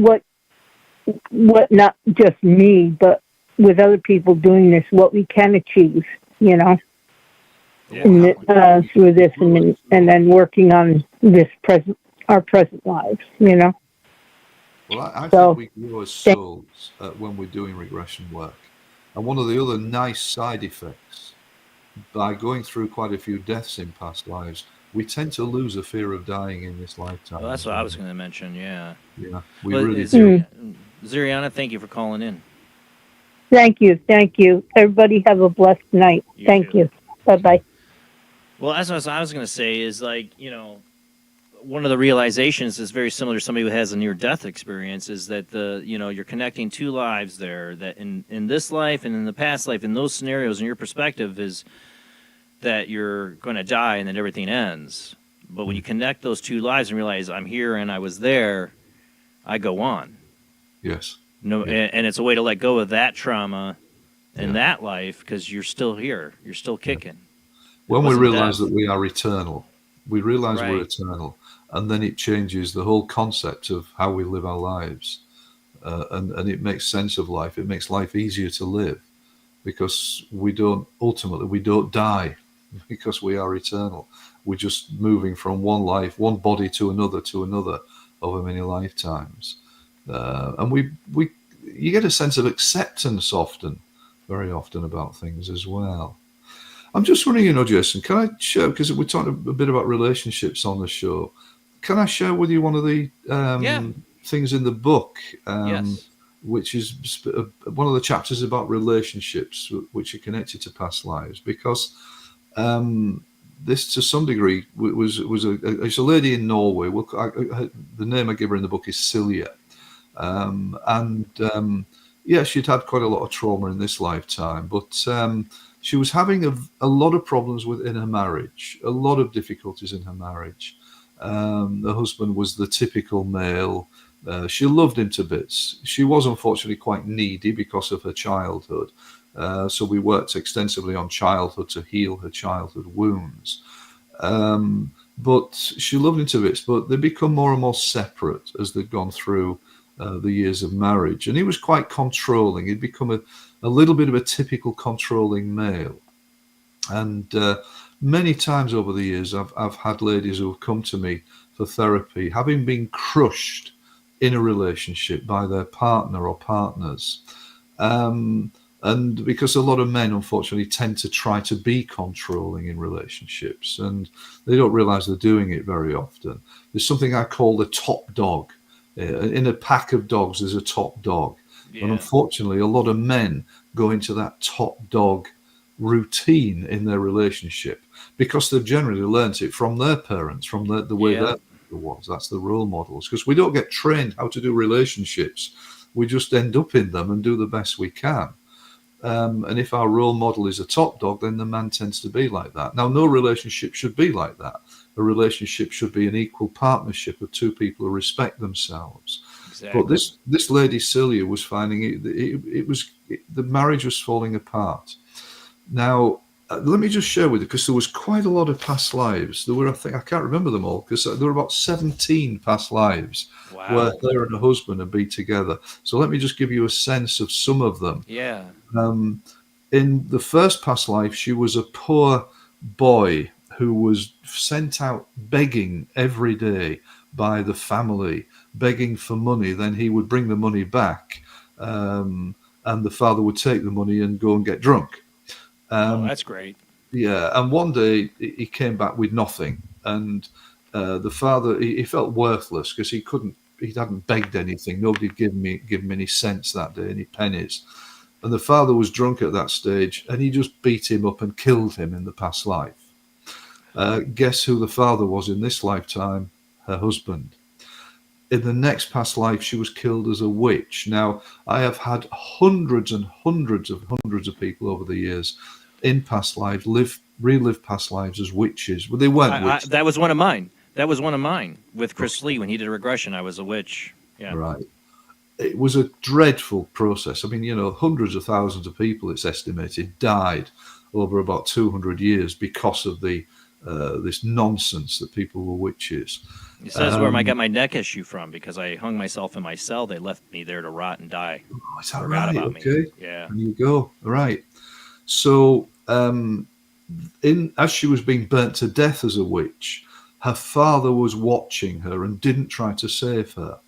not just me, but with other people doing this, what we can achieve, through this, and then working on our present lives, Well, I think we grow as souls when we're doing regression work. And one of the other nice side effects, by going through quite a few deaths in past lives, we tend to lose a fear of dying in this lifetime. Well, that's what I was going to mention, yeah. Yeah, we really do. Zuriana, thank you for calling in. Thank you. Everybody have a blessed night. Thank you. Bye-bye. Well, as I was going to say is, one of the realizations is very similar to somebody who has a near-death experience, is that you're connecting two lives there, that in this life and in the past life, in those scenarios, in your perspective is that you're going to die and then everything ends. But when you connect those two lives and realize I'm here and I was there, I go on. Yes. And it's a way to let go of that trauma in that life, because you're still here. You're still kicking. When we realize that we are eternal, we realize we're Right. eternal, and then it changes the whole concept of how we live our lives. And it makes sense of life. It makes life easier to live, because we don't die, because we are eternal. We're just moving from one life, one body to another over many lifetimes. And you get a sense of acceptance very often about things as well. I'm just wondering, Jason, can I share, because we're talking a bit about relationships on the show, can I share with you one of the things in the book, Yes. which is one of the chapters about relationships, which are connected to past lives? Because this, to some degree, it's a lady in Norway. The name I give her in the book is Silja. She'd had quite a lot of trauma in this lifetime, but she was having a lot of problems in her marriage, a lot of difficulties in her marriage. The husband was the typical male. She loved him to bits. She was unfortunately quite needy because of her childhood. So we worked extensively on childhood to heal her childhood wounds. But she loved him to bits, but they become more and more separate as they've gone through the years of marriage. And he was quite controlling. He'd become a little bit of a typical controlling male. And many times over the years, I've had ladies who have come to me for therapy, having been crushed in a relationship by their partner or partners. And because a lot of men, unfortunately, tend to try to be controlling in relationships, and they don't realize they're doing it very often. There's something I call the top dog. In a pack of dogs, there's a top dog. Yeah. And unfortunately, a lot of men go into that top dog routine in their relationship because they've generally learnt it from their parents, from the way their father was. That's the role models. Because we don't get trained how to do relationships. We just end up in them and do the best we can. And if our role model is a top dog, then the man tends to be like that. Now, no relationship should be like that. A relationship should be an equal partnership of two people who respect themselves. Exactly. But this lady Celia was finding the marriage was falling apart. Now, let me just share with you, because there was quite a lot of past lives. There were, I can't remember them all, because there were about 17 past lives where her and her husband had been together. So let me just give you a sense of some of them. Yeah. In the first past life, she was a poor boy who was sent out begging every day by the family, begging for money. Then he would bring the money back, and the father would take the money and go and get drunk. That's great. Yeah, and one day he came back with nothing, and the father he felt worthless because he hadn't begged anything. Nobody had given him any cents that day, any pennies. And the father was drunk at that stage, and he just beat him up and killed him in the past life. Guess who the father was in this lifetime? Her husband. In the next past life, she was killed as a witch. Now, I have had hundreds and hundreds of people over the years in past lives relive past lives as witches. Well, they weren't witches. That was one of mine. With Chris Lee when he did regression. I was a witch. Yeah. Right. It was a dreadful process. I mean, hundreds of thousands of people, it's estimated, died over about 200 years because of this nonsense that people were witches. He says where I got my neck issue from, because I hung myself in my cell. They left me there to rot and die. Oh, is that Forgot right? about Okay. me. Yeah. There you go. Right. So, as she was being burnt to death as a witch, her father was watching her and didn't try to save her.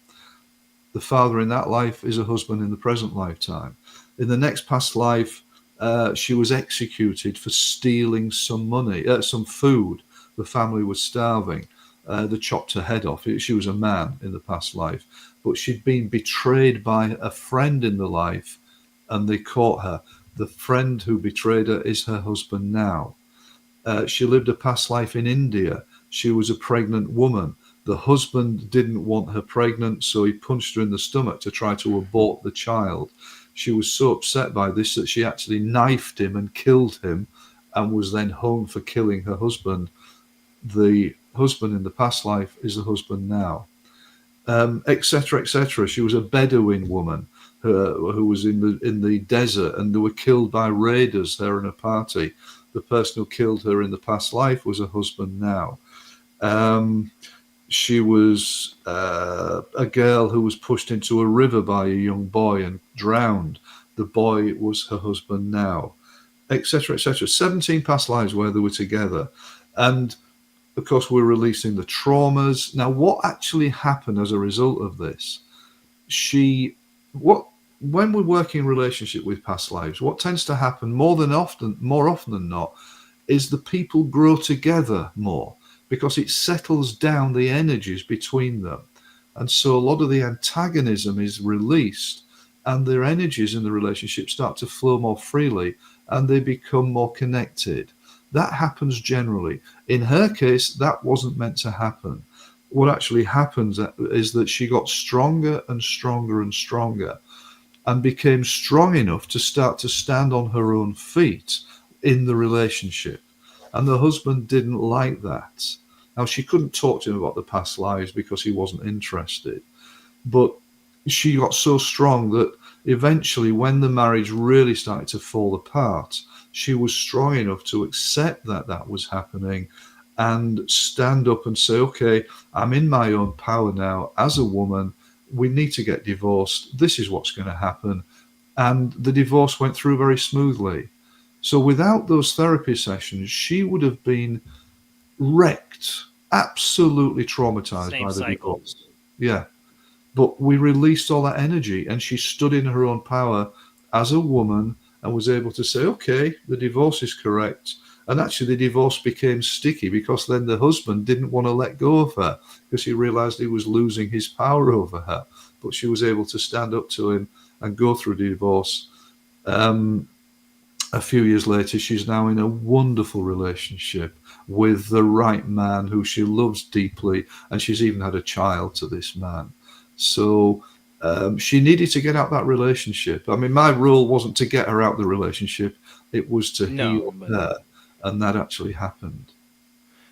The father in that life is a husband in the present lifetime. In the next past life, she was executed for stealing some food. The family was starving. They chopped her head off. She was a man in the past life, but she'd been betrayed by a friend in the life, and they caught her. The friend who betrayed her is her husband now. She lived a past life in India. She was a pregnant woman. The husband didn't want her pregnant, so he punched her in the stomach to try to abort the child. She was so upset by this that she actually knifed him and killed him, and was then hung for killing her husband. The husband in the past life is the husband now, etc., etc. She was a Bedouin woman who was in the desert, and they were killed by raiders there in a party. The person who killed her in the past life was a husband now. She was a girl who was pushed into a river by a young boy and drowned. The boy was her husband now, etc., etc. 17 past lives where they were together. And of course, we're releasing the traumas. Now, what actually happened as a result of this? When we work in relationship with past lives, what tends to happen more often than not, is the people grow together more, because it settles down the energies between them. And so a lot of the antagonism is released, and their energies in the relationship start to flow more freely, and they become more connected. That happens generally. In her case, that wasn't meant to happen. What actually happens is that she got stronger and stronger and stronger, and became strong enough to start to stand on her own feet in the relationship. And the husband didn't like that. Now, she couldn't talk to him about the past lives because he wasn't interested. But she got so strong that eventually, when the marriage really started to fall apart, she was strong enough to accept that that was happening and stand up and say, okay, I'm in my own power now as a woman. We need to get divorced. This is what's going to happen. And the divorce went through very smoothly. So without those therapy sessions, she would have been wrecked, absolutely traumatized by the divorce. Yeah. But we released all that energy, and she stood in her own power as a woman and was able to say, okay, the divorce is correct. And actually, the divorce became sticky because then the husband didn't want to let go of her because he realized he was losing his power over her. But she was able to stand up to him and go through the divorce. A few years later, she's now in a wonderful relationship with the right man who she loves deeply, and she's even had a child to this man. So she needed to get out that relationship. I mean, my role wasn't to get her out the relationship. It was to heal her, and that actually happened.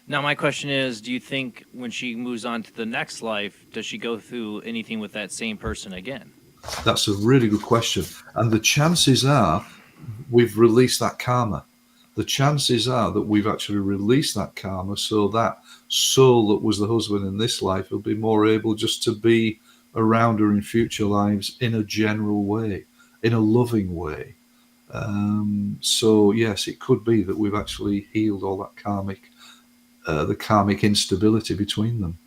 Now, my question is, do you think when she moves on to the next life, does she go through anything with that same person again? That's a really good question. And the chances are we've released that karma. The chances are that we've actually released that karma, so that soul that was the husband in this life will be more able just to be around her in future lives in a general way, in a loving way. So yes, it could be that we've actually healed all that the karmic instability between them.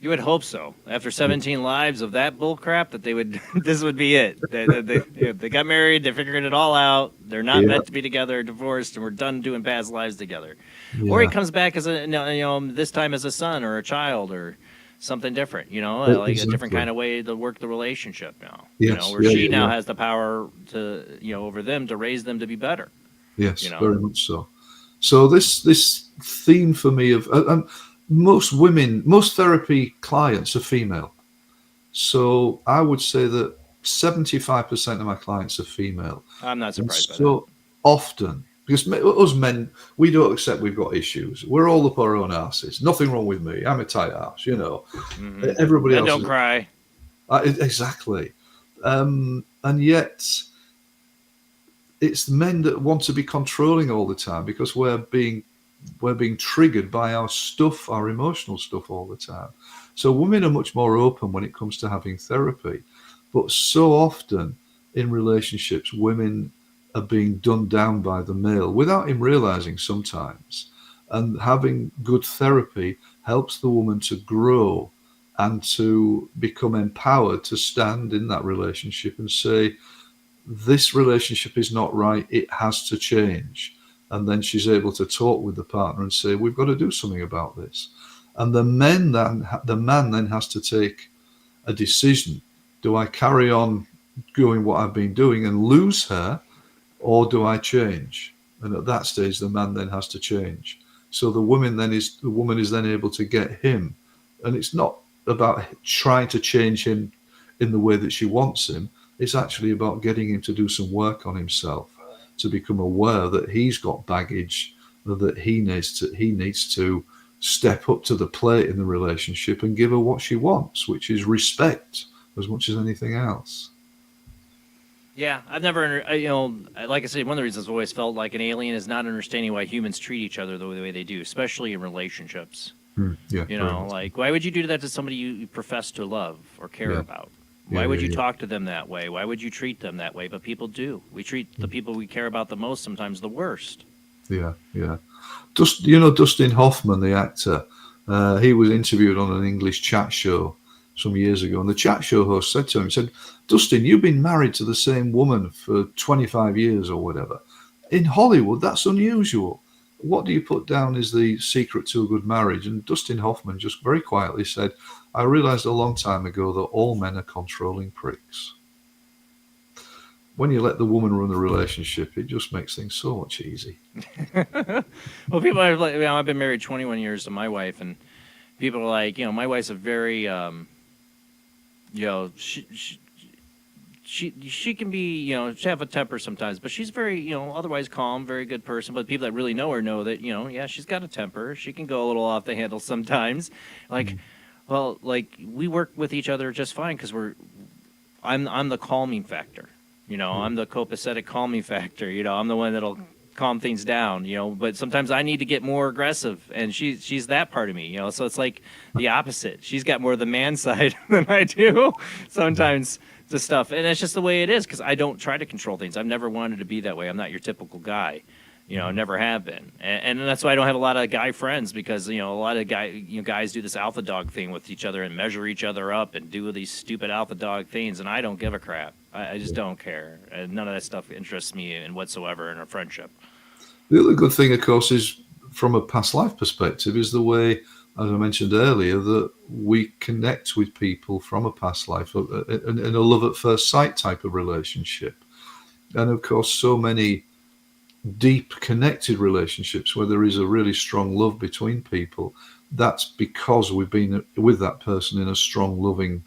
You would hope so. After 17 lives of that bull crap, that they would, this would be it. They got married, they figured it all out. They're not meant to be together, divorced, and we're done doing past lives together. Yeah. Or he comes back as this time as a son or a child or something different, like Exactly. a different kind of way to work the relationship now. Yes. Where she now has the power to, over them to raise them to be better. Yes, very much so. So this theme for me of most therapy clients are female. So I would say that 75% of my clients are female. I'm not surprised by that. So often, because us men, we don't accept we've got issues. We're all up our own asses. Nothing wrong with me. I'm a tight ass, Mm-hmm. Everybody else. Don't cry. Exactly. And yet, it's men that want to be controlling all the time because we're being triggered by our stuff, our emotional stuff all the time. So women are much more open when it comes to having therapy. But so often in relationships, women are being done down by the male without him realizing sometimes. And having good therapy helps the woman to grow and to become empowered to stand in that relationship and say, this relationship is not right, it has to change. And then she's able to talk with the partner and say, we've got to do something about this. And the man then has to take a decision. Do I carry on doing what I've been doing and lose her, or do I change? And at that stage, the man then has to change. So the woman is then able to get him And it's not about trying to change him in the way that she wants him. It's actually about getting him to do some work on himself, to become aware that he's got baggage, that he needs to step up to the plate in the relationship and give her what she wants, which is respect as much as anything else. Yeah, I've never, like I said, one of the reasons I've always felt like an alien is not understanding why humans treat each other the way they do, especially in relationships. Yeah, You know, like, why would you do that to somebody you profess to love or care about? Why would you talk to them that way? Why would you treat them that way? But people do. We treat the people we care about the most sometimes the worst. Yeah. Dustin Hoffman, the actor, he was interviewed on an English chat show some years ago, and the chat show host said to him, said, Dustin, you've been married to the same woman for 25 years or whatever. In Hollywood, that's unusual. What do you put down as the secret to a good marriage? And Dustin Hoffman just very quietly said, I realized a long time ago that all men are controlling pricks. When you let the woman run the relationship, it just makes things so much easy. Well, people are like, I've been married 21 years to my wife, and people are like, my wife's a very, she can be, she have a temper sometimes, but she's very, otherwise calm, very good person. But people that really know her know that, she's got a temper. She can go a little off the handle sometimes. Like, well, like we work with each other just fine because I'm the calming factor. I'm the copacetic calming factor. I'm the one that'll calm things down. But sometimes I need to get more aggressive, and she's that part of me. So it's like the opposite. She's got more of the man side than I do sometimes. The stuff, and it's just the way it is because I don't try to control things. I've never wanted to be that way. I'm not your typical guy, never have been, and that's why I don't have a lot of guy friends because a lot of guys do this alpha dog thing with each other and measure each other up and do these stupid alpha dog things, and I don't give a crap. I just don't care, and none of that stuff interests me in whatsoever in a friendship. The other good thing, of course, is from a past life perspective, is the way, as I mentioned earlier, that we connect with people from a past life in a love at first sight type of relationship. And of course, so many deep connected relationships where there is a really strong love between people, that's because we've been with that person in a strong, loving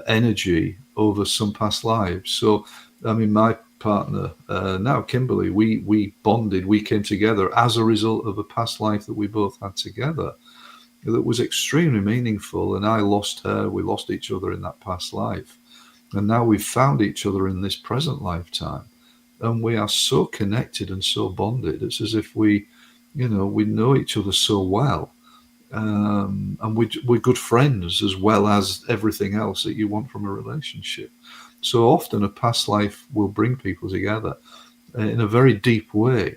energy over some past lives. So, I mean, my partner now, Kimberly, we bonded, we came together as a result of a past life that we both had together. That was extremely meaningful, and I lost her. We lost each other in that past life, and now we've found each other in this present lifetime, and we are so connected and so bonded. It's as if we know each other so well, and we're good friends as well as everything else that you want from a relationship. So often, a past life will bring people together in a very deep way.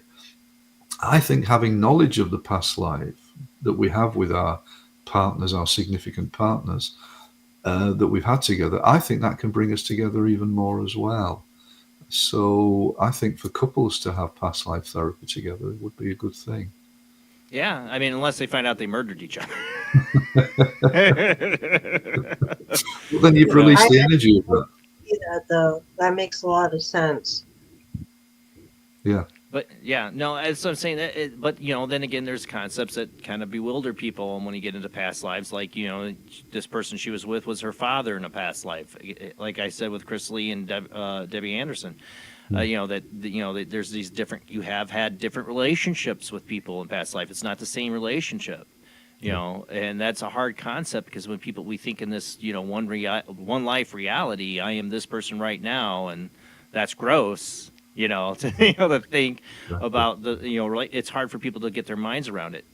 I think having knowledge of the past life that we have with our partners, our significant partners that we've had together, I think that can bring us together even more as well. So I think for couples to have past life therapy together would be a good thing. Yeah, I mean, unless they find out they murdered each other. Well, then you've released the energy of that. See that though. That makes a lot of sense. Yeah. But yeah, no, as I'm saying that, but then again, there's concepts that kind of bewilder people when you get into past lives. Like, this person she was with was her father in a past life. Like I said with Chris Lee and Debbie Anderson, that there's these different. You have had different relationships with people in past life. It's not the same relationship, and that's a hard concept because when we think in this, one life reality, I am this person right now, and that's gross. To think about it's hard for people to get their minds around it.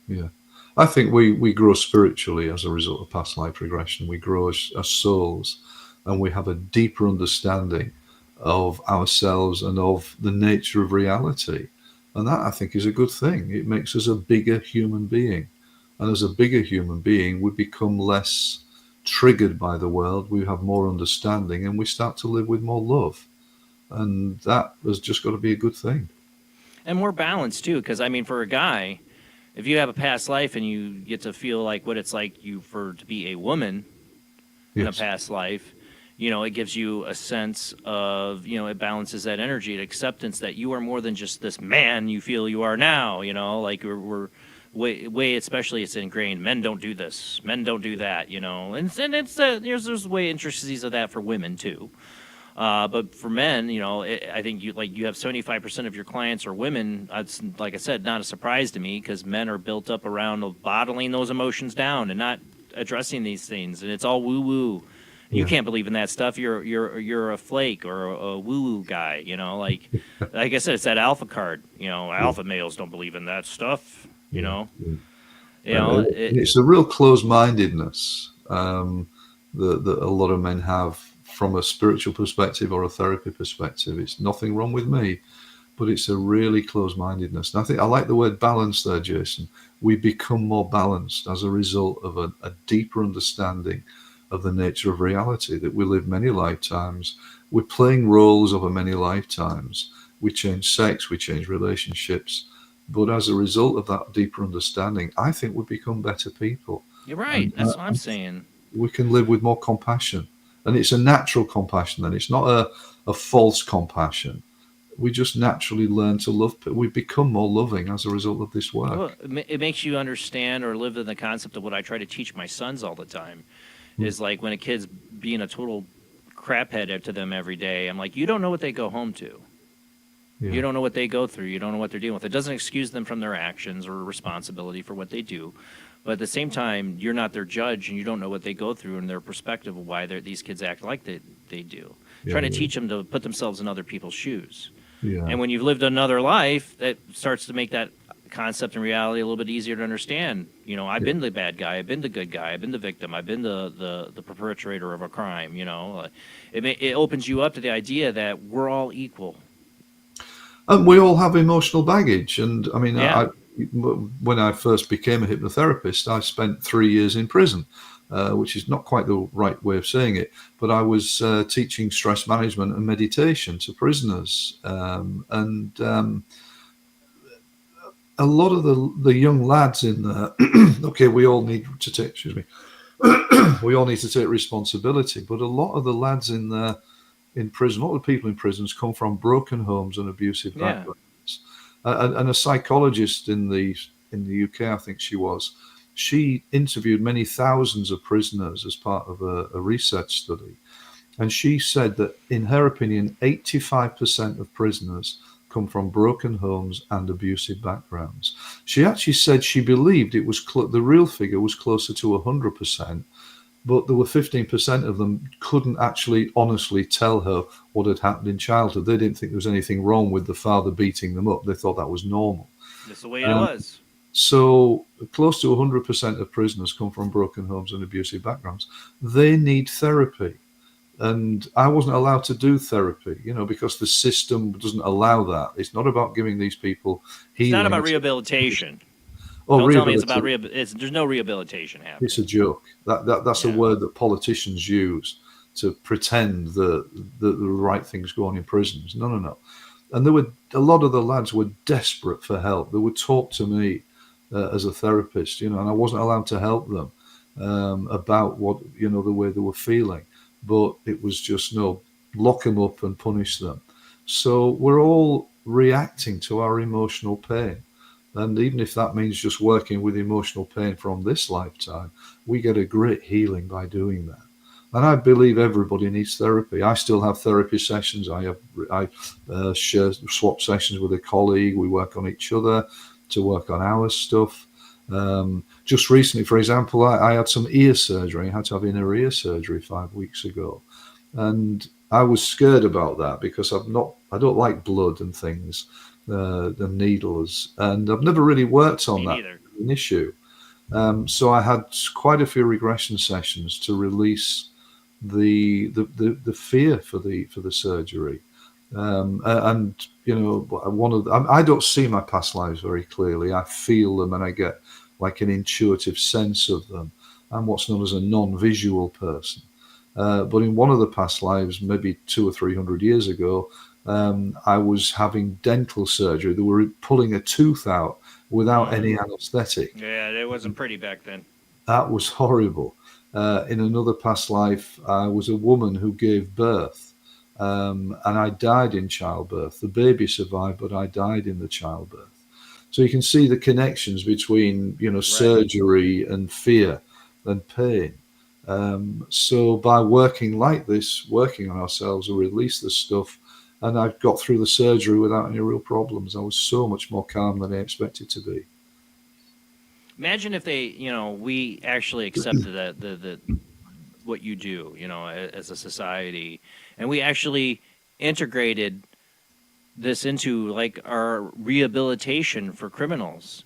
Yeah. I think we grow spiritually as a result of past life regression. We grow as souls, and we have a deeper understanding of ourselves and of the nature of reality. And that, I think, is a good thing. It makes us a bigger human being. And as a bigger human being, we become less triggered by the world. We have more understanding, and we start to live with more love. And that has just got to be a good thing. And more balanced, too, because, I mean, for a guy, if you have a past life and you get to feel like what it's like to be a woman in a past life, it gives you a sense of, it balances that energy and acceptance that you are more than just this man you feel you are now, like we're way especially it's ingrained. Men don't do this. Men don't do that. And it's there's way intricacies of that for women too. But for men, I think you have 75% of your clients are women. That's, like I said, not a surprise to me because men are built up around bottling those emotions down and not addressing these things, and it's all woo woo. You can't believe in that stuff. You're a flake or a woo woo guy. Like I said, it's that alpha card. Alpha males don't believe in that stuff. It's a real closed-mindedness that a lot of men have from a spiritual perspective or a therapy perspective. It's nothing wrong with me, but it's a really closed-mindedness. And I like the word balance there, Jason. We become more balanced as a result of a deeper understanding of the nature of reality, that we live many lifetimes. We're playing roles over many lifetimes. We change sex, we change relationships. But as a result of that deeper understanding, I think we become better people. You're right. That's what I'm saying. We can live with more compassion. And it's a natural compassion, and it's not a false compassion. We just naturally learn to love. We become more loving as a result of this work. Well, it makes you understand or live in the concept of what I try to teach my sons all the time. Is like when a kid's being a total craphead to them every day, I'm like, you don't know what they go home to. Yeah. You don't know what they go through. You don't know what they're dealing with. It doesn't excuse them from their actions or responsibility for what they do. But at the same time, you're not their judge, and you don't know what they go through and their perspective of why these kids act like they do. Trying to teach them to put themselves in other people's shoes. Yeah. And when you've lived another life, that starts to make that concept and reality a little bit easier to understand. I've been the bad guy, I've been the good guy, I've been the victim, I've been the perpetrator of a crime. It opens you up to the idea that we're all equal. And we all have emotional baggage. And I mean, when I first became a hypnotherapist, I spent 3 years in prison, which is not quite the right way of saying it, but I was teaching stress management and meditation to prisoners. A lot of the young lads in there, okay, we all need to take, we all need to take responsibility, but a lot of the lads in prison, a lot of people in prisons come from broken homes and abusive backgrounds. And a psychologist in the UK, I think she interviewed many thousands of prisoners as part of a research study. And she said that, in her opinion, 85% of prisoners come from broken homes and abusive backgrounds. She actually said she believed it was the real figure was closer to 100%, but there were 15% of them couldn't actually honestly tell her what had happened in childhood. They didn't think there was anything wrong with the father beating them up. They thought that was normal. That's the way it was. So close to 100% of prisoners come from broken homes and abusive backgrounds. They need therapy. And I wasn't allowed to do therapy, because the system doesn't allow that. It's not about giving these people healing. It's not about rehabilitation. Oh, don't tell me it's about there's no rehabilitation happening. It's a joke. That's a word that politicians use to pretend that the right things go on in prisons. No. And there were a lot of the lads were desperate for help. They would talk to me as a therapist, and I wasn't allowed to help them about what the way they were feeling. But it was just, lock them up and punish them. So we're all reacting to our emotional pain. And even if that means just working with emotional pain from this lifetime, we get a great healing by doing that. And I believe everybody needs therapy. I still have therapy sessions. I swap sessions with a colleague. We work on each other to work on our stuff. Just recently, for example, I had some ear surgery. I had to have inner ear surgery 5 weeks ago. And I was scared about that because I don't like blood and things, the needles. And I've never really worked on that an issue. So I had quite a few regression sessions to release the fear for the surgery. I don't see my past lives very clearly. I feel them and I get like an intuitive sense of them. I'm what's known as a non-visual person. But in one of the past lives, maybe 200 or 300 years ago, I was having dental surgery. They were pulling a tooth out without any anesthetic. Yeah, it wasn't pretty back then. That was horrible. In another past life, I was a woman who gave birth. And I died in childbirth. The baby survived, but I died in the childbirth. So you can see the connections between, surgery and fear and pain. So by working like this, working on ourselves, we release the stuff. And I got through the surgery without any real problems. I was so much more calm than I expected to be. Imagine if they, we actually accepted the what you do, as a society, and we actually integrated this into like our rehabilitation for criminals,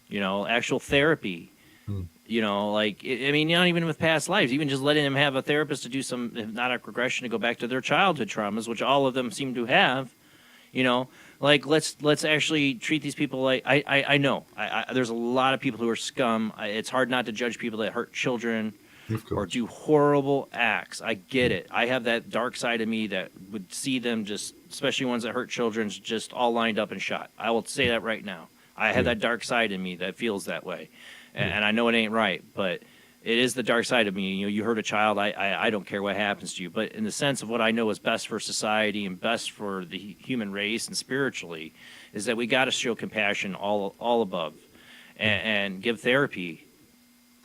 actual therapy. Not even with past lives, even just letting them have a therapist to do some hypnotic regression to go back to their childhood traumas, which all of them seem to have, let's actually treat these people like, I know there's a lot of people who are scum. It's hard not to judge people that hurt children or do horrible acts. I get it. I have that dark side of me that would see them just, especially ones that hurt children, just all lined up and shot. I will say that right now. I have that dark side in me that feels that way. And I know it ain't right, but it is the dark side of me. You hurt a child, I don't care what happens to you. But in the sense of what I know is best for society and best for the human race and spiritually, is that we got to show compassion all above, and give therapy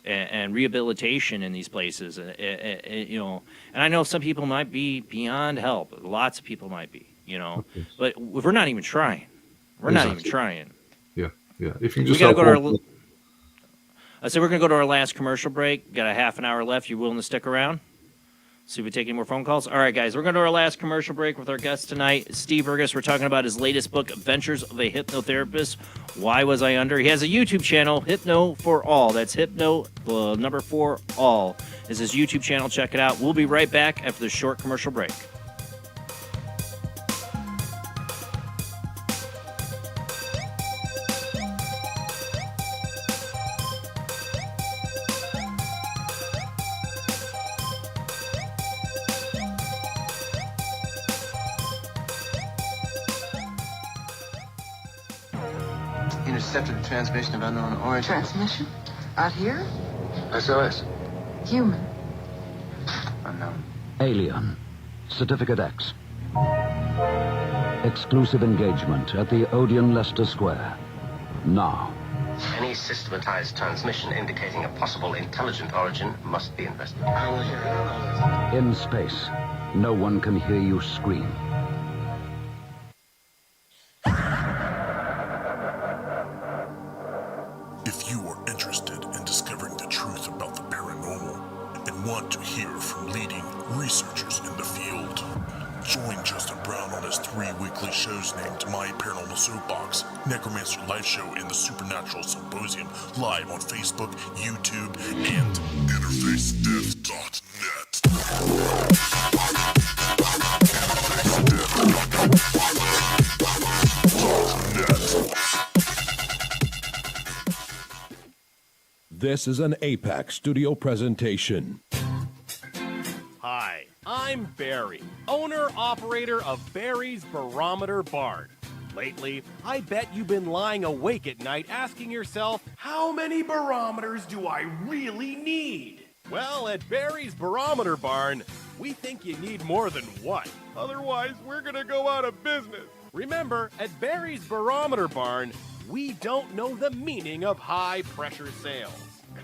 and rehabilitation in these places. And I know some people might be beyond help. Lots of people might be, but we're not even trying. We're not even trying. Yeah. If you just we got to go to our. So we're going to go to our last commercial break. Got a half an hour left. You willing to stick around? See if we take any more phone calls. All right, guys. We're going to our last commercial break with our guest tonight, Steve Burgess. We're talking about his latest book, Adventures of a Hypnotherapist. Why Was I Under? He has a YouTube channel, Hypno for All. That's Hypno, number 4, All is his YouTube channel. Check it out. We'll be right back after this short commercial break. Intercepted the transmission of unknown origin. Transmission? Out here? SOS. Human. Unknown. Alien. Certificate X. Exclusive engagement at the Odeon Leicester Square. Now. Any systematized transmission indicating a possible intelligent origin must be investigated. I will hear it. In space, no one can hear you scream. If you are interested in discovering the truth about the paranormal and want to hear from leading researchers in the field, join Justin Brown on his 3 weekly shows named My Paranormal Soapbox, Necromancer Live Show in the Supernatural Symposium, live on Facebook, YouTube, and This is an APAC studio presentation. Hi, I'm Barry, owner-operator of Barry's Barometer Barn. Lately, I bet you've been lying awake at night asking yourself, how many barometers do I really need? Well, at Barry's Barometer Barn, we think you need more than one. Otherwise, we're gonna go out of business. Remember, at Barry's Barometer Barn, we don't know the meaning of high-pressure sales.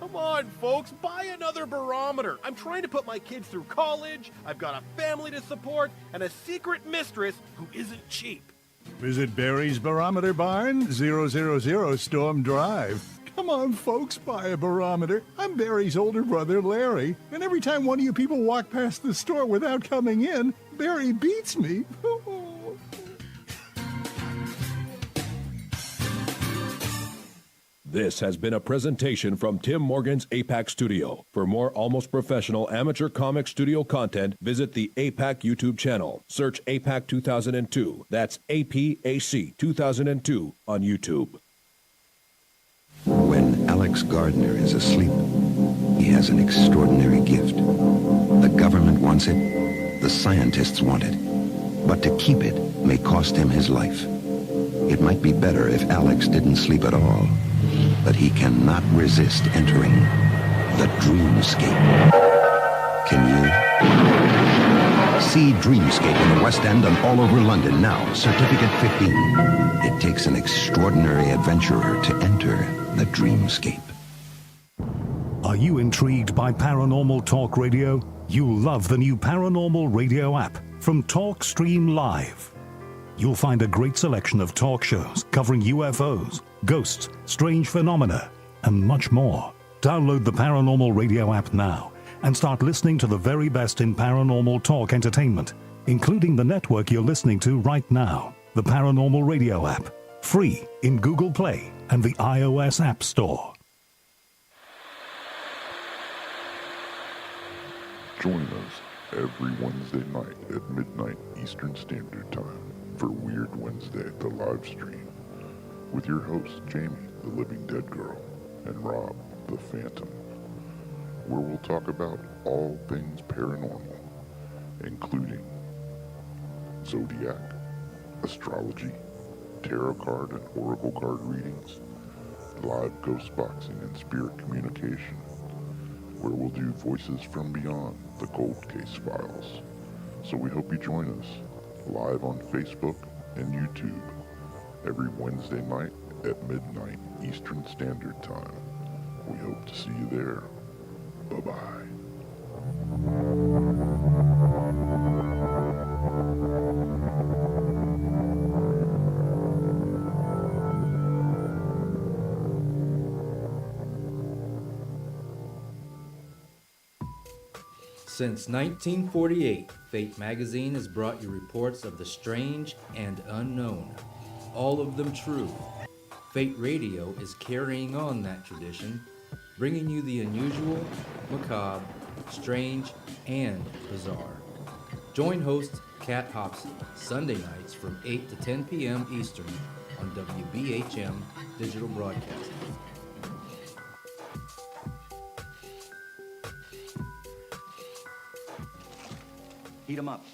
Come on, folks, buy another barometer. I'm trying to put my kids through college, I've got a family to support, and a secret mistress who isn't cheap. Visit Barry's Barometer Barn, 000 Storm Drive. Come on, folks, buy a barometer. I'm Barry's older brother, Larry, and every time one of you people walk past the store without coming in, Barry beats me. This has been a presentation from Tim Morgan's APAC Studio. For more almost professional amateur comic studio content, visit the APAC YouTube channel. Search APAC 2002. That's APAC 2002 on YouTube. When Alex Gardner is asleep, he has an extraordinary gift. The government wants it, the scientists want it, but to keep it may cost him his life. It might be better if Alex didn't sleep at all, but he cannot resist entering the dreamscape. Can you? See Dreamscape in the West End and all over London now. Certificate 15. It takes an extraordinary adventurer to enter the Dreamscape. Are you intrigued by Paranormal Talk Radio? You'll love the new Paranormal Radio app from Talkstream Live. You'll find a great selection of talk shows covering UFOs, ghosts, strange phenomena, and much more. Download the Paranormal Radio app now and start listening to the very best in paranormal talk entertainment, including the network you're listening to right now, the Paranormal Radio app, free in Google Play and the iOS App Store. Join us every Wednesday night at midnight Eastern Standard Time for Weird Wednesday, the live stream, with your hosts Jamie, the Living Dead Girl, and Rob, the Phantom, where we'll talk about all things paranormal, including zodiac, astrology, tarot card and oracle card readings, live ghost boxing and spirit communication, where we'll do Voices from Beyond, the Cold Case Files. So we hope you join us live on Facebook and YouTube every Wednesday night at midnight Eastern Standard Time. We hope to see you there. Bye-bye. Since 1948, Fate magazine has brought you reports of the strange and unknown, all of them true. Fate Radio is carrying on that tradition, bringing you the unusual, macabre, strange, and bizarre. Join host Kat Hopsey Sunday nights from 8 to 10 p.m. Eastern on WBHM Digital Broadcasting. Heat 'em up.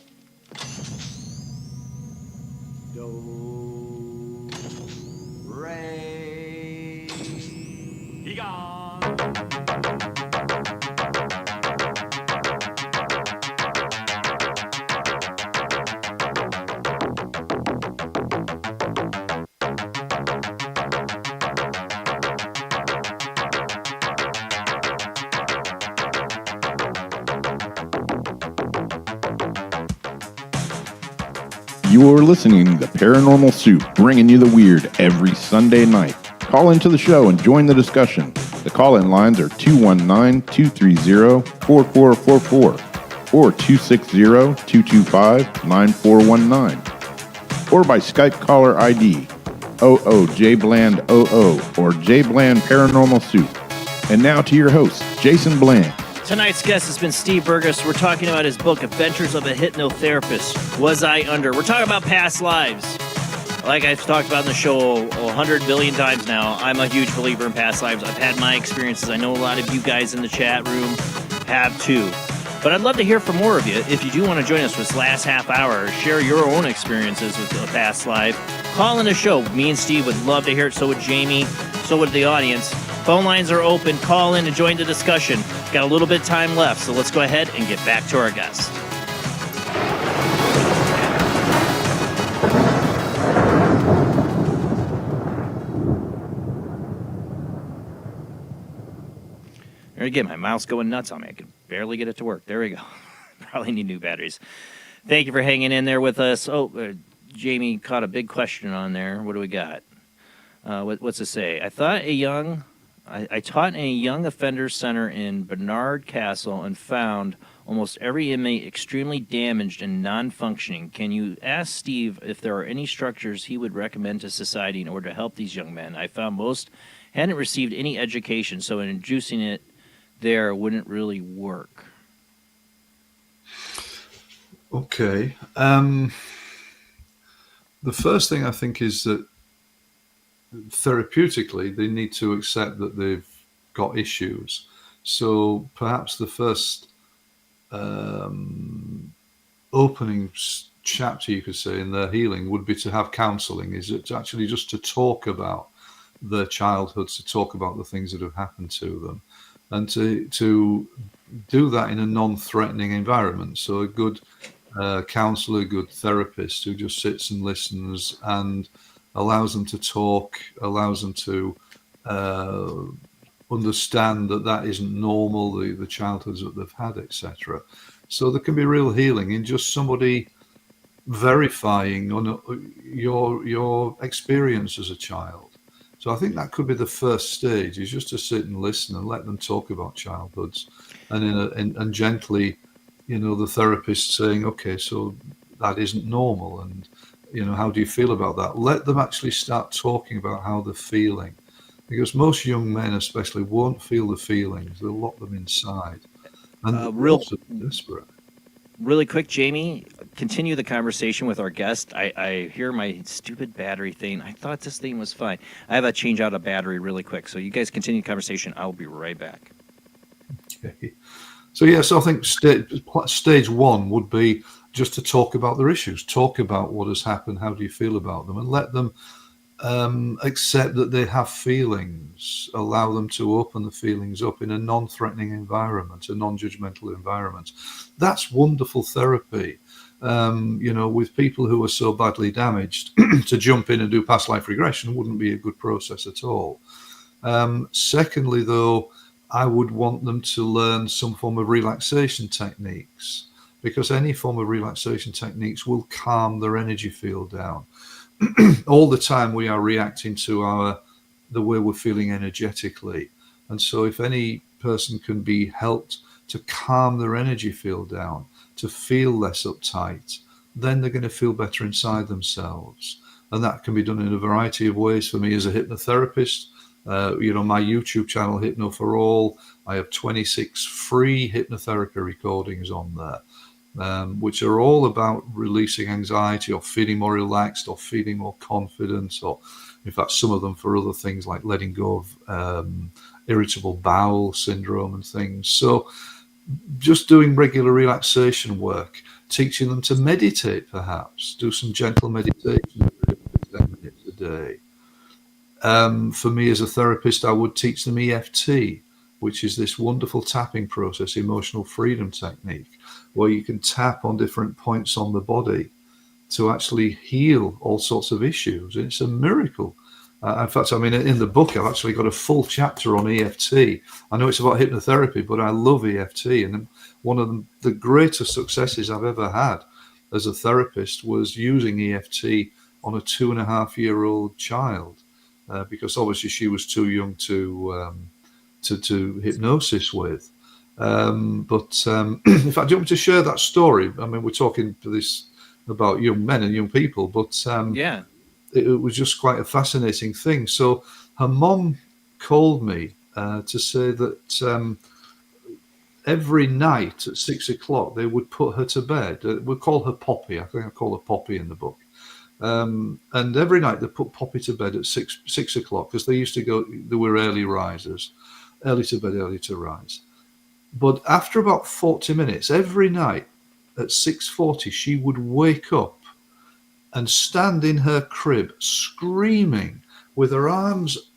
Do, re, he gone. You're listening to Paranormal Soup, bringing you the weird every Sunday night. Call into the show and join the discussion. The call-in lines are 219-230-4444 or 260-225-9419 or by Skype caller ID OOJBland00 or JBland Paranormal Soup. And now to your host, Jason Bland. Tonight's guest has been Steve Burgess. We're talking about his book, Adventures of a Hypnotherapist. Was I Under? We're talking about past lives. Like I've talked about in the show 100 billion times now, I'm a huge believer in past lives. I've had my experiences. I know a lot of you guys in the chat room have too. But I'd love to hear from more of you. If you do want to join us for this last half hour, share your own experiences with a past life, call in the show. Me and Steve would love to hear it. So would Jamie. So would the audience. Phone lines are open. Call in and join the discussion. Got a little bit of time left, so let's go ahead and get back to our guest. There again, my mouse going nuts on me. I can barely get it to work. There we go. Probably need new batteries. Thank you for hanging in there with us. Jamie caught a big question on there. What do we got? What's it say? I taught in a young offenders center in Barnard Castle and found almost every inmate extremely damaged and non-functioning. Can you ask Steve if there are any structures he would recommend to society in order to help these young men? I found most hadn't received any education, so inducing it there wouldn't really work. Okay. The first thing I think is that therapeutically, they need to accept that they've got issues. So perhaps the first opening chapter, you could say, in their healing would be to have counseling. Is it actually just to talk about their childhoods, to talk about the things that have happened to them, and to do that in a non-threatening environment. So a good counselor, a good therapist who just sits and listens and allows them to talk, allows them to understand that that isn't normal, the childhoods that they've had, etc. So there can be real healing in just somebody verifying on your experience as a child. So I think that could be the first stage, is just to sit and listen and let them talk about childhoods, and gently, the therapist saying, okay, so that isn't normal, and how do you feel about that? Let them actually start talking about how they're feeling, because most young men especially won't feel the feelings. They'll lock them inside, and they're also desperate. Really quick, Jamie, continue the conversation with our guest. I hear my stupid battery thing. I thought this thing was fine. I have to change out a battery really quick. So you guys continue the conversation. I'll be right back. Okay. So I think stage one would be just to talk about their issues, talk about what has happened, how do you feel about them, and let them accept that they have feelings, allow them to open the feelings up in a non-threatening environment, a non-judgmental environment. That's wonderful therapy. With people who are so badly damaged, to jump in and do past life regression wouldn't be a good process at all. Secondly, though, I would want them to learn some form of relaxation techniques, because any form of relaxation techniques will calm their energy field down. All the time we are reacting to the way we're feeling energetically. And so if any person can be helped to calm their energy field down, to feel less uptight, then they're going to feel better inside themselves. And that can be done in a variety of ways. For me as a hypnotherapist, my YouTube channel, Hypno for All, I have 26 free hypnotherapy recordings on there. Which are all about releasing anxiety, or feeling more relaxed, or feeling more confident, or in fact some of them for other things like letting go of irritable bowel syndrome and things. So just doing regular relaxation work, teaching them to meditate, perhaps do some gentle meditation for 10 minutes a day. For me as a therapist, I would teach them EFT, which is this wonderful tapping process, emotional freedom technique, where you can tap on different points on the body to actually heal all sorts of issues. It's a miracle. In fact, in the book, I've actually got a full chapter on EFT. I know it's about hypnotherapy, but I love EFT. And one of the greatest successes I've ever had as a therapist was using EFT on a 2.5-year-old child, because obviously she was too young to hypnosis with. In fact, do you want me to share that story? We're talking to this about young men and young people, but it was just quite a fascinating thing. So her mom called me to say that every night at 6 o'clock they would put her to bed. We call her Poppy. I think I call her Poppy in the book. And every night they put Poppy to bed at 6 o'clock, because they were early risers. Early to bed, early to rise. But after about 40 minutes, every night at 6:40, she would wake up and stand in her crib screaming with her arms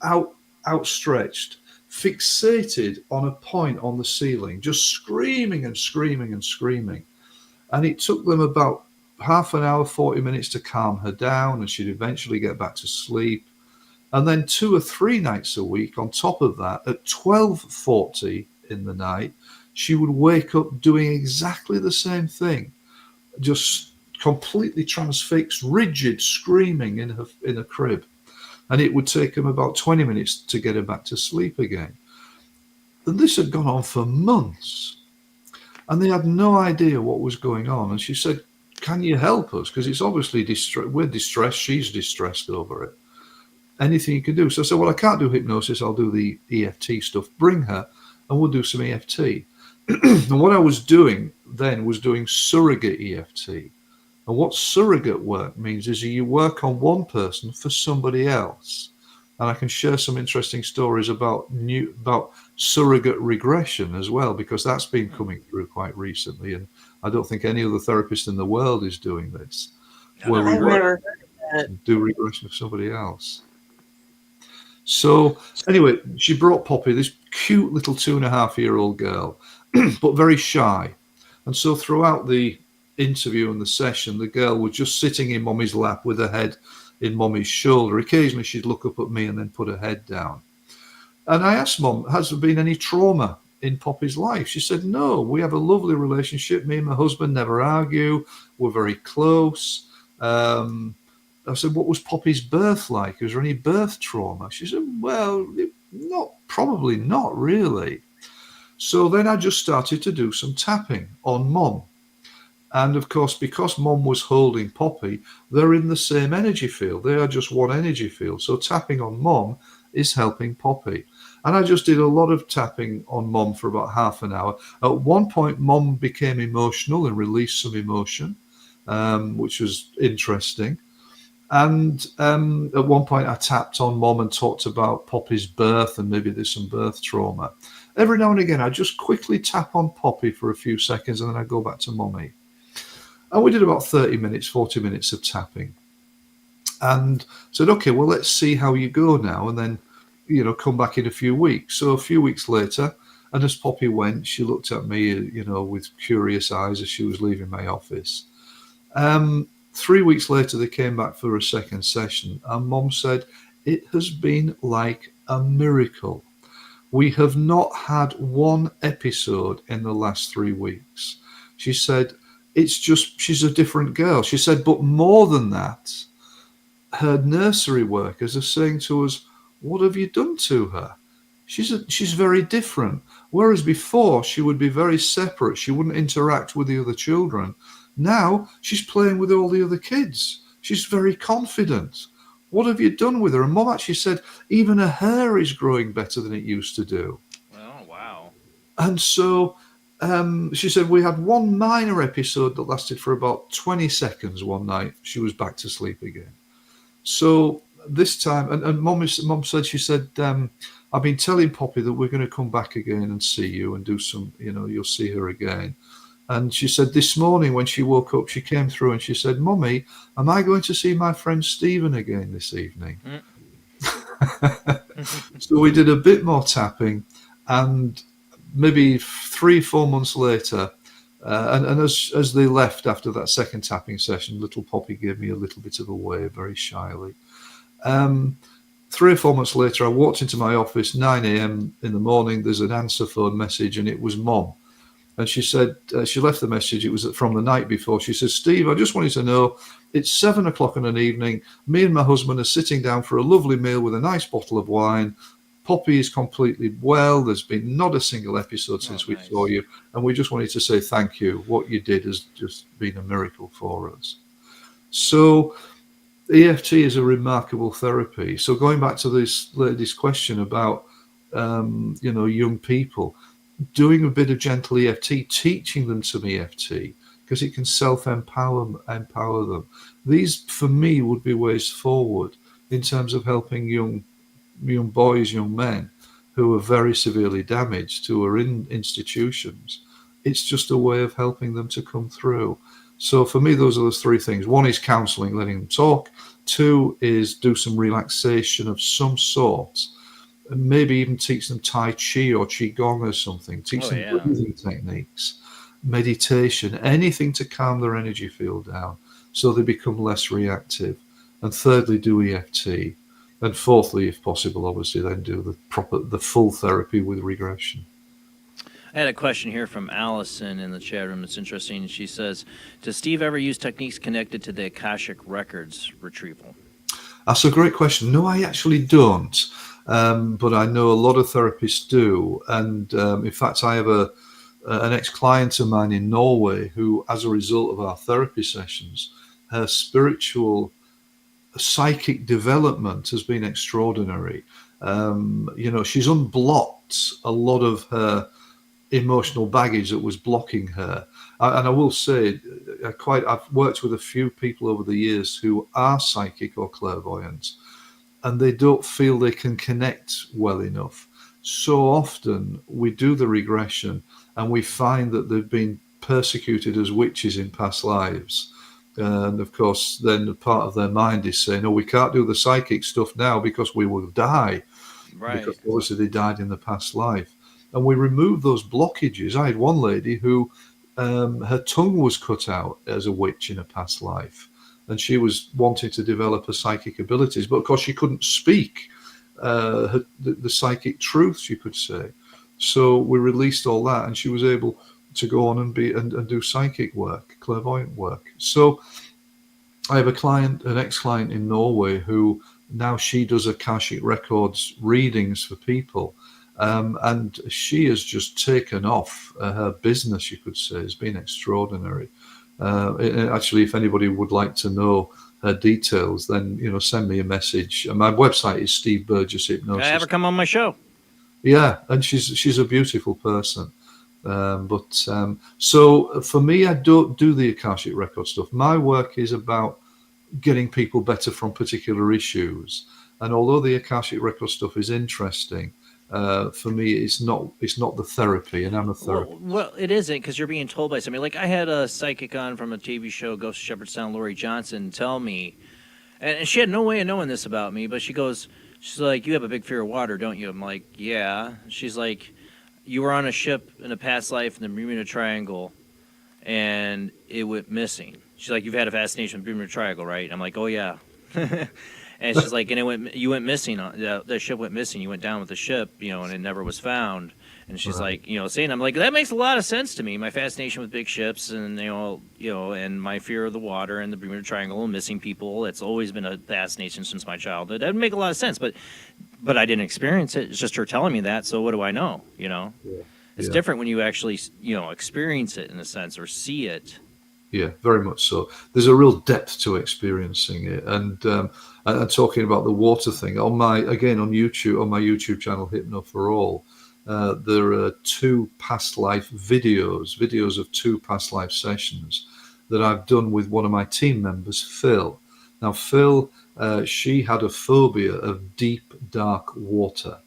outstretched, fixated on a point on the ceiling, just screaming and screaming and screaming. And it took them about half an hour, 40 minutes to calm her down, and she'd eventually get back to sleep. And then 2 or 3 nights a week on top of that, at 12:40 in the night, she would wake up doing exactly the same thing, just completely transfixed, rigid, screaming in her crib. And it would take them about 20 minutes to get her back to sleep again. And this had gone on for months. And they had no idea what was going on. And she said, can you help us? Because it's obviously we're distressed, she's distressed over it. Anything you can do. So I said, well, I can't do hypnosis, I'll do the EFT stuff. Bring her and we'll do some EFT. And what I was doing then was doing surrogate EFT. And what surrogate work means is you work on one person for somebody else. And I can share some interesting stories about surrogate regression as well, because that's been coming through quite recently. And I don't think any other therapist in the world is doing this. Where we do regression for somebody else. So anyway, she brought Poppy, this cute little 2.5-year-old girl, but very shy. And so throughout the interview and the session, the girl was just sitting in Mummy's lap with her head in Mummy's shoulder. Occasionally she'd look up at me and then put her head down. And I asked Mum, has there been any trauma in Poppy's life? She said, no, we have a lovely relationship. Me and my husband never argue. We're very close. I said, what was Poppy's birth like? Was there any birth trauma? She said, well, probably not really. So then I just started to do some tapping on Mum. And of course, because Mum was holding Poppy, they're in the same energy field. They are just one energy field. So tapping on Mum is helping Poppy. And I just did a lot of tapping on Mum for about half an hour. At one point, Mum became emotional and released some emotion, which was interesting. And at one point, I tapped on Mum and talked about Poppy's birth and maybe there's some birth trauma. Every now and again, I just quickly tap on Poppy for a few seconds and then I go back to Mummy. And we did about 30 minutes, 40 minutes of tapping. And said, okay, well, let's see how you go now. And then, come back in a few weeks. So a few weeks later, and as Poppy went, she looked at me, with curious eyes as she was leaving my office. 3 weeks later, they came back for a second session. And Mum said, it has been like a miracle. We have not had one episode in the last 3 weeks. She said, it's just, she's a different girl. She said, but more than that, her nursery workers are saying to us, what have you done to her? She's very different. Whereas before, she would be very separate. She wouldn't interact with the other children. Now, she's playing with all the other kids. She's very confident. What have you done with her? And Mum actually said, even her hair is growing better than it used to do. Oh, wow. And so she said we had one minor episode that lasted for about 20 seconds one night. She was back to sleep again. So this time, and Mum said, she said, I've been telling Poppy that we're going to come back again and see you and do some, you'll see her again. And she said this morning when she woke up, she came through and she said, Mummy, am I going to see my friend Stephen again this evening? So we did a bit more tapping, and maybe 3-4 months later, and as they left after that second tapping session, little Poppy gave me a little bit of a wave, very shyly. 3 or 4 months later, I walked into my office, 9 a.m. in the morning. There's an answer phone message, and it was Mum. And she said, she left the message, it was from the night before. She says, Steve, I just wanted to know, it's 7 o'clock in an evening. Me and my husband are sitting down for a lovely meal with a nice bottle of wine. Poppy is completely well. There's been not a single episode since we saw you. And we just wanted to say thank you. What you did has just been a miracle for us. So EFT is a remarkable therapy. So going back to this lady's question about, young people, doing a bit of gentle EFT, teaching them some EFT, because it can self-empower them. These, for me, would be ways forward in terms of helping young boys, young men who are very severely damaged, who are in institutions. It's just a way of helping them to come through. So for me, those are those 3 things. 1 is counseling, letting them talk. 2 is do some relaxation of some sort. And maybe even teach them Tai Chi or Qigong or something. Teach them breathing techniques, meditation, anything to calm their energy field down so they become less reactive. And thirdly, do EFT. And fourthly, if possible, obviously, then do the full therapy with regression. I had a question here from Allison in the chat room. It's interesting. She says, does Steve ever use techniques connected to the Akashic Records retrieval? That's a great question. No, I actually don't. But I know a lot of therapists do. And in fact, I have an ex-client of mine in Norway who, as a result of our therapy sessions, her spiritual psychic development has been extraordinary. She's unblocked a lot of her emotional baggage that was blocking her. And I will say, I've worked with a few people over the years who are psychic or clairvoyant, and they don't feel they can connect well enough. So often we do the regression and we find that they've been persecuted as witches in past lives. And of course, then part of their mind is saying, oh, we can't do the psychic stuff now because we will die. Right. Because obviously they died in the past life. And we remove those blockages. I had one lady who her tongue was cut out as a witch in a past life, and she was wanting to develop her psychic abilities, but of course she couldn't speak the psychic truths, you could say. So we released all that, and she was able to go on and do psychic work, clairvoyant work. So I have an ex-client in Norway, who now she does Akashic Records readings for people. And she has just taken off. Her business, you could say, has been extraordinary. Actually, if anybody would like to know her details, then send me a message. And my website is Steve Burgess Hypnosis. Have her come on my show. Yeah, and she's a beautiful person. So for me, I don't do the Akashic Record stuff. My work is about getting people better from particular issues. And although the Akashic Record stuff is interesting, for me, it's not the therapy, and I'm a therapist. Well, it isn't, because you're being told by somebody. Like, I had a psychic on from a TV show, Ghost of Shepherdstown, Lori Johnson, tell me, and she had no way of knowing this about me, but she's like, you have a big fear of water, don't you? I'm like, yeah. She's like, you were on a ship in a past life in the Bermuda Triangle, and it went missing. She's like, you've had a fascination with the Bermuda Triangle, right? I'm like, oh, yeah. And she's like, and you went missing. The ship went missing. You went down with the ship, and it never was found. And she's like, saying, I'm like, that makes a lot of sense to me. My fascination with big ships, and and my fear of the water and the Bermuda Triangle and missing people. It's always been a fascination since my childhood. That would make a lot of sense, but I didn't experience it. It's just her telling me that. So what do I know? It's different when you actually, experience it in a sense, or see it. Yeah, very much so. There's a real depth to experiencing it, and talking about the water thing on my YouTube channel, Hypno for All. There are 2 past life videos of 2 past life sessions that I've done with one of my team members, Phil. Now, Phil, she had a phobia of deep, dark water.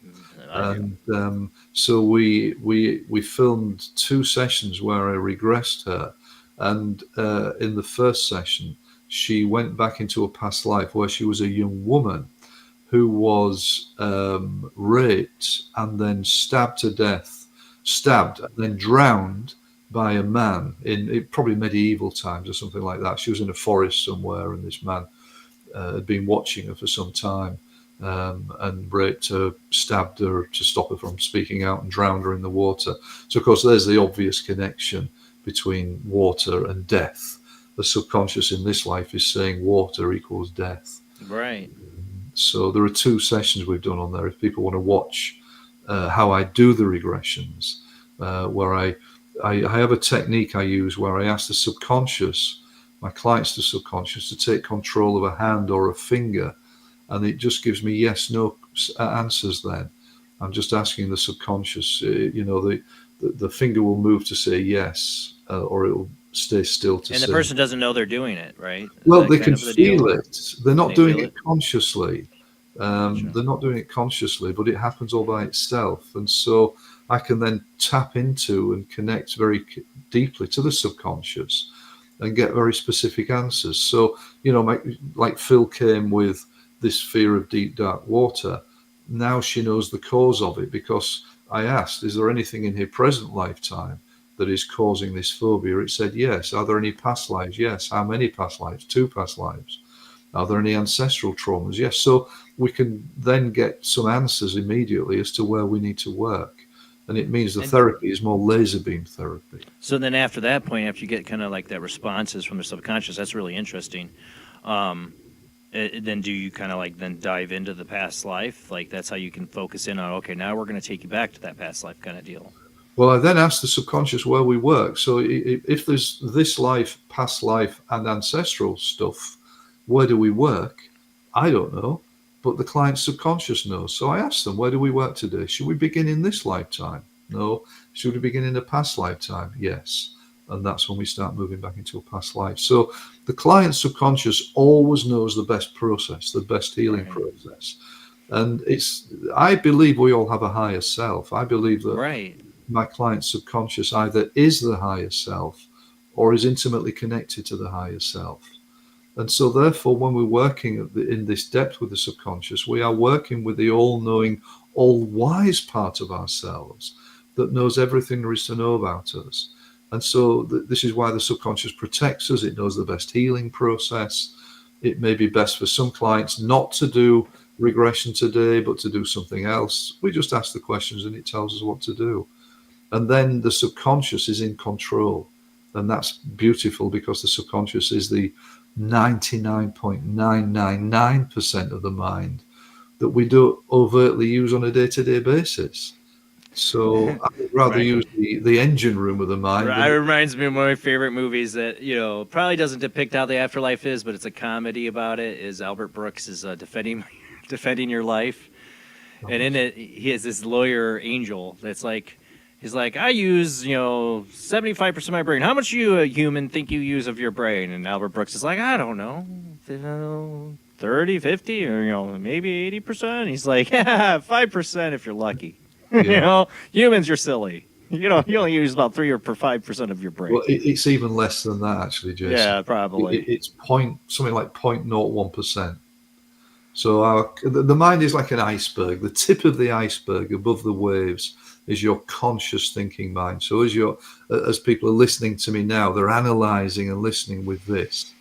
And so we filmed 2 sessions where I regressed her. And in the first session, she went back into a past life where she was a young woman who was raped and then stabbed to death, and then drowned by a man in probably medieval times or something like that. She was in a forest somewhere, and this man had been watching her for some time and raped her, stabbed her to stop her from speaking out, and drowned her in the water. So, of course, there's the obvious connection between water and death. The subconscious in this life is saying water equals death. Right. So there are 2 sessions we've done on there. If people want to watch how I do the regressions, where I have a technique I use where I ask the subconscious, my clients, the subconscious, to take control of a hand or a finger, and it just gives me yes, no answers. Then I'm just asking the subconscious. The finger will move to say yes, or it will stay still to say. And the person doesn't know they're doing it, right? Well, they can feel it. They're not doing it consciously. They're not doing it consciously, but it happens all by itself. And so I can then tap into and connect very deeply to the subconscious and get very specific answers. So, like Phil came with this fear of deep, dark water. Now she knows the cause of it, because I asked, is there anything in her present lifetime that is causing this phobia? It said yes. Are there any past lives? Yes. How many past lives? 2 past lives. Are there any ancestral traumas? Yes. So we can then get some answers immediately as to where we need to work. And it means the therapy is more laser beam therapy. So then after that point, after you get kind of like that responses from the subconscious, that's really interesting. Then do you kind of like then dive into the past life? Like that's how you can focus in on, okay, now we're going to take you back to that past life kind of deal. Well, I then ask the subconscious where we work. So if there's this life, past life, and ancestral stuff, where do we work? I don't know, but the client's subconscious knows. So I ask them, where do we work today? Should we begin in this lifetime? No. Should we begin in a past lifetime? Yes. And that's when we start moving back into a past life. So the client's subconscious always knows the best process, the best healing process. And I believe we all have a higher self. I believe that my client's subconscious either is the higher self or is intimately connected to the higher self. And so therefore, when we're working in this depth with the subconscious, we are working with the all-knowing, all-wise part of ourselves that knows everything there is to know about us. And so this is why the subconscious protects us. It knows the best healing process. It may be best for some clients not to do regression today, but to do something else. We just ask the questions and it tells us what to do. And then the subconscious is in control. And that's beautiful because the subconscious is the 99.999% of the mind that we don't overtly use on a day-to-day basis. So I would rather use the engine room of the mind. It reminds me of one of my favorite movies that, probably doesn't depict how the afterlife is, but it's a comedy about it, is Albert Brooks is defending your life. And in it, he has this lawyer angel that's like, he's like, I use, 75% of my brain. How much do you, a human, think you use of your brain? And Albert Brooks is like, I don't know, 30, 50, or, maybe 80%. He's like, 5% if you're lucky. Yeah. Humans, you're silly. You only use about 3 or 5% of your brain. Well, it's even less than that, actually, Jason. Yeah, probably. It's something like 0.01%. So the mind is like an iceberg. The tip of the iceberg above the waves is your conscious thinking mind. So as people are listening to me now, they're analyzing and listening with this.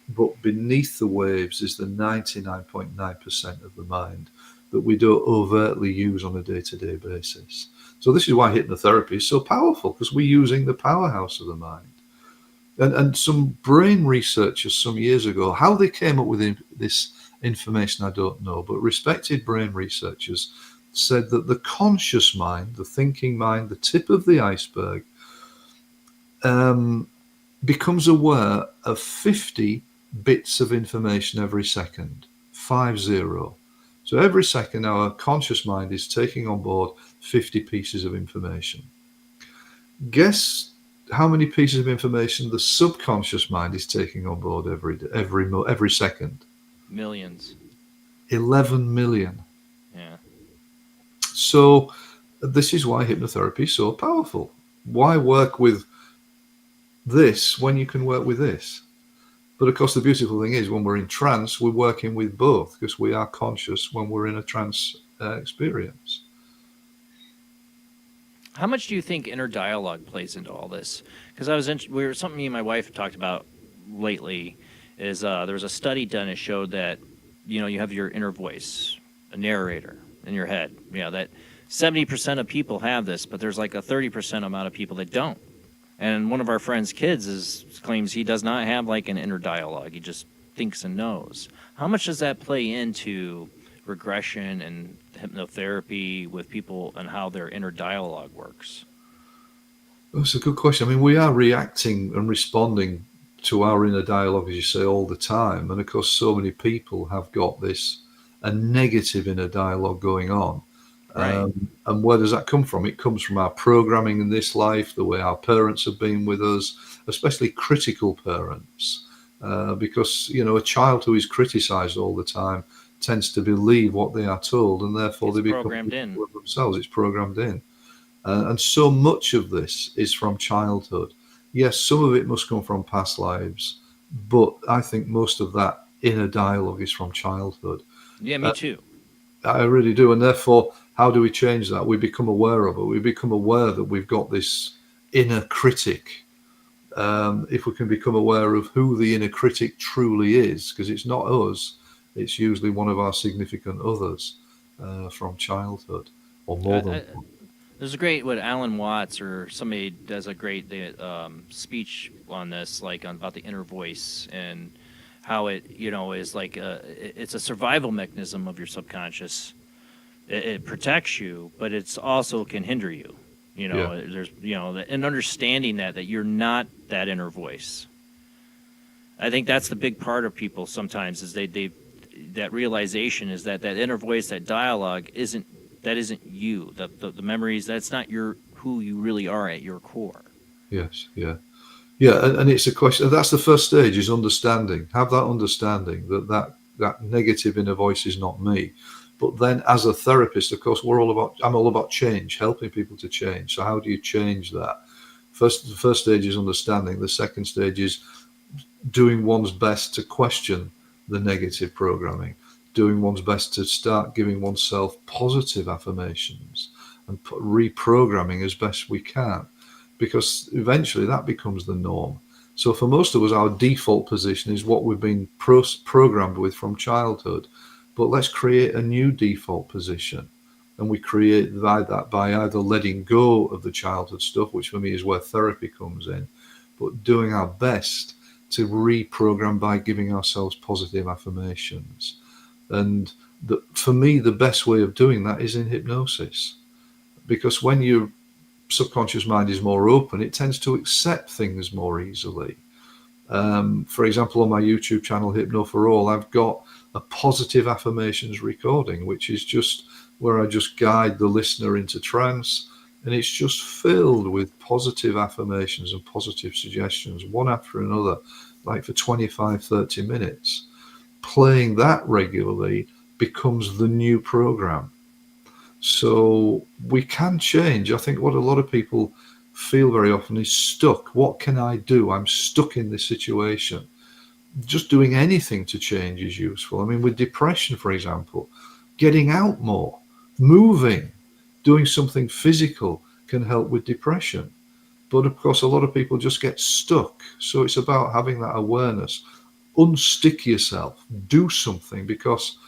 But beneath the waves is the 99.9% of the mind that we don't overtly use on a day-to-day basis. So this is why hypnotherapy is so powerful, because we're using the powerhouse of the mind. And some brain researchers some years ago, how they came up with this information, I don't know, but respected brain researchers said that the conscious mind, the thinking mind, the tip of the iceberg, becomes aware of 50 bits of information every second, 50. So every second, our conscious mind is taking on board 50 pieces of information. Guess how many pieces of information the subconscious mind is taking on board every second? Millions. 11 million. Yeah. So this is why hypnotherapy is so powerful. Why work with this when you can work with this? But of course, the beautiful thing is when we're in trance, we're working with both because we are conscious when we're in a trance experience. How much do you think inner dialogue plays into all this? Because something me and my wife have talked about lately is there was a study done that showed that you have your inner voice, a narrator in your head. That 70% of people have this, but there's like a 30% amount of people that don't. And one of our friends' kids claims he does not have like an inner dialogue. He just thinks and knows. How much does that play into regression and hypnotherapy with people and how their inner dialogue works? That's a good question. I mean, we are reacting and responding to our inner dialogue, as you say, all the time. And of course, so many people have got a negative inner dialogue going on. Right. And where does that come from? It comes from our programming in this life, the way our parents have been with us, especially critical parents. Because, a child who is criticized all the time tends to believe what they are told, and therefore they become programmed in themselves. It's programmed in. And so much of this is from childhood. Yes, some of it must come from past lives, but I think most of that inner dialogue is from childhood. Yeah, me too. I really do. And therefore, how do we change that? We become aware of it. We become aware that we've got this inner critic. If we can become aware of who the inner critic truly is, because it's not us, it's usually one of our significant others from childhood or more than one. There's a great, Alan Watts or somebody does a great speech on this, about the inner voice and how it, is like it's a survival mechanism of your subconscious. It protects you, but it's also can hinder you. There's, and understanding that you're not that inner voice. I think that's the big part of people sometimes is that realization is that inner voice, that dialogue isn't you. The memories, that's not who you really are at your core. Yes, yeah. Yeah, and it's a question. That's the first stage, is understanding. Have that understanding that negative inner voice is not me. But then, as a therapist, of course, I'm all about change, helping people to change. So, how do you change that? The first stage is understanding. The second stage is doing one's best to question the negative programming, doing one's best to start giving oneself positive affirmations and reprogramming as best we can. because eventually that becomes the norm. So for most of us, our default position is what we've been programmed with from childhood. But let's create a new default position. And we create that by either letting go of the childhood stuff, which for me is where therapy comes in, but doing our best to reprogram by giving ourselves positive affirmations. And for me, the best way of doing that is in hypnosis. Because when your subconscious mind is more open, it tends to accept things more easily. For example, on my YouTube channel, Hypno for All, I've got a positive affirmations recording, which is just where I just guide the listener into trance. And it's just filled with positive affirmations and positive suggestions, one after another, like for 25, 30 minutes. Playing that regularly becomes the new program. So we can change. I think what a lot of people feel very often is stuck. What can I do? I'm stuck in this situation. Just doing anything to change is useful. I mean, with depression, for example, getting out more, moving, doing something physical can help with depression. But of course, a lot of people just get stuck. So it's about having that awareness. Unstick yourself, do something, because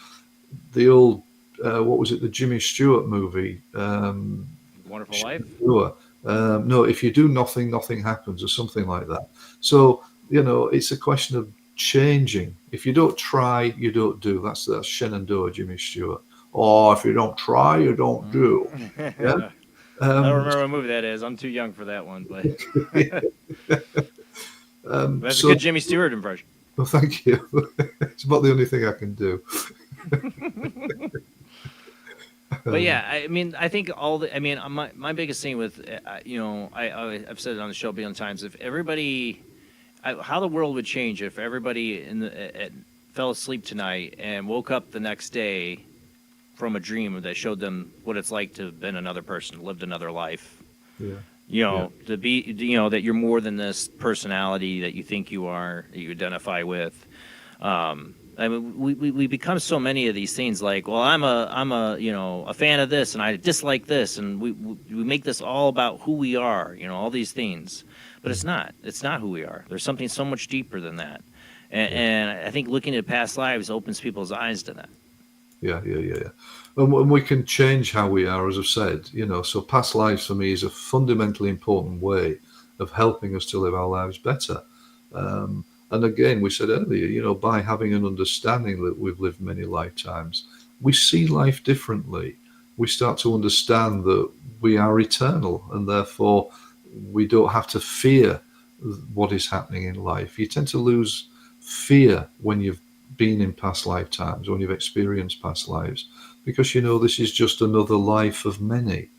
the old, what was it, the Jimmy Stewart movie? Wonderful Life? No, if you do nothing, nothing happens, or something like that. So, it's a question of changing. If you don't try, you don't do. That's Shenandoah, Jimmy Stewart. Or if you don't try, you don't do. Yeah? I don't remember what movie that is. I'm too young for that one, but that's a good Jimmy Stewart impression. Well, thank you. It's about the only thing I can do. But yeah, I mean, I think my biggest thing with, I've said it on the show a billion times. If everybody, how the world would change if everybody fell asleep tonight and woke up the next day from a dream that showed them what it's like to have been another person, lived another life. Yeah. To be, that you're more than this personality that you think you are, that you identify with. I mean, we become so many of these things. Like, well, I'm a fan of this, and I dislike this, and we make this all about who we are. All these things, but it's not. It's not who we are. There's something so much deeper than that, and I think looking at past lives opens people's eyes to that. Yeah. And we can change how we are, as I've said. So past lives for me is a fundamentally important way of helping us to live our lives better. And again, we said earlier, by having an understanding that we've lived many lifetimes, we see life differently. We start to understand that we are eternal, and therefore we don't have to fear what is happening in life. You tend to lose fear when you've been in past lifetimes, when you've experienced past lives, because this is just another life of many.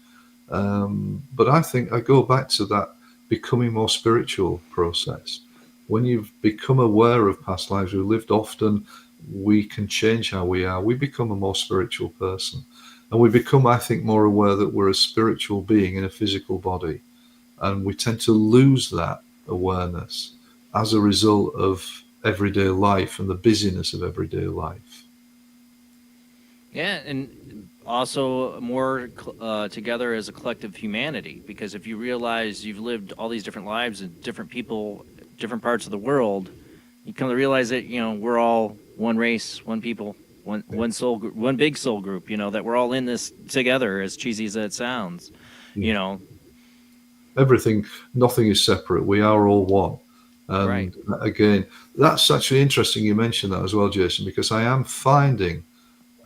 But I think I go back to that becoming more spiritual process. When you've become aware of past lives we've lived, often we can change how we are. We become a more spiritual person. And we become, I think, more aware that we're a spiritual being in a physical body. And we tend to lose that awareness as a result of everyday life and the busyness of everyday life. Yeah, and also more together as a collective humanity. Because if you realize you've lived all these different lives and different people, different parts of the world, you come to realize that we're all one race, one people, one soul group, one big soul group. That we're all in this together. As cheesy as it sounds, everything, nothing is separate. We are all one. And right. Again, that's actually interesting. You mentioned that as well, Jason, because I am finding,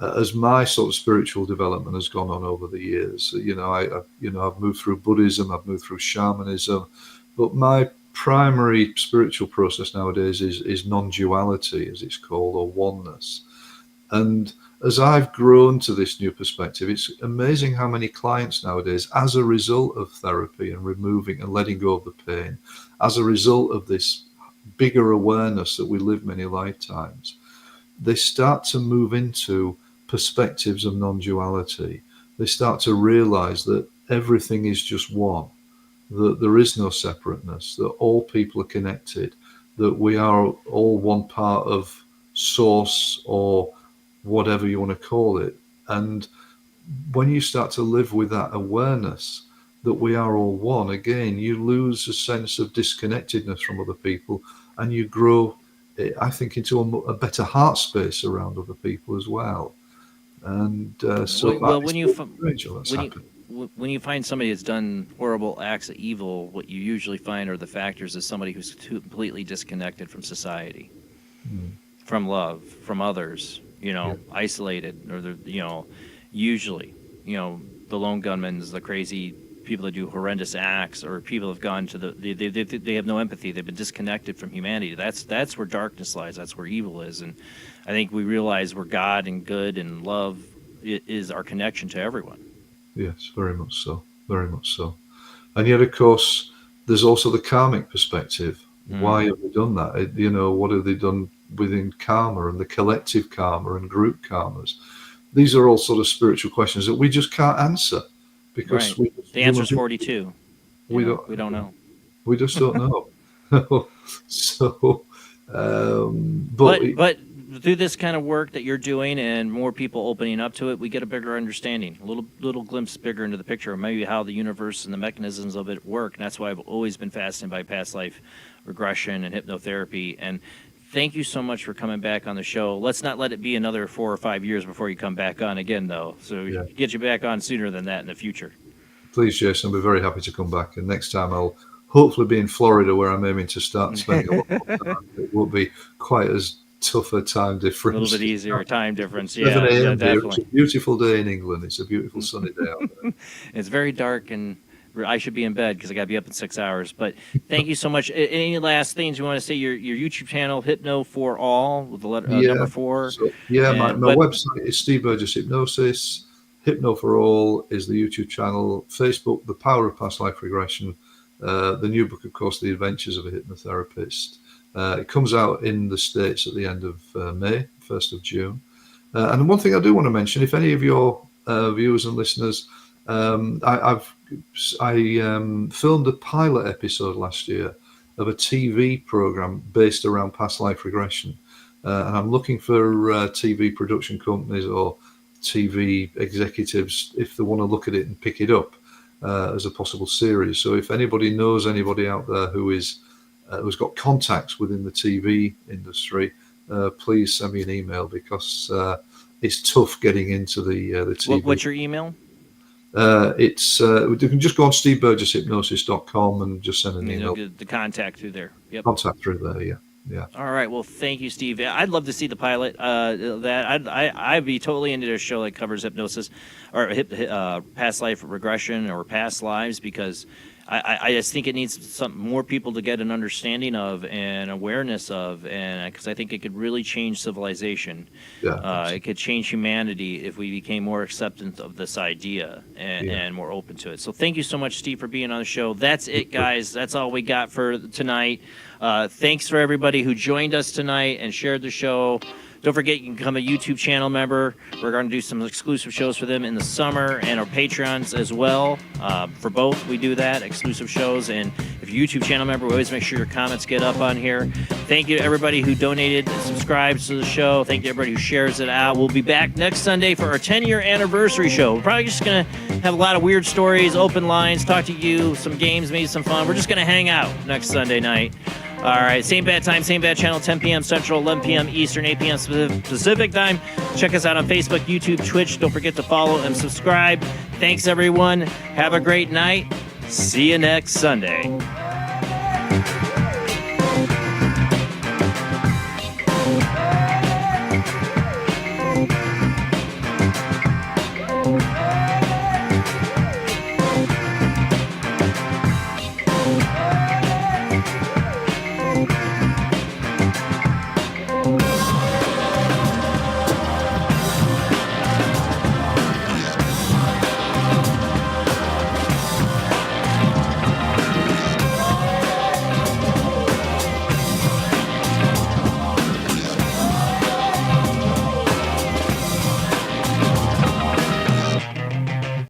as my sort of spiritual development has gone on over the years, I've moved through Buddhism, I've moved through shamanism, but my primary spiritual process nowadays is non-duality, as it's called, or oneness. And as I've grown to this new perspective, it's amazing how many clients nowadays, as a result of therapy and removing and letting go of the pain, as a result of this bigger awareness that we live many lifetimes, they start to move into perspectives of non-duality. They start to realize that everything is just one, that there is no separateness, that all people are connected, that we are all one part of source, or whatever you want to call it. And when you start to live with that awareness, that we are all one, again, you lose a sense of disconnectedness from other people, and you grow, I think, into a better heart space around other people as well. And so well, when you find somebody that's done horrible acts of evil, what you usually find are the factors is somebody who's completely disconnected from society, from love, from others, isolated, or usually, the lone gunmen's, the crazy people that do horrendous acts, or people have gone to they have no empathy. They've been disconnected from humanity. That's where darkness lies. That's where evil is. And I think we realize where God and good and love is our connection to everyone. Yes, very much so. Very much so. And yet, of course, there's also the karmic perspective. Why have they done that? What have they done within karma and the collective karma and group karmas? These are all sort of spiritual questions that we just can't answer. Because the answer is 42. We don't know. We just don't know. So, but through this kind of work that you're doing and more people opening up to it, we get a bigger understanding, a little glimpse bigger into the picture of maybe how the universe and the mechanisms of it work. And that's why I've always been fascinated by past life regression and hypnotherapy. And thank you so much for coming back on the show. Let's not let it be another 4 or 5 years before you come back on again, though. So get you back on sooner than that in the future. Please, Jason. I'll be very happy to come back. And next time I'll hopefully be in Florida, where I'm aiming to start and spending a lot more time. It won't be quite as tough a time difference. A little bit easier time difference. 7 a.m. Definitely. It's a beautiful day in England. It's a beautiful sunny day out there. It's very dark, and I should be in bed because I got to be up in 6 hours. But thank you so much. Any last things you want to say? Your YouTube channel, Hypno for All, with the letter number 4. So, my website is Steve Burgess Hypnosis. Hypno for All is the YouTube channel. Facebook, The Power of Past Life Regression. The new book, of course, The Adventures of a Hypnotherapist. It comes out in the States at the end of May, 1st of June. And one thing I do want to mention, if any of your viewers and listeners, I filmed a pilot episode last year of a TV program based around past life regression. And I'm looking for TV production companies or TV executives if they want to look at it and pick it up as a possible series. So if anybody knows anybody out there who is who's got contacts within the TV industry, please send me an email, because it's tough getting into the TV. What's your email? You can just go on steveburgesshypnosis.com and just send an email. The contact through there. Yep. Contact through there, yeah. All right. Well, thank you, Steve. I'd love to see the pilot. I'd be totally into a show that covers hypnosis or past life regression or past lives, because I just think it needs more people to get an understanding of and awareness of, and because I think it could really change civilization. It could change humanity if we became more acceptant of this idea and more open to it. So thank you so much, Steve, for being on the show. That's it, guys. That's all we got for tonight. Thanks for everybody who joined us tonight and shared the show. Don't forget, you can become a YouTube channel member. We're going to do some exclusive shows for them in the summer, and our Patreons as well. For both, we do that, exclusive shows. And if you're a YouTube channel member, we always make sure your comments get up on here. Thank you to everybody who donated and subscribes to the show. Thank you to everybody who shares it out. We'll be back next Sunday for our 10-year anniversary show. We're probably just going to have a lot of weird stories, open lines, talk to you, some games, maybe some fun. We're just going to hang out next Sunday night. All right, same bad time, same bad channel, 10 p.m. Central, 11 p.m. Eastern, 8 p.m. Pacific time. Check us out on Facebook, YouTube, Twitch. Don't forget to follow and subscribe. Thanks, everyone. Have a great night. See you next Sunday.